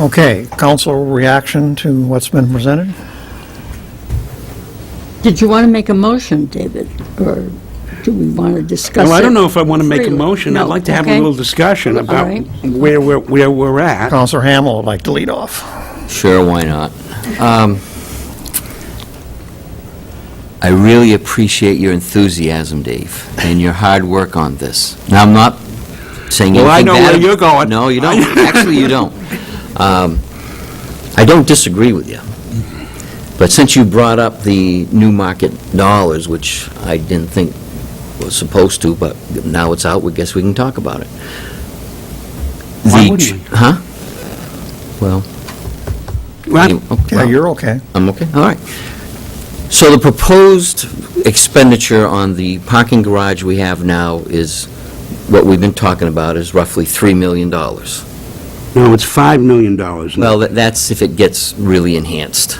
Okay, council reaction to what's been presented? Did you want to make a motion, David, or do we want to discuss it? Well, I don't know if I want to make a freely? motion. No, I'd like to have a okay. little discussion All about right. where we're at. Councilor Hamel would like to lead off. Sure, why not? I really appreciate your enthusiasm, Dave, and your hard work on this. Now, I'm not saying anything bad. Well, I know where you're going. No, you don't. Actually, you don't. I don't disagree with you. But since you brought up the new market dollars, which I didn't think was supposed to, but now it's out, we guess we can talk about it. Why wouldn't we? Huh? Well... Well, Yeah, you're okay. I'm okay? All right. So the proposed expenditure on the parking garage we have now is, what we've been talking about, is roughly $3 million. No, it's $5 million. Well, that's if it gets really enhanced.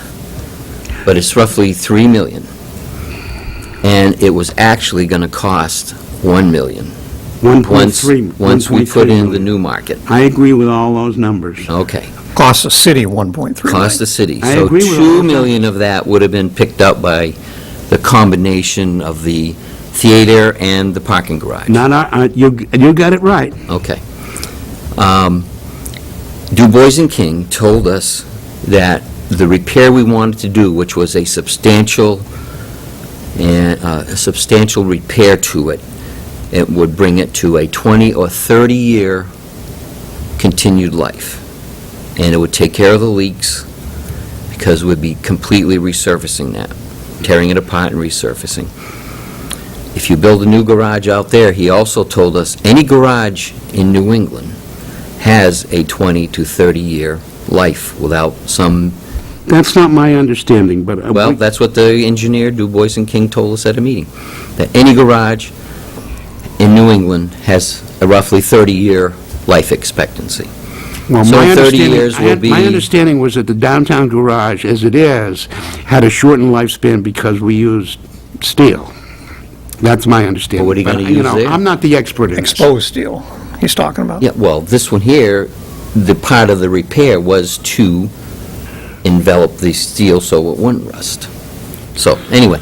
But it's roughly $3 million. And it was actually going to cost $1 million. 1.3. Once we put in the new market. I agree with all those numbers. Okay. Cost the city 1.3. Cost the city. I So agree with all $2 million of that would have been picked up by the combination of the theater and the parking garage. You got it right. Okay. Du Bois and King told us that the repair we wanted to do, which was a substantial repair to it, it would bring it to a 20 or 30-year continued life. And it would take care of the leaks, because we'd be completely resurfacing that, tearing it apart and resurfacing. If you build a new garage out there, he also told us any garage in New England has a 20 to 30-year life without some... That's not my understanding, but... Well, that's what the engineer, Du Bois and King, told us at a meeting, that any garage in New England has a roughly 30-year life expectancy. Well, So my 30 understanding- years will be... My understanding was that the downtown garage, as it is, had a shortened lifespan because we used steel. That's my understanding. Well, what are you But, gonna use know, there? I'm not the expert in this. Exposed steel he's talking about. Yeah, well, this one here, the part of the repair was to envelop the steel so it wouldn't rust. So, anyway,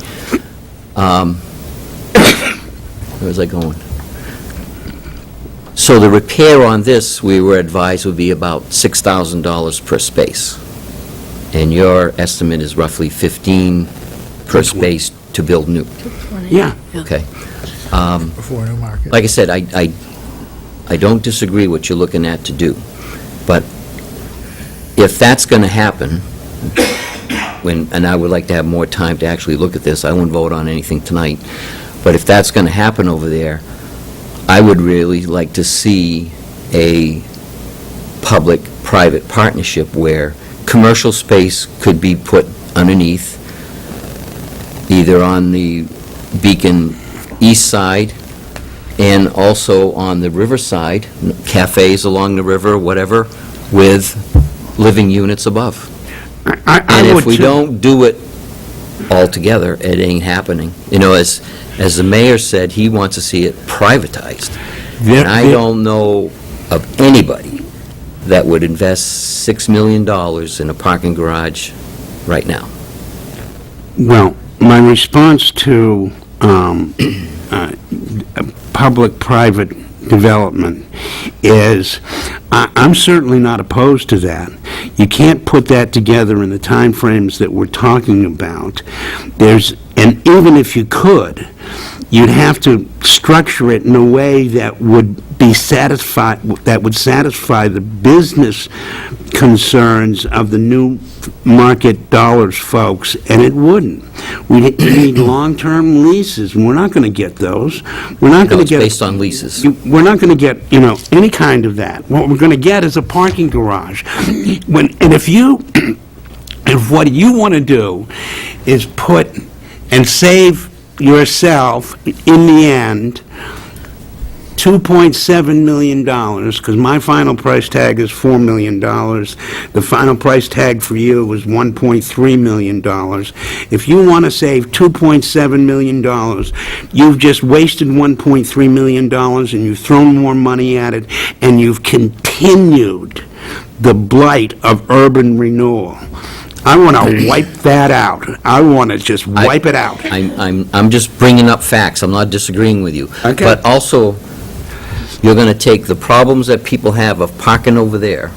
where was I going? So the repair on this, we were advised, would be about $6,000 per space. And your estimate is roughly 15 per space to build new. Yeah. Okay. Before new market. Like I said, I don't disagree what you're looking at to do, but if that's going to happen, and I would like to have more time to actually look at this, I won't vote on anything tonight, but if that's going to happen over there, I would really like to see a public-private partnership where commercial space could be put underneath, either on the Beacon east side and also on the river side, cafes along the river, whatever, with living units above. And if we don't do it all together, it ain't happening. You know, as the mayor said, he wants to see it privatized. And I don't know of anybody that would invest $6 million in a parking garage right now. Well, my response to public-private development is, I'm certainly not opposed to that. You can't put that together in the timeframes that we're talking about. And even if you could, you'd have to structure it in a way that would satisfy the business concerns of the new market dollars folks, and it wouldn't. We need long-term leases, and we're not going to get those. We're not going to get... based on leases. We're not going to get, any kind of that. What we're going to get is a parking garage. If what you want to do is put and save yourself, in the end, $2.7 million, because my final price tag is $4 million. The final price tag for you was $1.3 million. If you want to save $2.7 million, you've just wasted $1.3 million, and you've thrown more money at it, and you've continued the blight of urban renewal. I want to wipe that out. I want to just wipe it out. I'm just bringing up facts. I'm not disagreeing with you. Okay. But also, you're going to take the problems that people have of parking over there,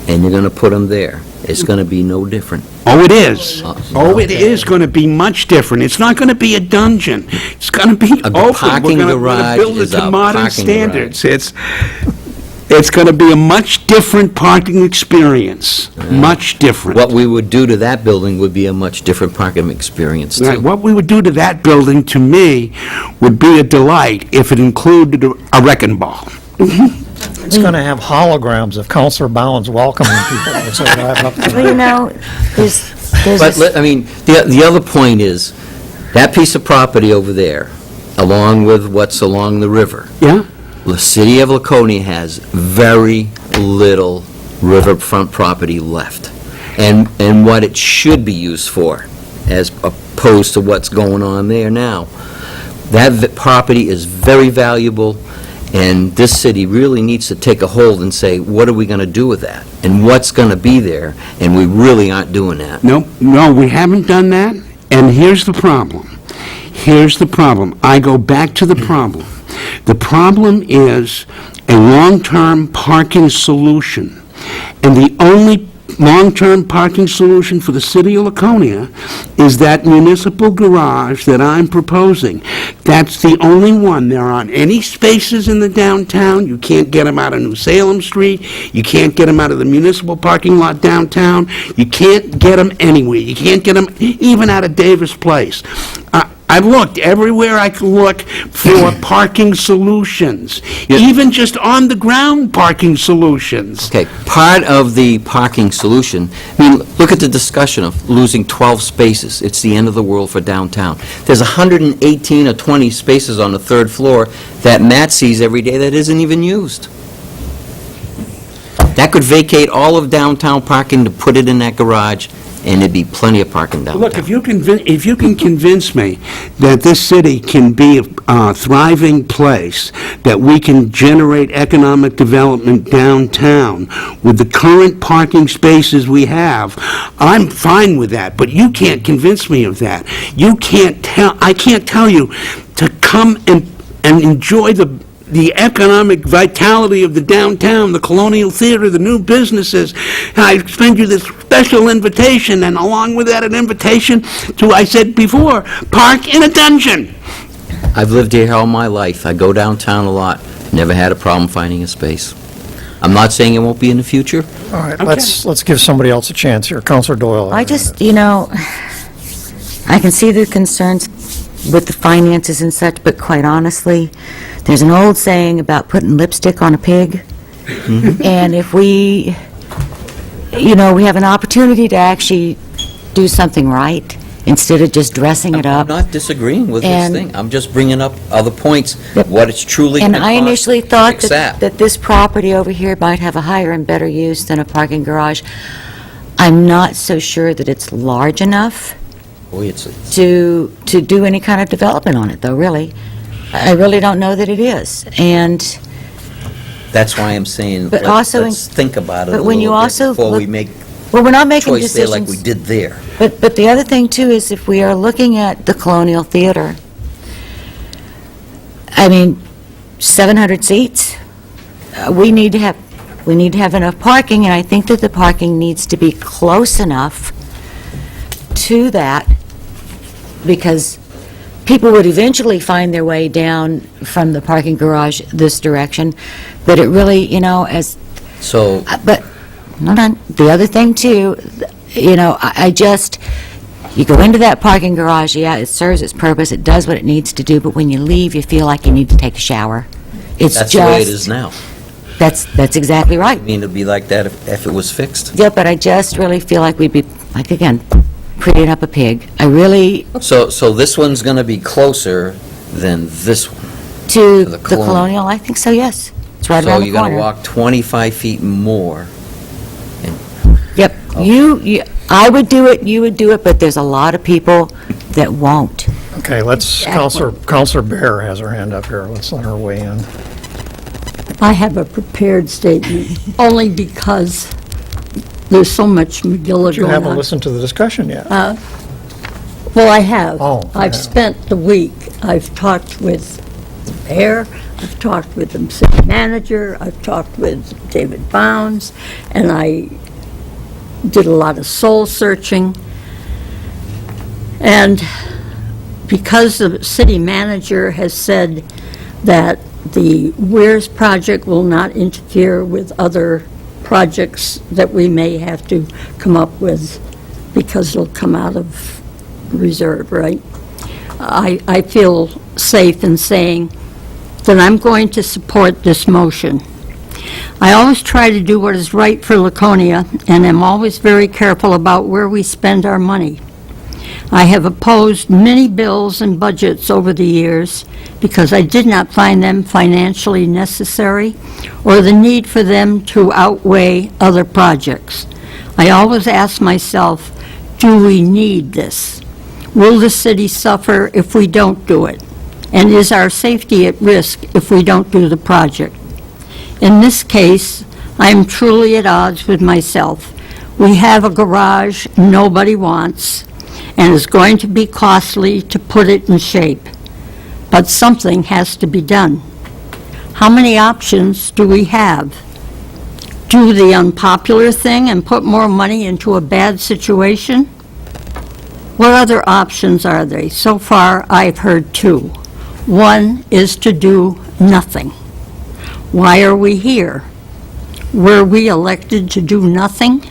and you're going to put them there. It's going to be no different. Oh, it is. It is going to be much different. It's not going to be a dungeon. It's going to be open. Parking We're going garage to build it is to a modern parking standards. It's going to be a much different parking experience. Much different. What we would do to that building would be a much different parking experience, Right, too. what we would do to that building, to me, would be a delight if it included a wrecking ball. It's going to have holograms of Counselor Bounds welcoming people as they drive up to Well, there's But, the other point is, that piece of property over there, along with what's along the river, Yeah? the city of Laconia has very little riverfront property left. And what it should be used for, as opposed to what's going on there now. That property is very valuable, and this city really needs to take a hold and say, what are we going to do with that? And what's going to be there? And we really aren't doing that. No, we haven't done that, and here's the problem. I go back to the problem. The problem is a long-term parking solution, and the only long-term parking solution for the city of Laconia is that municipal garage that I'm proposing. That's the only one. There aren't any spaces in the downtown. You can't get them out of New Salem Street. You can't get them out of the municipal parking lot downtown. You can't get them anywhere. You can't get them even out of Davis Place. I've looked everywhere I can look for parking solutions, even just on-the-ground parking solutions. Okay, part of the parking solution, look at the discussion of losing 12 spaces. It's the end of the world for downtown. There's 118 or 20 spaces on the third floor that Matt sees every day that isn't even used. That could vacate all of downtown parking to put it in that garage, and there'd be plenty of parking downtown. Look, if you can convince me that this city can be a thriving place, that we can generate economic development downtown with the current parking spaces we have, I'm fine with that, but you can't convince me of that. I can't tell you to come and enjoy the economic vitality of the downtown, the Colonial Theater, the new businesses. I extend you this special invitation, and along with that, an invitation to, I said before, park in a dungeon. I've lived here all my life. I go downtown a lot. Never had a problem finding a space. I'm not saying it won't be in the future. All right, let's give somebody else a chance here. Counselor Doyle. I just, I can see the concerns with the finances and such, but quite honestly, there's an old saying about putting lipstick on a pig. And if we, we have an opportunity to actually do something right instead of just dressing it I'm up. not disagreeing with this And- thing. I'm just bringing up other points, what it's truly going And to I cost initially to thought fix that this property over here might have a higher and better use than a parking garage. I'm not so sure that it's large enough Boy, it's to do any kind of development on it, though, really. I really don't know that it is. And, That's why I'm saying, But also let's think about it a but when you little bit also before we look- make well, we're not making choice there like we decisions. did there. But the other thing, too, is if we are looking at the Colonial Theater, 700 seats, we need to have enough parking, and I think that the parking needs to be close enough to that, because people would eventually find their way down from the parking garage this direction, but it really, as... So, But, hold on, the other thing, too, I just, you go into that parking garage, yeah, it serves its purpose, it does what it needs to do, but when you leave, you feel like you need to take a shower. It's that's just... the way it is now. That's exactly right. I mean, it'd be like that if it was fixed. Yeah, but I just really feel like we'd be, like, again, prettying up a pig. I really, So this one's going to be closer than this one. to the the Colonial. Colonial, I think so, yes. It's right So around the you're going to corner. walk 25 feet more. Yep. You, I would do it, you would do it, but there's a lot of people that won't. Okay, Counselor Bear has her hand up here. Let's let her weigh in. I have a prepared statement, only because there's so much McGill You going haven't on. listened to the discussion yet. Well, I have. Oh, I've yeah. spent the week, I've talked with the mayor, I've talked with the city manager, I've talked with David Bounds, and I did a lot of soul searching. And because the city manager has said that the Weirs project will not interfere with other projects that we may have to come up with because it'll come out of reserve, right? I feel safe in saying that I'm going to support this motion. I always try to do what is right for Laconia, and am always very careful about where we spend our money. I have opposed many bills and budgets over the years because I did not find them financially necessary or the need for them to outweigh other projects. I always ask myself, do we need this? Will the city suffer if we don't do it? And is our safety at risk if we don't do the project? In this case, I am truly at odds with myself. We have a garage nobody wants, and it's going to be costly to put it in shape. But something has to be done. How many options do we have? Do the unpopular thing and put more money into a bad situation? What other options are there? So far, I've heard two. One is to do nothing. Why are we here? Were we elected to do nothing?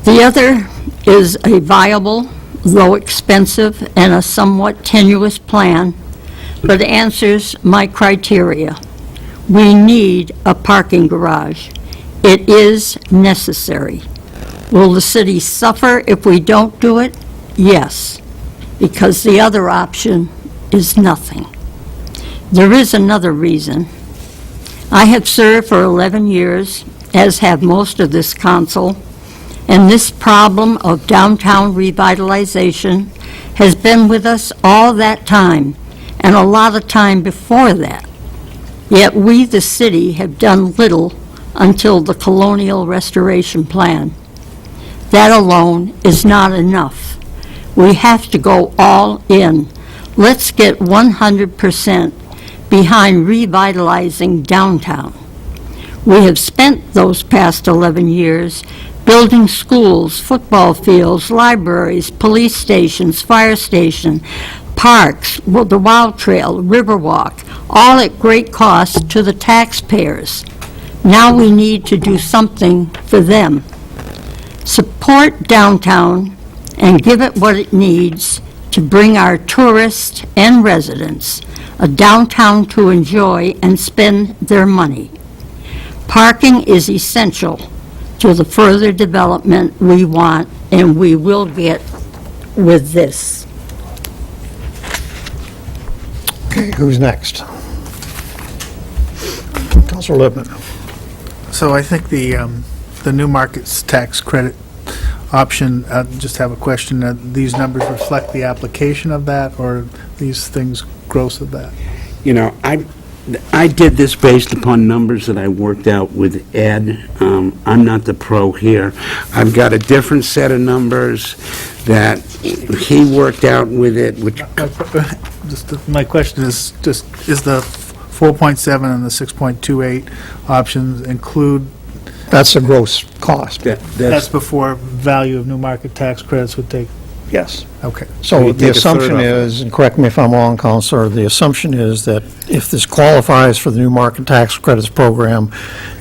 The other is a viable, though expensive, and a somewhat tenuous plan, but answers my criteria. We need a parking garage. It is necessary. Will the city suffer if we don't do it? Yes, because the other option is nothing. There is another reason. I have served for 11 years, as have most of this council, and this problem of downtown revitalization has been with us all that time, and a lot of time before that. Yet we, the city, have done little until the Colonial Restoration Plan. That alone is not enough. We have to go all in. Let's get 100% behind revitalizing downtown. We have spent those past 11 years building schools, football fields, libraries, police stations, fire station, parks, the Wild Trail, Riverwalk, all at great cost to the taxpayers. Now we need to do something for them. Support downtown and give it what it needs to bring our tourists and residents a downtown to enjoy and spend their money. Parking is essential to the further development we want and we will get with this. Okay, who's next? Councilor Lippman. So I think the new markets tax credit option, I just have a question. These numbers reflect the application of that, or these things gross of that? You know, I did this based upon numbers that I worked out with Ed. I'm not the pro here. I've got a different set of numbers that he worked out with it, which... My question is just, is the 4.7 and the 6.28 options include... That's the gross cost. That's before value of new market tax credits would take... Yes. Okay. So the assumption is, and correct me if I'm wrong, Counselor, the assumption is that if this qualifies for the new market tax credits program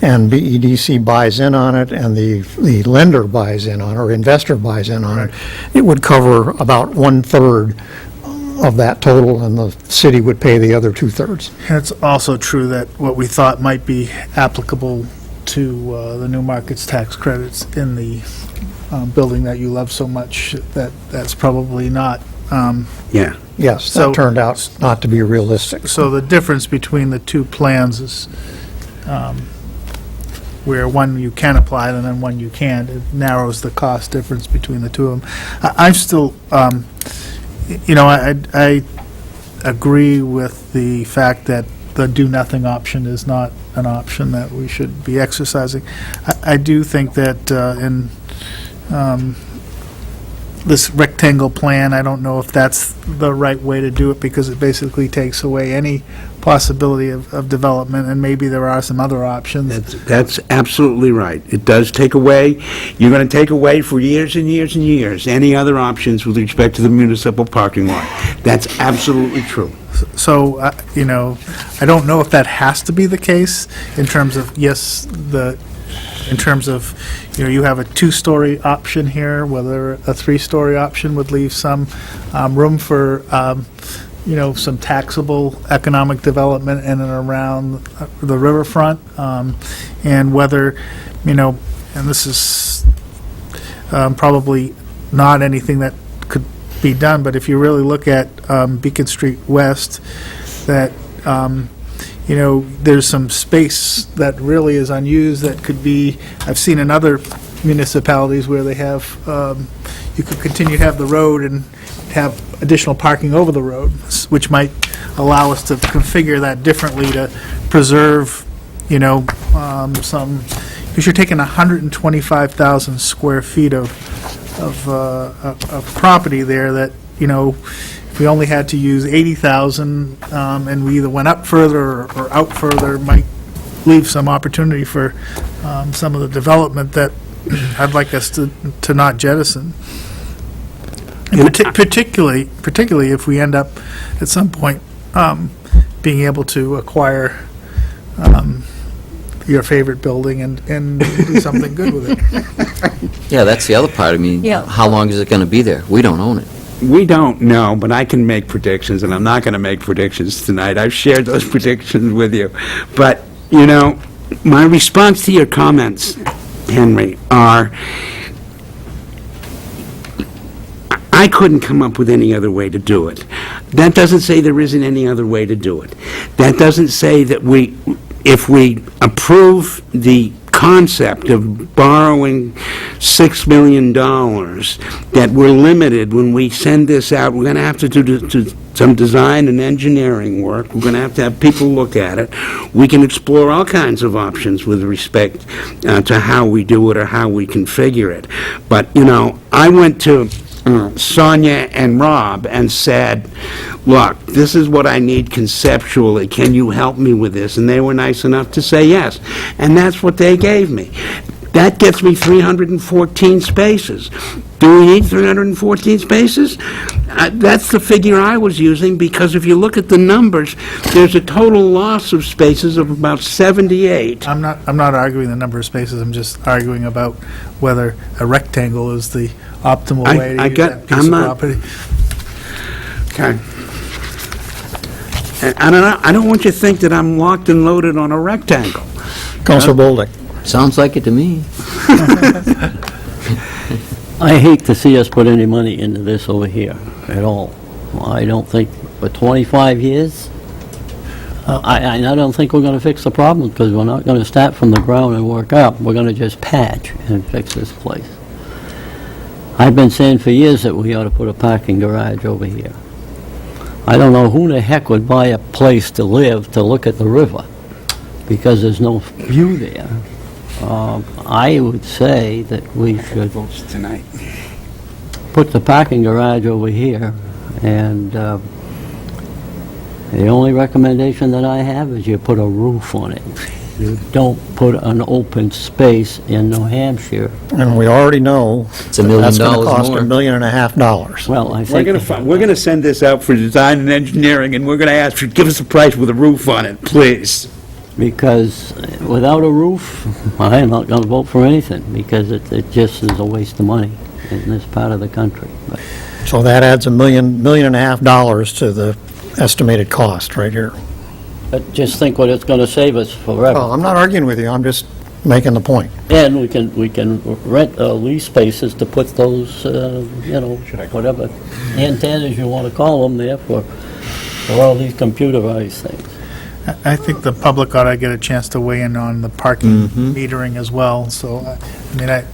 and BEDC buys in on it and the lender buys in on it, or investor buys in on it, it would cover about 1/3 of that total, and the city would pay the other 2/3. And it's also true that what we thought might be applicable to the new markets tax credits in the building that you love so much, that's probably not. Yeah. Yes, So- that turned out not to be realistic. So the difference between the two plans is where one you can apply and then one you can't. It narrows the cost difference between the two of them. I'm still, I agree with the fact that the do-nothing option is not an option that we should be exercising. I do think that in this rectangle plan, I don't know if that's the right way to do it, because it basically takes away any possibility of development, and maybe there are some other options. That's absolutely right. It does take away, you're going to take away for years and years and years any other options with respect to the municipal parking lot. That's absolutely true. So, I don't know if that has to be the case in terms of, yes, in terms of, you have a 2-story option here, whether a 3-story option would leave some room for, some taxable economic development in and around the riverfront, and whether, and this is probably not anything that could be done, but if you really look at Beacon Street West, that there's some space that really is unused that could be, I've seen in other municipalities where they have, you could continue to have the road and have additional parking over the road, which might allow us to configure that differently to preserve, some, because you're taking 125,000 square feet of property there that, if we only had to use 80,000, and we either went up further or out further, might leave some opportunity for some of the development that I'd like us to not jettison. And particularly if we end up at some point being able to acquire your favorite building and do something good with it. Yeah, that's the other part. I mean, Yeah. how long is it going to be there? We don't own it. We don't know, but I can make predictions, and I'm not going to make predictions tonight. I've shared those predictions with you. But, my response to your comments, Henry, are I couldn't come up with any other way to do it. That doesn't say there isn't any other way to do it. That doesn't say that if we approve the concept of borrowing $6 million, that we're limited when we send this out. We're going to have to do some design and engineering work. We're going to have people look at it. We can explore all kinds of options with respect to how we do it or how we configure it. But, I went to Sonia and Rob and said, look, this is what I need conceptually. Can you help me with this? And they were nice enough to say yes. And that's what they gave me. That gets me 314 spaces. Do we need 314 spaces? That's the figure I was using, because if you look at the numbers, there's a total loss of spaces of about 78. I'm not arguing the number of spaces, I'm just arguing about whether a rectangle is the optimal way to use that piece of property. Okay. And I don't want you to think that I'm locked and loaded on a rectangle. Counselor Bolduc. Sounds like it to me. I hate to see us put any money into this over here at all. I don't think, for 25 years, I don't think we're going to fix the problem, because we're not going to start from the ground and work up. We're going to just patch and fix this place. I've been saying for years that we ought to put a parking garage over here. I don't know who the heck would buy a place to live to look at the river, because there's no view there. I would say that we should tonight put the parking garage over here, and the only recommendation that I have is you put a roof on it. You don't put an open space in New Hampshire. And we already know It's $1 million that's going to cost more. $1.5 million. Well, I We're think... going to send this out for design and engineering, and we're going to ask for, give us a price with a roof on it, please. Because without a roof, I'm not going to vote for anything, because it just is a waste of money in this part of the country. But So that adds $1.5 million to the estimated cost right here. But just think what it's going to save us forever. Well, I'm not arguing with you, I'm just making the point. And we can rent lease spaces to put those, whatever antennas you want to call them there for all these computerized things. I think the public ought to get a chance to weigh in on the parking metering as well, so,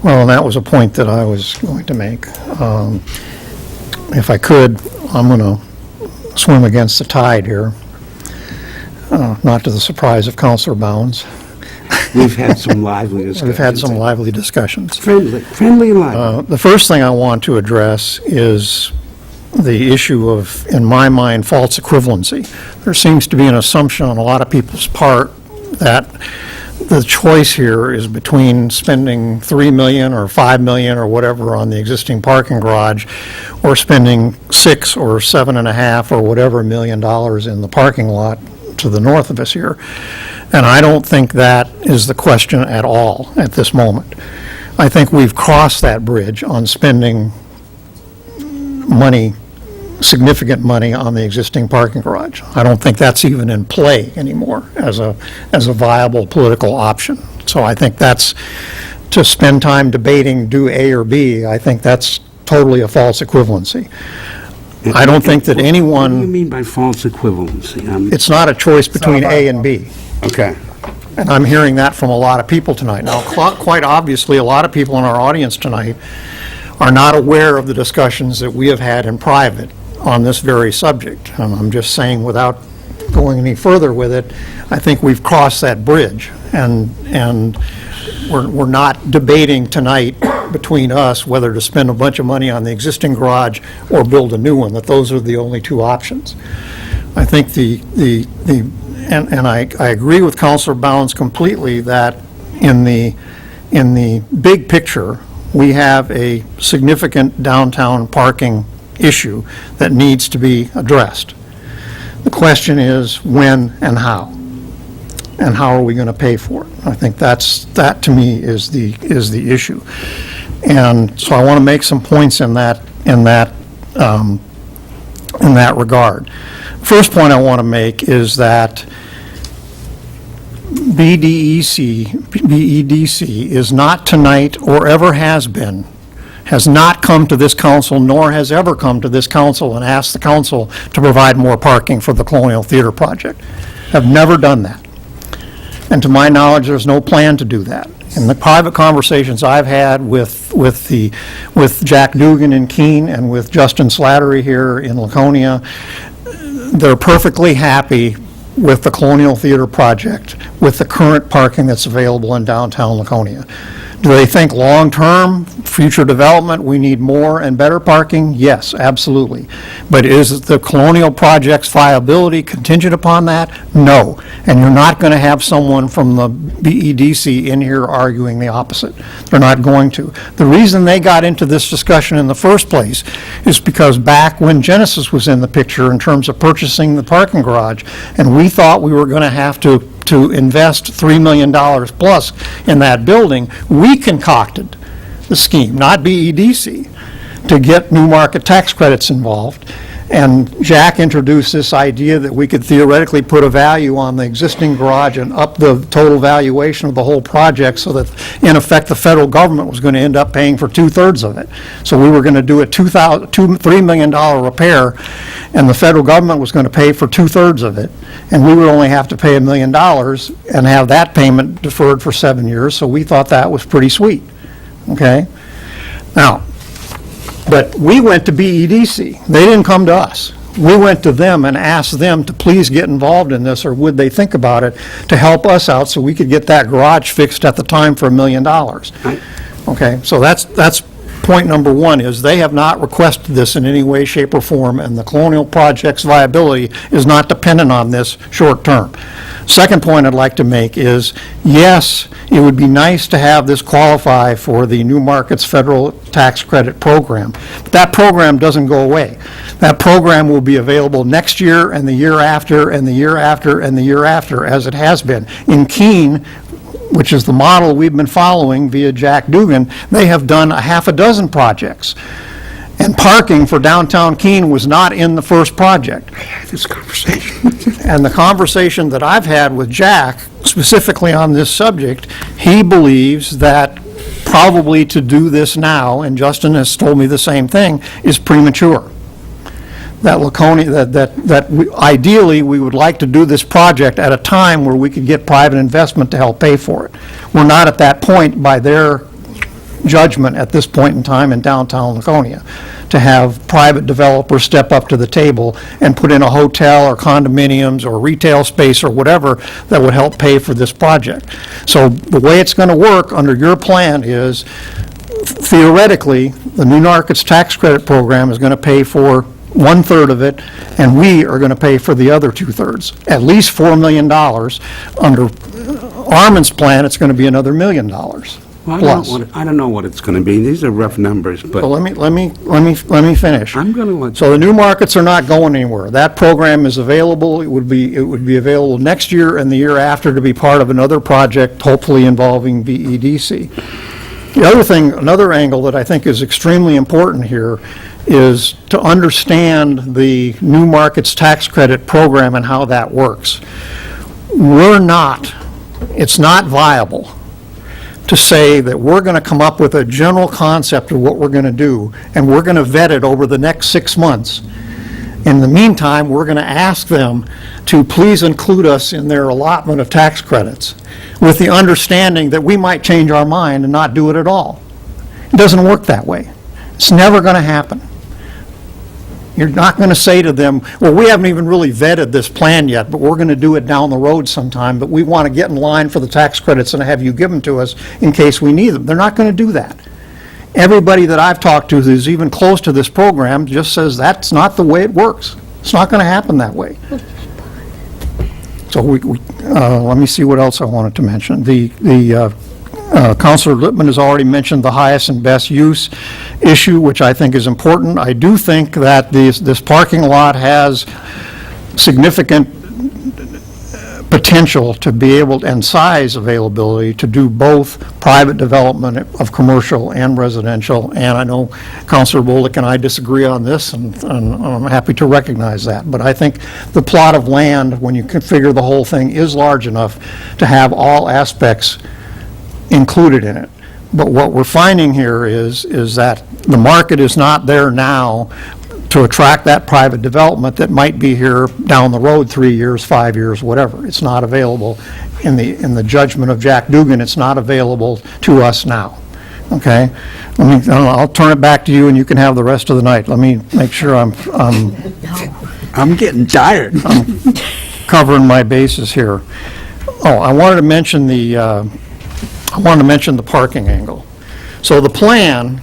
Well, and that was a point that I was going to make. If I could, I'm going to swim against the tide here, not to the surprise of Counselor Bounds. We've had some lively discussions. We've had some lively discussions. Friendly and lively. The first thing I want to address is the issue of, in my mind, false equivalency. There seems to be an assumption on a lot of people's part that the choice here is between spending $3 million or $5 million or whatever on the existing parking garage, or spending $6 or $7.5 or whatever $1 million in the parking lot to the north of us here. And I don't think that is the question at all at this moment. I think we've crossed that bridge on spending money, significant money on the existing parking garage. I don't think that's even in play anymore as a viable political option. So I think that's, to spend time debating do A or B, I think that's totally a false equivalency. I don't think that anyone... What do you mean by false equivalency? It's not a choice between A and B. Okay. And I'm hearing that from a lot of people tonight. Now, quite obviously, a lot of people in our audience tonight are not aware of the discussions that we have had in private on this very subject. And I'm just saying, without going any further with it, I think we've crossed that bridge. And we're not debating tonight between us whether to spend a bunch of money on the existing garage or build a new one, that those are the only two options. I think and I agree with Councilor Bounds completely that in the big picture, we have a significant downtown parking issue that needs to be addressed. The question is when and how are we going to pay for it? I think that to me is the issue. And so I want to make some points in that regard. First point I want to make is that BEDC is not tonight, or ever has been, has not come to this council, nor has ever come to this council and asked the council to provide more parking for the Colonial Theater project. Have never done that. And to my knowledge, there's no plan to do that. In the private conversations I've had with Jack Dugan in Keene and with Justin Slattery here in Laconia, they're perfectly happy with the Colonial Theater project, with the current parking that's available in downtown Laconia. Do they think long-term, future development, we need more and better parking? Yes, absolutely. But is the Colonial project's viability contingent upon that? No. And you're not going to have someone from the BEDC in here arguing the opposite. They're not going to. The reason they got into this discussion in the first place is because back when Genesis was in the picture in terms of purchasing the parking garage, and we thought we were going to have to invest $3 million plus in that building, we concocted the scheme, not BEDC, to get new market tax credits involved. And Jack introduced this idea that we could theoretically put a value on the existing garage and up the total valuation of the whole project so that, in effect, the federal government was going to end up paying for 2/3 of it. So we were going to do a $3 million repair, and the federal government was going to pay for 2/3 of it, and we would only have to pay $1 million and have that payment deferred for 7 years, so we thought that was pretty sweet, okay? Now, but we went to BEDC. They didn't come to us. We went to them and asked them to please get involved in this, or would they think about it, to help us out so we could get that garage fixed at the time for $1 million. Okay, so that's point number one, is they have not requested this in any way, shape, or form, and the Colonial Project's viability is not dependent on this short term. Second point I'd like to make is, yes, it would be nice to have this qualify for the New Markets Federal Tax Credit Program, but that program doesn't go away. That program will be available next year and the year after and the year after and the year after, as it has been. In Keene, which is the model we've been following via Jack Dugan, they have done a half a dozen projects. And parking for downtown Keene was not in the first project. I had this conversation. And the conversation that I've had with Jack, specifically on this subject, he believes that probably to do this now, and Justin has told me the same thing, is premature. That Laconia, ideally, we would like to do this project at a time where we could get private investment to help pay for it. We're not at that point by their judgment at this point in time in downtown Laconia to have private developers step up to the table and put in a hotel or condominiums or retail space or whatever that would help pay for this project. So the way it's going to work under your plan is, theoretically, the New Markets Tax Credit Program is going to pay for 1/3 of it, and we are going to pay for the other 2/3, at least $4 million. Under Armin's plan, it's going to be another $1 million. Well, Plus. I don't know what it's going to be. These are rough numbers, but... So let me finish. I'm going to let... So the new markets are not going anywhere. That program is available. It would be available next year and the year after to be part of another project, hopefully involving BEDC. The other thing, another angle that I think is extremely important here is to understand the new markets tax credit program and how that works. It's not viable to say that we're going to come up with a general concept of what we're going to do, and we're going to vet it over the next 6 months. In the meantime, we're going to ask them to please include us in their allotment of tax credits, with the understanding that we might change our mind and not do it at all. It doesn't work that way. It's never going to happen. You're not going to say to them, well, we haven't even really vetted this plan yet, but we're going to do it down the road sometime, but we want to get in line for the tax credits and have you give them to us in case we need them. They're not going to do that. Everybody that I've talked to who's even close to this program just says that's not the way it works. It's not going to happen that way. So let me see what else I wanted to mention. Councilor Lippman has already mentioned the highest and best use issue, which I think is important. I do think that this parking lot has significant potential to be able, and size availability, to do both private development of commercial and residential. And I know Councilor Bullock and I disagree on this, and I'm happy to recognize that. But I think the plot of land, when you configure the whole thing, is large enough to have all aspects included in it. But what we're finding here is that the market is not there now to attract that private development that might be here down the road 3 years, 5 years, whatever. It's not available in the judgment of Jack Dugan. It's not available to us now. Okay? I'll turn it back to you, and you can have the rest of the night. Let me make sure I'm getting tired. I'm covering my bases here. Oh, I wanted to mention the parking angle. So the plan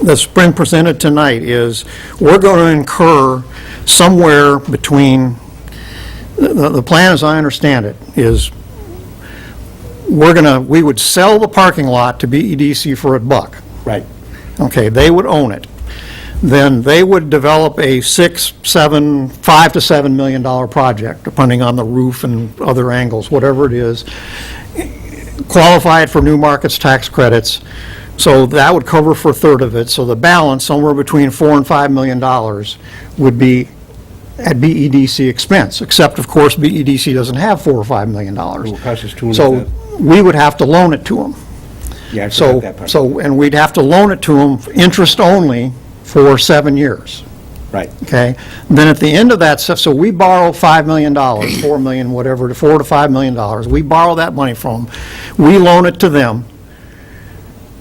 that's been presented tonight is we're going to incur somewhere between, the plan as I understand it is we would sell the parking lot to BEDC for $1. Right. Okay, they would own it. Then they would develop a $5 to $7 million project, depending on the roof and other angles, whatever it is, qualify it for new markets tax credits. So that would cover for a third of it, so the balance, somewhere between $4 and $5 million, would be at BEDC expense, except, of course, BEDC doesn't have $4 or $5 million. So we would have to loan it to them. Yeah, I forgot that part. And we'd have to loan it to them, interest only, for 7 years. Right. Okay? Then at the end of that, so we borrow $5 million, $4 million, whatever, $4 to $5 million. We borrow that money from them. We loan it to them,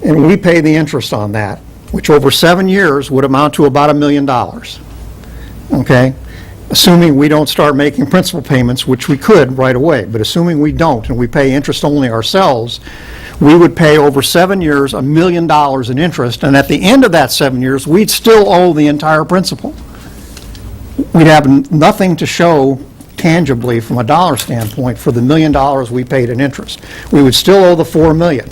and we pay the interest on that, which over 7 years would amount to about $1 million. Okay? Assuming we don't start making principal payments, which we could right away, but assuming we don't and we pay interest only ourselves, we would pay over 7 years $1 million in interest, and at the end of that 7 years, we'd still owe the entire principal. We'd have nothing to show tangibly from a dollar standpoint for the $1 million we paid in interest. We would still owe the $4 million.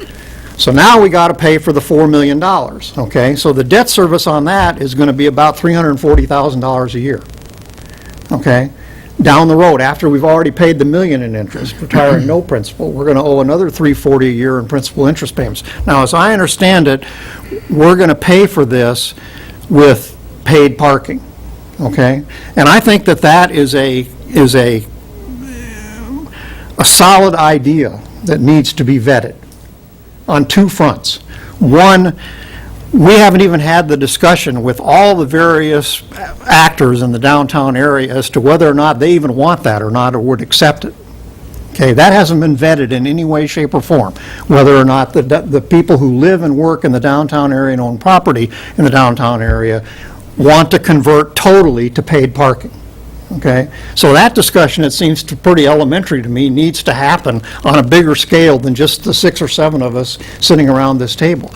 So now we got to pay for the $4 million, okay? So the debt service on that is going to be about $340,000 a year, okay? Down the road, after we've already paid the $1 million in interest, retiring no principal, we're going to owe another $340,000 a year in principal interest payments. Now, as I understand it, we're going to pay for this with paid parking, okay? And I think that that is a solid idea that needs to be vetted on two fronts. One, we haven't even had the discussion with all the various actors in the downtown area as to whether or not they even want that or not, or would accept it. Okay, that hasn't been vetted in any way, shape, or form, whether or not the people who live and work in the downtown area and own property in the downtown area want to convert totally to paid parking. Okay, so that discussion, it seems pretty elementary to me, needs to happen on a bigger scale than just the 6 or 7 of us sitting around this table.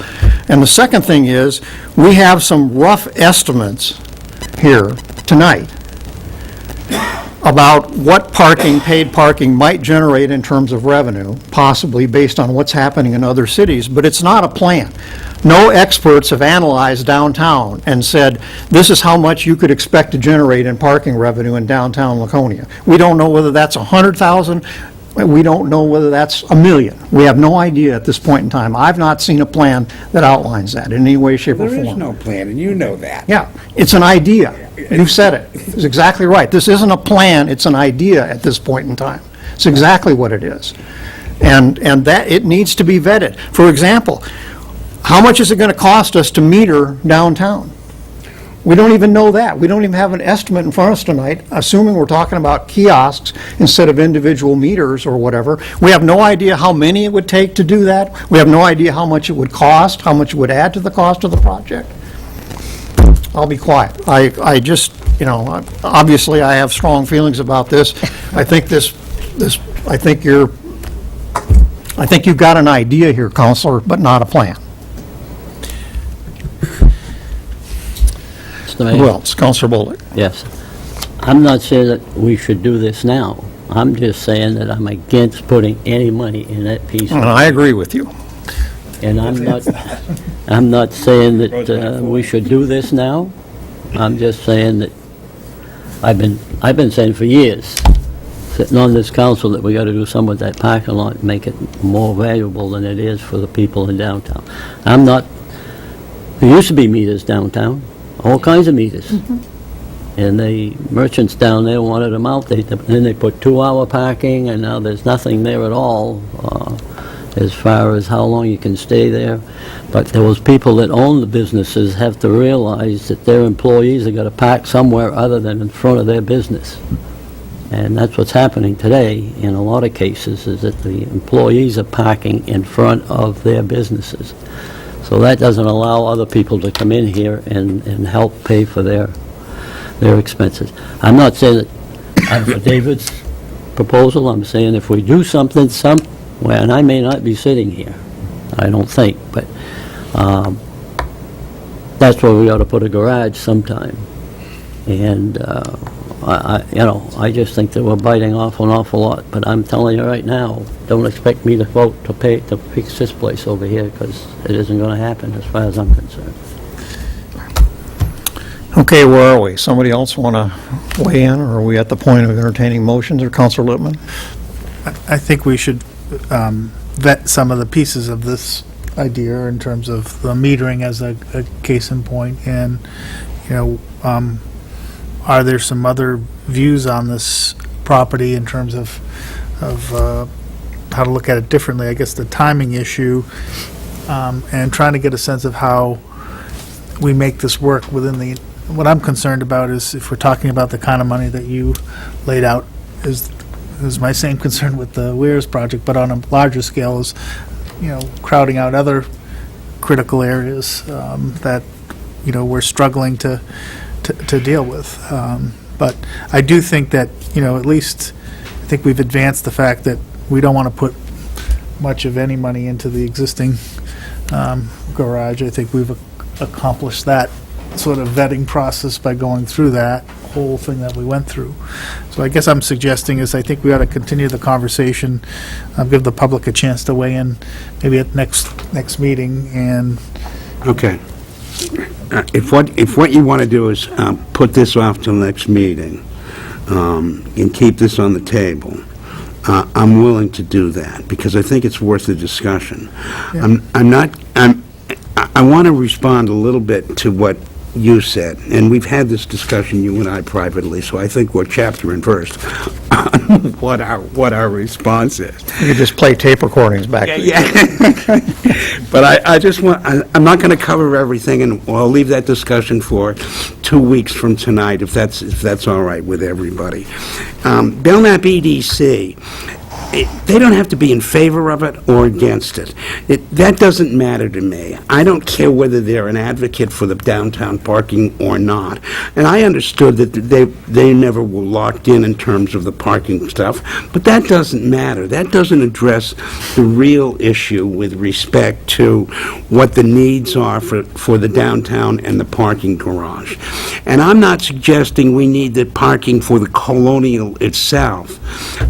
And the second thing is, we have some rough estimates here tonight about what paid parking might generate in terms of revenue, possibly based on what's happening in other cities, but it's not a plan. No experts have analyzed downtown and said, this is how much you could expect to generate in parking revenue in downtown Laconia. We don't know whether that's 100,000, we don't know whether that's $1 million. We have no idea at this point in time. I've not seen a plan that outlines that in any way, shape, or form. There is no plan, and you know that. Yeah, it's an idea. You've said it. It's exactly right. This isn't a plan, it's an idea at this point in time. It's exactly what it is. And that, it needs to be vetted. For example, how much is it going to cost us to meter downtown? We don't even know that. We don't even have an estimate in front of us tonight, assuming we're talking about kiosks instead of individual meters or whatever. We have no idea how many it would take to do that. We have no idea how much it would cost, how much it would add to the cost of the project. I'll be quiet. I just, obviously I have strong feelings about this. I think you've got an idea here, Counselor, but not a plan. Who else? Counselor Bullock. Yes. I'm not saying that we should do this now. I'm just saying that I'm against putting any money in that piece. And I agree with you. And I'm not saying that we should do this now. I'm just saying that I've been saying for years, sitting on this council, that we got to do something with that parking lot and make it more valuable than it is for the people in downtown. There used to be meters downtown, all kinds of meters. And the merchants down there wanted them out. Then they put 2-hour parking, and now there's nothing there at all as far as how long you can stay there. But those people that own the businesses have to realize that their employees are going to park somewhere other than in front of their business. And that's what's happening today in a lot of cases, is that the employees are parking in front of their businesses. So that doesn't allow other people to come in here and help pay for their expenses. I'm not saying that I'm for David's proposal. I'm saying if we do something somewhere, and I may not be sitting here, I don't think, but that's where we ought to put a garage sometime. And I just think that we're biting off an awful lot. But I'm telling you right now, don't expect me to vote to fix this place over here, because it isn't going to happen as far as I'm concerned. Okay, where are we? Somebody else want to weigh in, or are we at the point of entertaining motions, or Councilor Lippman? I think we should vet some of the pieces of this idea in terms of the metering as a case in point, and, are there some other views on this property in terms of how to look at it differently? I guess the timing issue, and trying to get a sense of how we make this work within what I'm concerned about is if we're talking about the kind of money that you laid out is my same concern with the Weirs project, but on a larger scale is, crowding out other critical areas that, we're struggling to deal with. But I do think that, at least I think we've advanced the fact that we don't want to put much of any money into the existing garage. I think we've accomplished that sort of vetting process by going through that whole thing that we went through. So I guess I'm suggesting is I think we ought to continue the conversation, give the public a chance to weigh in maybe at next meeting, and Okay. If what you want to do is put this off till next meeting and keep this on the table, I'm willing to do that, because I think it's worth the discussion. I want to respond a little bit to what you said, and we've had this discussion, you and I, privately, so I think we're chapter and verse on what our response is. You could just play tape recordings back. Yeah. But I just want, I'm not going to cover everything, and I'll leave that discussion for 2 weeks from tonight, if that's all right with everybody. Belknap EDC, they don't have to be in favor of it or against it. That doesn't matter to me. I don't care whether they're an advocate for the downtown parking or not. And I understood that they never were locked in terms of the parking stuff, but that doesn't matter. That doesn't address the real issue with respect to what the needs are for the downtown and the parking garage. And I'm not suggesting we need the parking for the Colonial itself.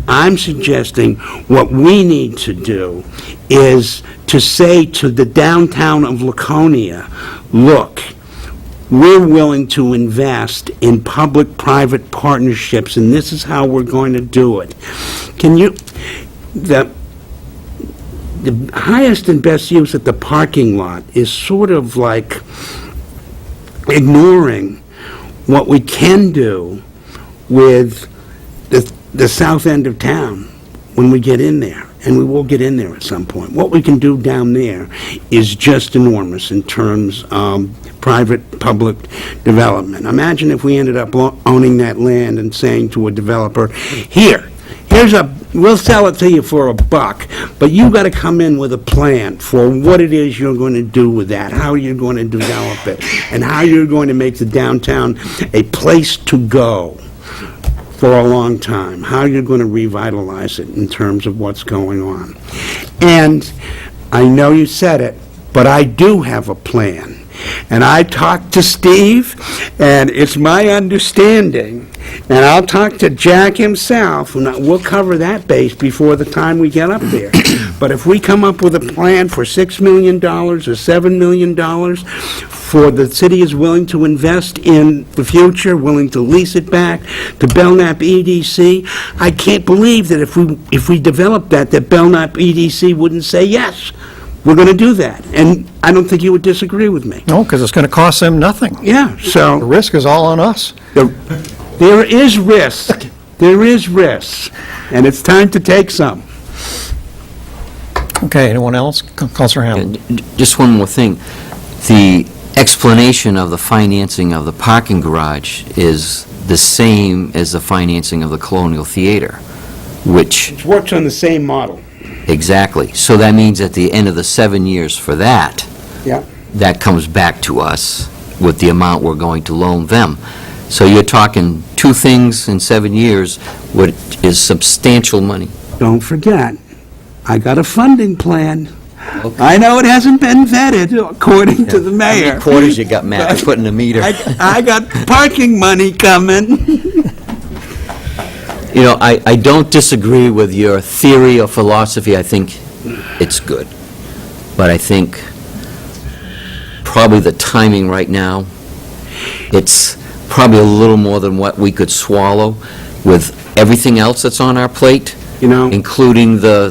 I'm suggesting what we need to do is to say to the downtown of Laconia, look, we're willing to invest in public-private partnerships, and this is how we're going to do it. The highest and best use at the parking lot is sort of like ignoring what we can do with the south end of town when we get in there, and we will get in there at some point. What we can do down there is just enormous in terms of private-public development. Imagine if we ended up owning that land and saying to a developer, we'll sell it to you for $1, but you got to come in with a plan for what it is you're going to do with that, how you're going to develop it, and how you're going to make the downtown a place to go for a long time, how you're going to revitalize it in terms of what's going on. And I know you said it, but I do have a plan. And I talked to Steve, and it's my understanding, and I'll talk to Jack himself, and we'll cover that base before the time we get up there. But if we come up with a plan for $6 million or $7 million, for the city is willing to invest in the future, willing to lease it back to Belknap EDC, I can't believe that if we develop that Belknap EDC wouldn't say yes. We're going to do that, and I don't think you would disagree with me. No, because it's going to cost them nothing. Yeah, so... The risk is all on us. There is risk. There is risk, and it's time to take some. Okay, anyone else? Councilor Hamlin. Just one more thing. The explanation of the financing of the parking garage is the same as the financing of the Colonial Theater, which... It works on the same model. Exactly. So that means at the end of the 7 years for that, Yeah. that comes back to us with the amount we're going to loan them. So you're talking two things in 7 years, what is substantial money. Don't forget, I got a funding plan. Okay. I know it hasn't been vetted, according to the mayor. How many quarters you got, Matt, to put in the meter? I got parking money coming. You know, I don't disagree with your theory or philosophy. I think it's good. But I think probably the timing right now, it's probably a little more than what we could swallow with everything else that's on our plate. you know? including the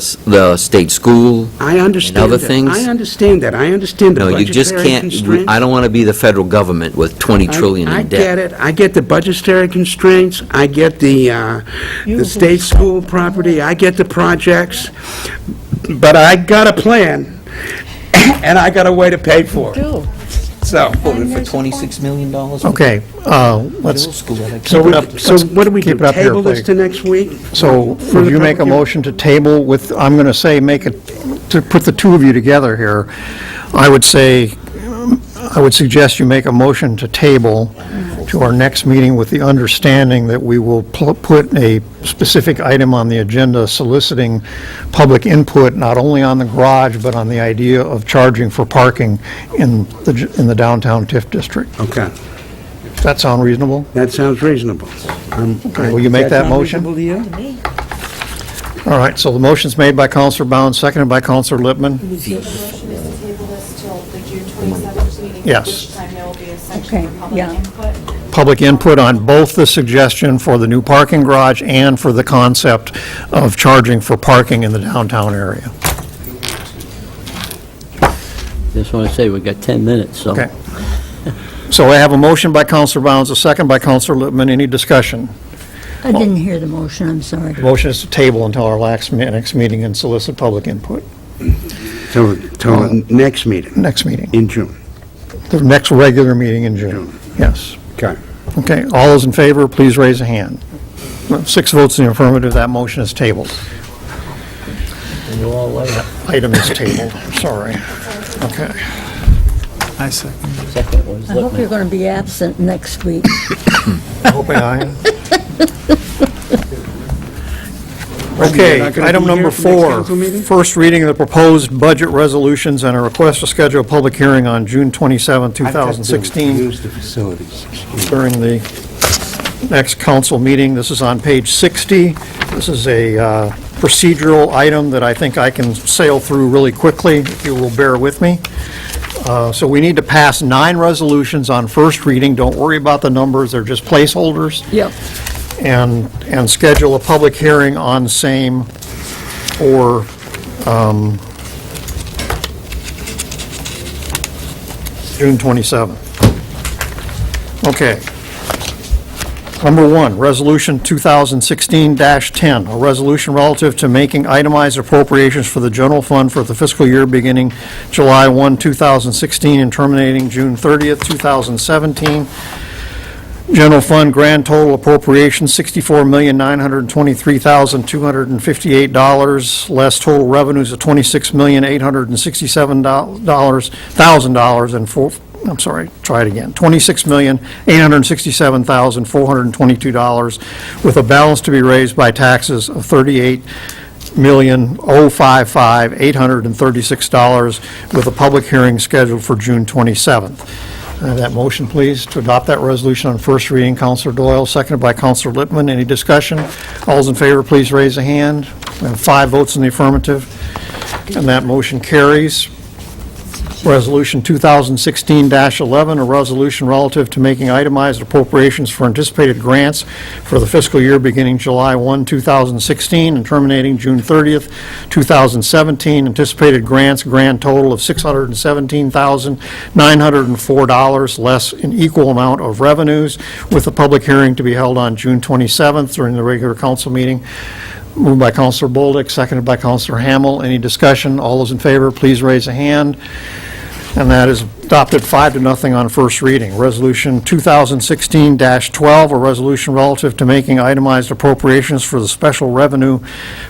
state school I understand and other that. things. I understand that. I understand the No, you just budgetary can't, constraints. I don't want to be the federal government with 20 trillion I in get debt. it. I get the budgetary constraints. I get the state school property. I get the projects. But I got a plan, and I got a way to pay for it. So, Voted for $26 million. Okay, let's so what do we do? keep it up here, Table this please. to next week? So For would the you make a public hearing? motion to table with, I'm going to say, make it, to put the two of you together here, I would say, I would suggest you make a motion to table to our next meeting with the understanding that we will put a specific item on the agenda soliciting public input, not only on the garage, but on the idea of charging for parking in the downtown TIF district. Okay. Does that sound reasonable? That sounds reasonable. Okay, will you make that motion? Does that sound reasonable to you? All right, so the motion's made by Counselor Bounds, seconded by Counselor Lippman. The motion is to table this till the June 27th meeting. Yes. At which time there will be a section for public input. Public input on both the suggestion for the new parking garage and for the concept of charging for parking in the downtown area. Just want to say, we've got 10 minutes, so. Okay. So I have a motion by Counselor Bounds, a second by Counselor Lippman. Any discussion? I didn't hear the motion, I'm sorry. The motion is to table until our next meeting and solicit public input. Till next meeting? Next meeting. In June? The next regular meeting in June. Yes. Okay. Okay, all those in favor, please raise a hand. 6 votes in the affirmative, that motion is tabled. And you all like it. Item is tabled, sorry. Okay. I second. Second was I hope Lippman. you're going to be absent next week. Hoping I am. You're Okay, not gonna item be number here for next 4, council meeting? first reading of the proposed budget resolutions and a request to schedule a public hearing on June 27, I've got to 2016, use the facilities. during the next council meeting. This is on page 60. This is a procedural item that I think I can sail through really quickly, if you will bear with me. So we need to pass 9 resolutions on first reading. Don't worry about the numbers, they're just placeholders. Yep. And schedule a public hearing on same for June 27th. Okay. Number 1, Resolution 2016-10, a resolution relative to making itemized appropriations for the general fund for the fiscal year beginning July 1, 2016 and terminating June 30th, 2017. General fund grand total appropriation, $64,923,258, less total revenues of $26,867,000 and $26,867,422, with a balance to be raised by taxes of $38,055,836, with a public hearing scheduled for June 27th. That motion, please, to adopt that resolution on first reading. Counselor Doyle, seconded by Counselor Lippman. Any discussion? All those in favor, please raise a hand. We have 5 votes in the affirmative, and that motion carries. Resolution 2016-11, a resolution relative to making itemized appropriations for anticipated grants for the fiscal year beginning July 1, 2016 and terminating June 30th, 2017. Anticipated grants, grand total of $617,904, less an equal amount of revenues, with a public hearing to be held on June 27th during the regular council meeting. Moved by Counselor Bolduc, seconded by Counselor Hamel. Any discussion? All those in favor, please raise a hand. And that is adopted 5-0 on first reading. Resolution 2016-12, a resolution relative to making itemized appropriations for the Special Revenue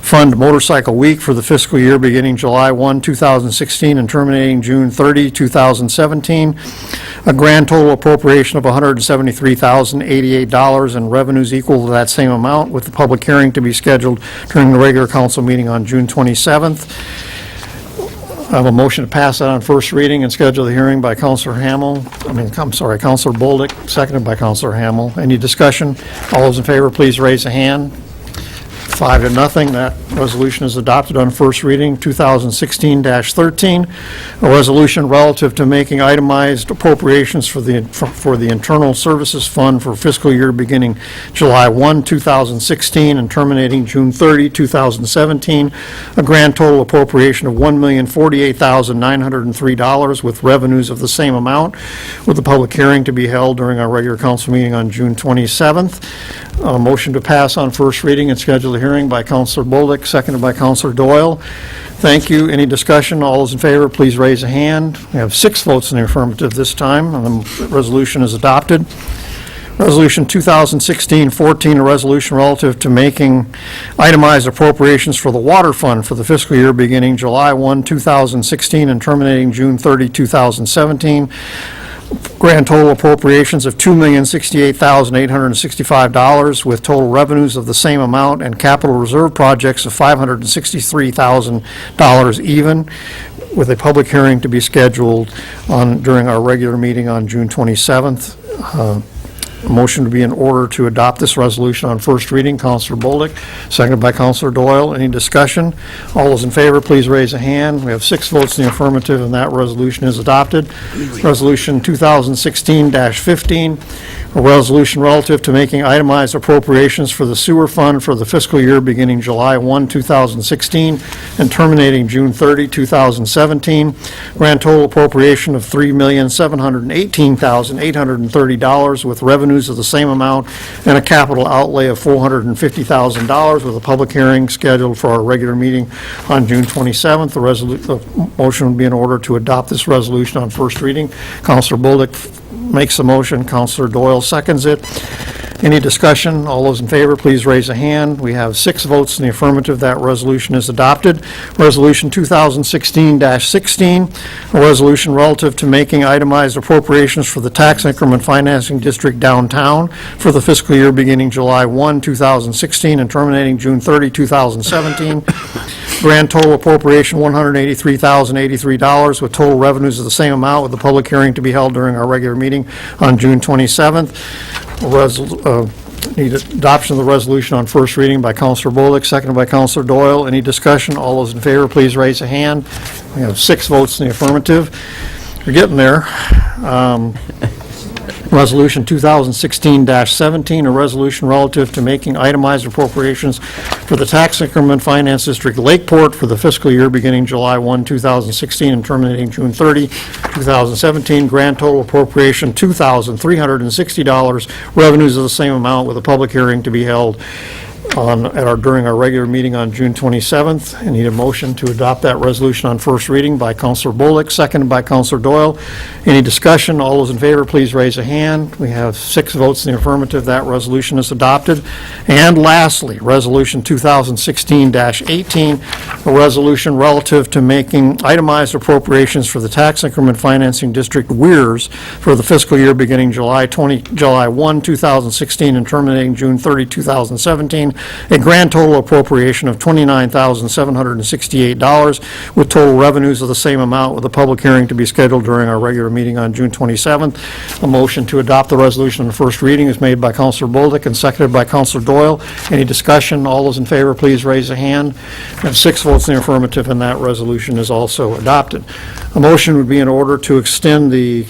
Fund Motorcycle Week for the fiscal year beginning July 1, 2016 and terminating June 30, 2017. A grand total appropriation of $173,088 and revenues equal to that same amount, with the public hearing to be scheduled during the regular council meeting on June 27th. I have a motion to pass that on first reading and schedule the hearing by Counselor Counselor Bolduc, seconded by Counselor Hamel. Any discussion? All those in favor, please raise a hand. 5-0, that Resolution is adopted on first reading, 2016-13, a resolution relative to making itemized appropriations for the Internal Services Fund for fiscal year beginning July 1, 2016, and terminating June 30, 2017, a grand total appropriation of $1,048,903 with revenues of the same amount, with the public hearing to be held during our regular council meeting on June 27th. A motion to pass on first reading and schedule a hearing by Councilor Bolduc, seconded by Councilor Doyle. Thank you. Any discussion? All those in favor, please raise a hand. We have 6 votes in the affirmative this time, and the resolution is adopted. Resolution 2016-14, a resolution relative to making itemized appropriations for the Water Fund for the fiscal year beginning July 1, 2016, and terminating June 30, 2017. Grand total appropriations of $2,068,865 with total revenues of the same amount and capital reserve projects of $563,000 even, with a public hearing to be scheduled during our regular meeting on June 27th. A motion to be in order to adopt this resolution on first reading. Councilor Bolduc, seconded by Councilor Doyle. Any discussion? All those in favor, please raise a hand. We have 6 votes in the affirmative, and that resolution is adopted. Resolution 2016-15, a resolution relative to making itemized appropriations for the Sewer Fund for the fiscal year beginning July 1, 2016, and terminating June 30, 2017. Grand total appropriation of $3,718,830 with revenues of the same amount and a capital outlay of $450,000 with a public hearing scheduled for our regular meeting on June 27th. The motion would be in order to adopt this resolution on first reading. Councilor Bolduc makes the motion. Councilor Doyle seconds it. Any discussion? All those in favor, please raise a hand. We have 6 votes in the affirmative. That resolution is adopted. Resolution 2016-16, a resolution relative to making itemized appropriations for the Tax Increment Financing District downtown for the fiscal year beginning July 1, 2016, and terminating June 30, 2017. Grand total appropriation $183,083 with total revenues of the same amount, with the public hearing to be held during our regular meeting on June 27th. Need adoption of the resolution on first reading by Councilor Bolduc, seconded by Councilor Doyle. Any discussion? All those in favor, please raise a hand. We have 6 votes in the affirmative. You're getting there. Resolution 2016-17, a resolution relative to making itemized appropriations for the Tax Increment Finance District Lakeport for the fiscal year beginning July 1, 2016 and terminating June 30, 2017. Grand total appropriation $2,360. Revenues of the same amount, with a public hearing to be held during our regular meeting on June 27th. I need a motion to adopt that resolution on first reading by Councilor Bolduc, seconded by Councilor Doyle. Any discussion? All those in favor, please raise a hand. We have 6 votes in the affirmative. That resolution is adopted. And lastly, Resolution 2016-18, a resolution relative to making itemized appropriations for the Tax Increment Financing District Weirs for the fiscal year beginning July 1, 2016 and terminating June 30, 2017. A grand total appropriation of $29,768 with total revenues of the same amount, with a public hearing to be scheduled during our regular meeting on June 27th. A motion to adopt the resolution on first reading is made by Councilor Bolduc and seconded by Councilor Doyle. Any discussion? All those in favor, please raise a hand. We have 6 votes in the affirmative, and that resolution is also adopted. A motion would be in order to extend the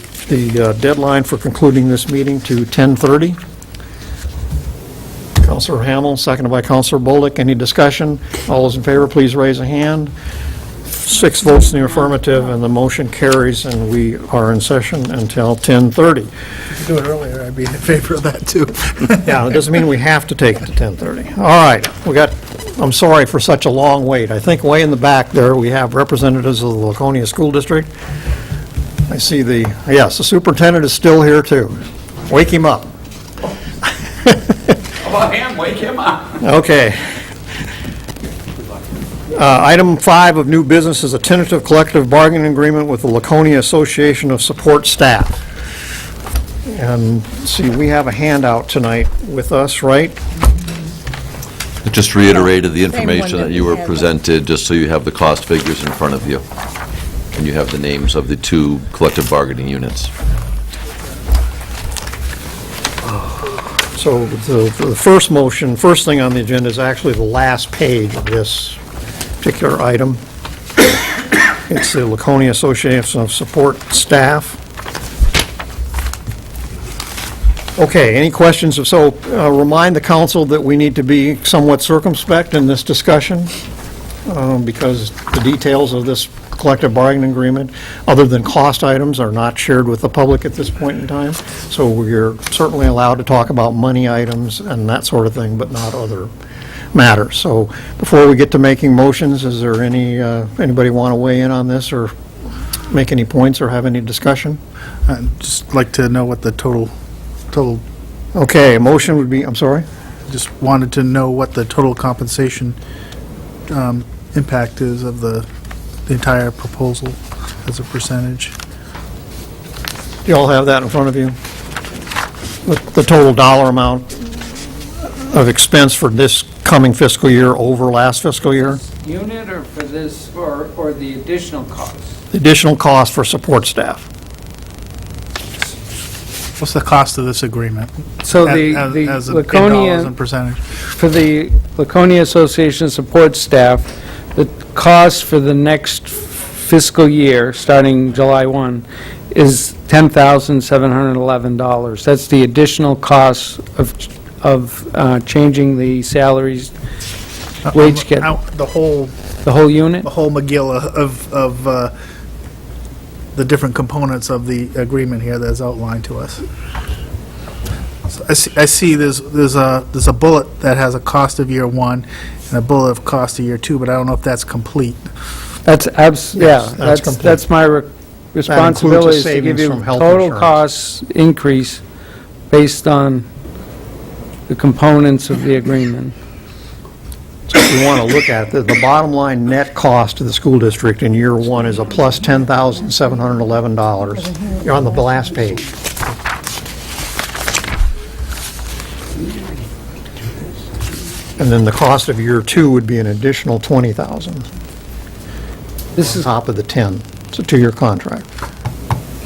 deadline for concluding this meeting to 10:30. Councilor Hamel, seconded by Councilor Bolduc. Any discussion? All those in favor, please raise a hand. 6 votes in the affirmative, and the motion carries, and we are in session until 10:30. If you do it earlier, I'd be in favor of that, too. Yeah, it doesn't mean we have to take it to 10:30. All right, I'm sorry for such a long wait. I think way in the back there, we have representatives of the Laconia School District. I see yes, the superintendent is still here, too. Wake him up. How about him? Wake him up. Okay. Item 5 of new business is a tentative collective bargaining agreement with the Laconia Association of Support Staff. And see, we have a handout tonight with us, right? It just reiterated the information that you were presented, just so you have the cost figures in front of you. And you have the names of the 2 collective bargaining units. So the first motion, first thing on the agenda is actually the last page of this particular item. It's the Laconia Association of Support Staff. Okay, any questions? If so, remind the council that we need to be somewhat circumspect in this discussion, because the details of this collective bargaining agreement, other than cost items, are not shared with the public at this point in time. So we're certainly allowed to talk about money items and that sort of thing, but not other matters. So before we get to making motions, is there anybody want to weigh in on this or make any points or have any discussion? I'd just like to know what the total, Okay, a motion would be, I'm sorry? just wanted to know what the total compensation impact is of the entire proposal as a percentage. You all have that in front of you? The total dollar amount of expense for this coming fiscal year over last fiscal year? Unit or for this, or the additional cost? The additional cost for support staff. What's the cost of this agreement? So As the in dollars Laconia, and percentage. for the Laconia Association support staff, the cost for the next fiscal year, starting July 1, is $10,711. That's the additional cost of changing the salaries, wage schedule. The whole The whole unit? the whole McGill of the different components of the agreement here that's outlined to us. So I see there's a bullet that has a cost of year one and a bullet of cost of year two, but I don't know if that's complete. That's that's complete. that's my responsibility, is to give savings you from health total insurance. costs increase based on the components of the agreement. So if you want to look at it, the bottom line net cost to the school district in year one is a plus $10,711. You're on the last page. And then the cost of year two would be an additional $20,000. This is on top of the 10. It's a two-year contract.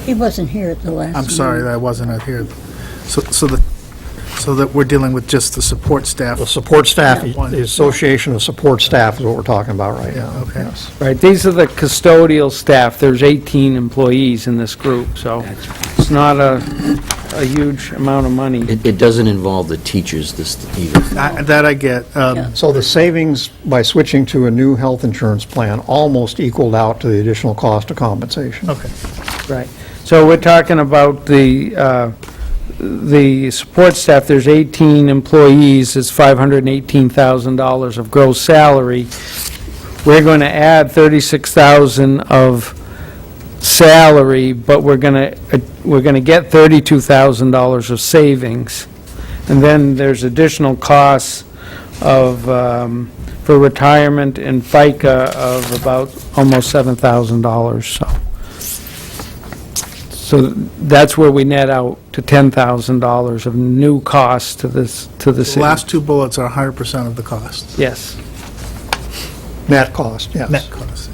He wasn't here at the last I'm sorry meeting. that I wasn't here. So that we're dealing with just the support staff. The support staff, Yeah, one. the Association of Support Staff is what we're talking about right now. Okay. Yes. Right, these are the custodial staff. There's 18 employees in this group, so it's not a huge amount of money. It doesn't involve the teachers this either. That I get. So the savings by switching to a new health insurance plan almost equaled out to the additional cost of compensation. Okay. Right. So we're talking about the support staff. There's 18 employees, it's $518,000 of gross salary. We're going to add $36,000 of salary, but we're going to get $32,000 of savings. And then there's additional costs of, for retirement and FICA of about almost $7,000, so. So that's where we net out to $10,000 of new costs to this, to the The city. last two bullets are 100% of the cost. Yes. Net cost, yes. Net cost.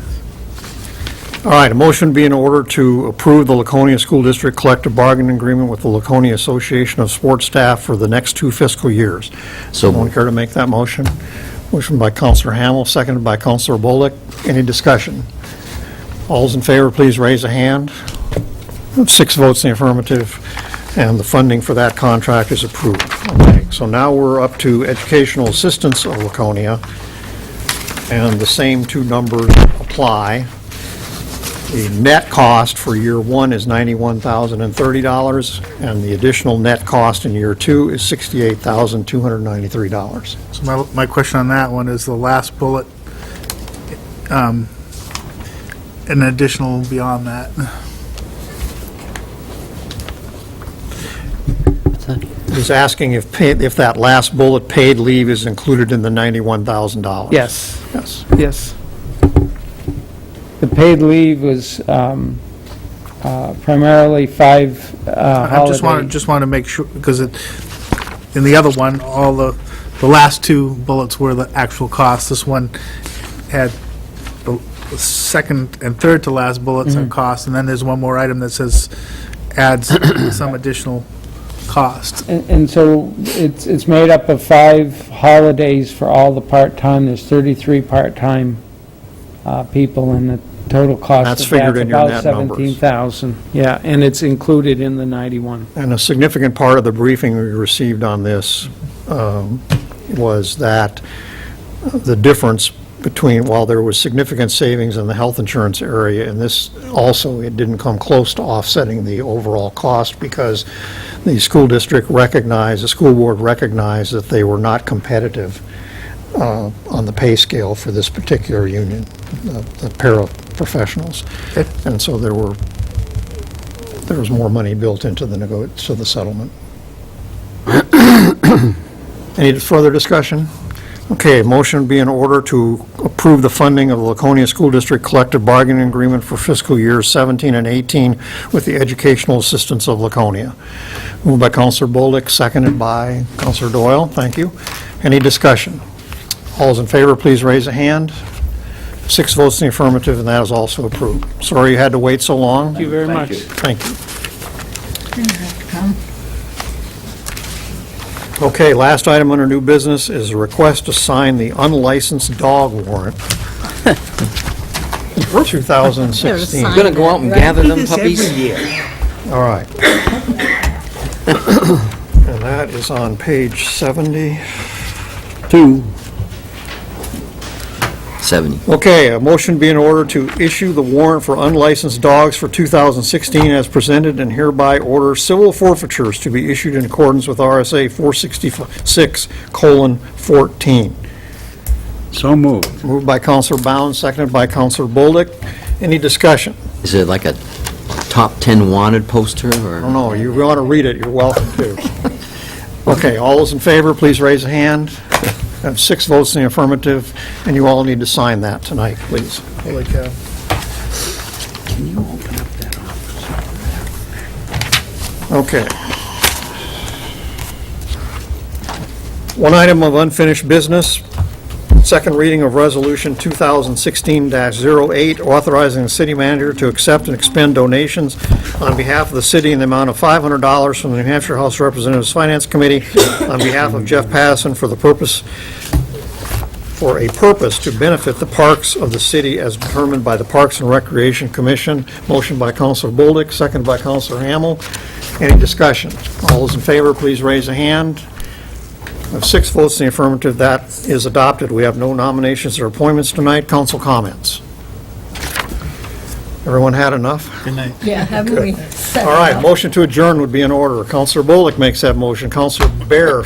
All right, a motion be in order to approve the Laconia School District Collective Bargaining Agreement with the Laconia Association of Sports Staff for the next 2 fiscal years. So Someone care to make that motion? Motion by Counselor Hamel, seconded by Counselor Bullock. Any discussion? All's in favor, please raise a hand. 6 votes in the affirmative, and the funding for that contract is approved. Okay, so now we're up to Educational Assistance of Laconia, and the same 2 numbers apply. The net cost for year 1 is $91,030, and the additional net cost in year 2 is $68,293. So my question on that one is the last bullet, an additional beyond that. He's asking if that last bullet, paid leave, is included in the $91,000. Yes. Yes. Yes. The paid leave was primarily 5 I just want to make sure, because in the other one, all the last 2 bullets were the actual cost. This one had the second and third to last bullets are cost, and then there's one more item that says adds some additional cost. And so it's made up of 5 holidays for all the part-time. There's 33 part-time people, and the total cost That's of figured that's in your about net numbers. 17,000. Yeah, and it's included in the 91. And a significant part of the briefing we received on this was that the difference between, while there was significant savings in the health insurance area, and this also, it didn't come close to offsetting the overall cost because the school district recognized, the school board recognized that they were not competitive on the pay scale for this particular union, the paraprofessionals. And so there was more money built into the settlement. Any further discussion? Okay, motion would be in order to approve the funding of the Laconia School District Collective Bargaining Agreement for fiscal years 17 and 18 with the educational assistance of Laconia. Moved by Counselor Bolduc, seconded by Counselor Doyle. Thank you. Any discussion? All those in favor, please raise a hand. 6 votes in the affirmative, and that is also approved. Sorry you had to wait so long. Thank you very much. Thank you. Okay, last item under new business is a request to sign the unlicensed dog warrant for 2016. You're going to go out and gather them puppies? All right. And that is on page 70. 70. Okay, a motion be in order to issue the warrant for unlicensed dogs for 2016 as presented, and hereby order civil forfeitures to be issued in accordance with RSA 466:14. So moved. Moved by Counselor Bound, seconded by Counselor Bolduc. Any discussion? Is it like a top 10 wanted poster, or? I don't know, you want to read it, you're welcome to. Okay, all those in favor, please raise a hand. I have 6 votes in the affirmative, and you all need to sign that tonight, please. Holy cow. Can you open up that office? Okay. One item of unfinished business, second reading of Resolution 2016-08, authorizing the city manager to accept and expend donations on behalf of the city in the amount of $500 from the New Hampshire House of Representatives Finance Committee on behalf of Jeff Patterson for a purpose to benefit the parks of the city as determined by the Parks and Recreation Commission. Motion by Councilor Bolduc, seconded by Councilor Hamel. Any discussion? All those in favor, please raise a hand. I have 6 votes in the affirmative. That is adopted. We have no nominations or appointments tonight. Council comments. Everyone had enough? Good night. Yeah, haven't we? All right, motion to adjourn would be in order. Councilor Bolduc makes that motion. Councilor Bear